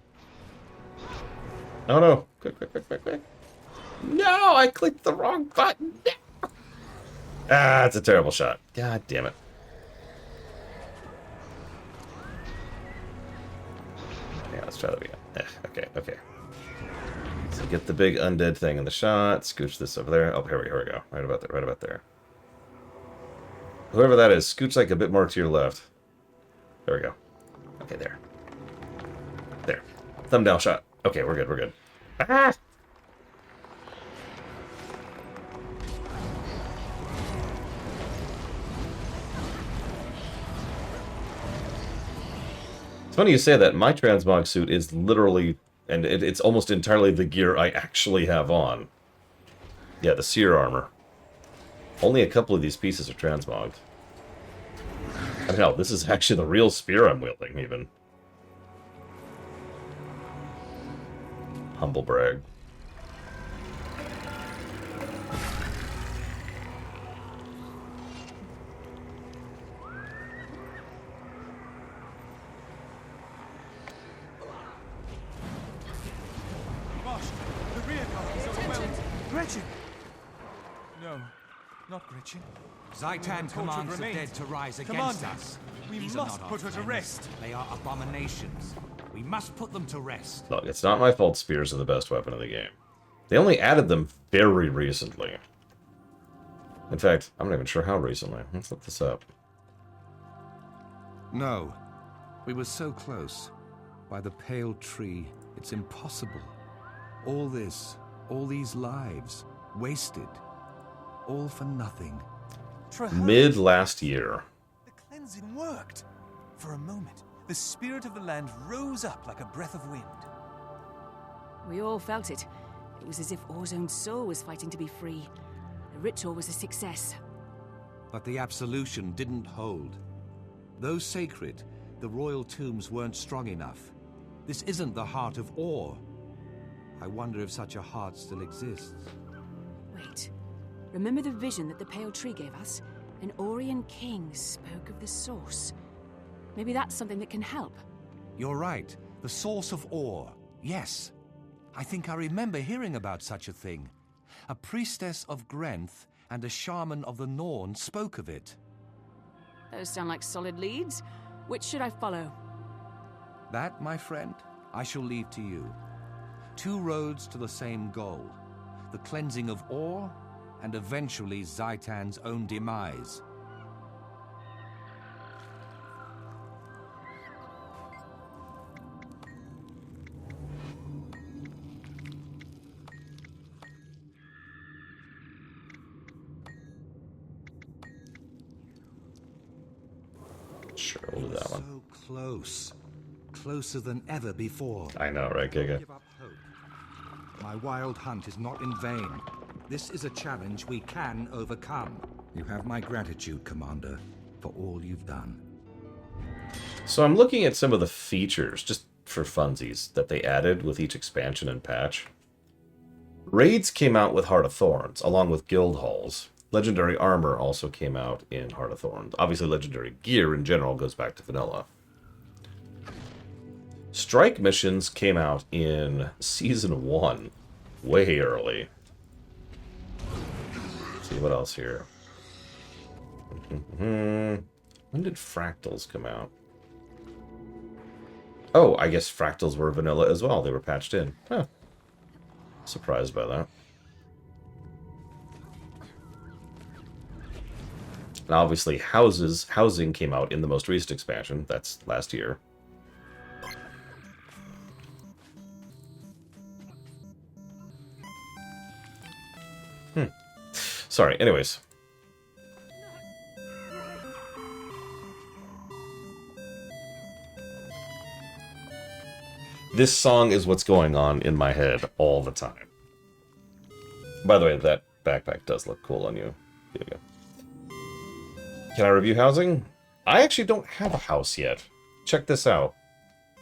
Oh no! Quick, quick, quick, quick, quick. No! I clicked the wrong button! No! Ah, it's a terrible shot. God damn it. Yeah, let's try that again. Okay, okay. So get the big undead thing in the shot. Scooch this over there. Oh, here we go. Right about there, right about there. Whoever that is, scooch like a bit more to your left. There we go. Okay, there. There. Thumbnail shot. Okay, we're good, we're good. Ah! It's funny you say that. My transmog suit is literally, and it's almost entirely the gear I actually have on. Yeah, the seer armor. Only a couple of these pieces are transmogged. And hell, this is actually the real spear I'm wielding, even. Humble brag. Gosh, the rear guard is overwhelmed. Gretchen! No, not Gretchen. Zaitan commands the dead to rise against Commander, us. we These must are not put her to our rest. friends. They are abominations. We must put them to rest. Look, it's not my fault spears are the best weapon in the game. They only added them very recently. In fact, I'm not even sure how recently. Let's look this up. No. We were so close. By the pale tree, it's impossible. All this, all these lives, wasted. All for nothing. Mid last year. The cleansing worked. For a moment, the spirit of the land rose up like a breath of wind. We all felt it. It was as if Or's own soul was fighting to be free. The ritual was a success. But the absolution didn't hold. Though sacred, the royal tombs weren't strong enough. This isn't the heart of Or. I wonder if such a heart still exists. Wait. Remember the vision that the Pale Tree gave us? An Orion king spoke of the source. Maybe that's something that can help. You're right. The source of Or. Yes. I think I remember hearing about such a thing. A priestess of Grenth and a shaman of the Norn spoke of it. Those sound like solid leads. Which should I follow? That, my friend, I shall leave to you. 2 roads to the same goal. The cleansing of Or, and eventually Zaitan's own demise. Sure, we'll do that one. So close. Closer than ever before. I know, right, Giga? Give up hope. My wild hunt is not in vain. This is a challenge we can overcome. You have my gratitude, Commander, for all you've done. So I'm looking at some of the features, just for funsies, that they added with each expansion and patch. Raids came out with Heart of Thorns, along with guild halls. Legendary armor also came out in Heart of Thorns. Obviously, legendary gear in general goes back to vanilla. Strike missions came out in Season 1, way early. Let's see what else here. When did Fractals come out? Oh, I guess Fractals were vanilla as well. They were patched in. Huh. Surprised by that. And obviously, housing came out in the most recent expansion. That's last year. Sorry, anyways. This song is what's going on in my head all the time. By the way, that backpack does look cool on you. Here we go. Can I review housing? I actually don't have a house yet. Check this out.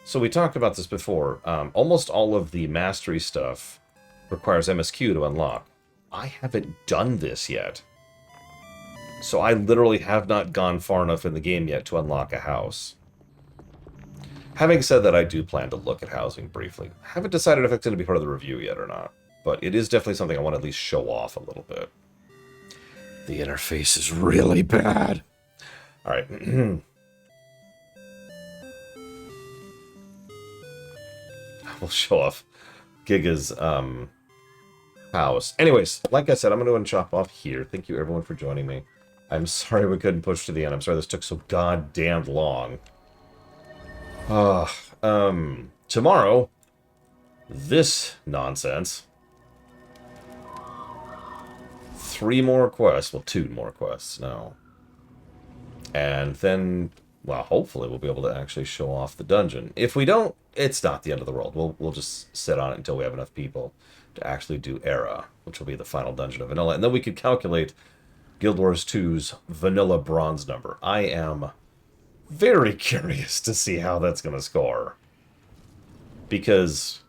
So we talked about this before. Almost all of the mastery stuff requires MSQ to unlock. I haven't done this yet. So I literally have not gone far enough in the game yet to unlock a house. Having said that, I do plan to look at housing briefly. I haven't decided if it's going to be part of the review yet or not. But it is definitely something I want to at least show off a little bit. The interface is really bad. Alright. We'll show off Giga's house. Anyways, like I said, I'm going to chop off here. Thank you everyone for joining me. I'm sorry we couldn't push to the end. I'm sorry this took so goddamn long. Tomorrow, this nonsense. 3 more quests. Well, 2 more quests. No. And then, well, hopefully we'll be able to actually show off the dungeon. If we don't, it's not the end of the world. We'll just sit on it until we have enough people to actually do Era, which will be the final dungeon of vanilla. And then we could calculate Guild Wars 2's vanilla bronze number. I am very curious to see how that's going to score. Because,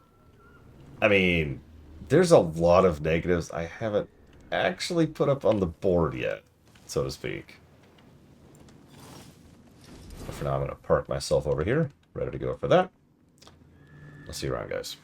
I mean, there's a lot of negatives I haven't actually put up on the board yet, so to speak. But for now, I'm going to park myself over here, ready to go for that. I'll see you around, guys.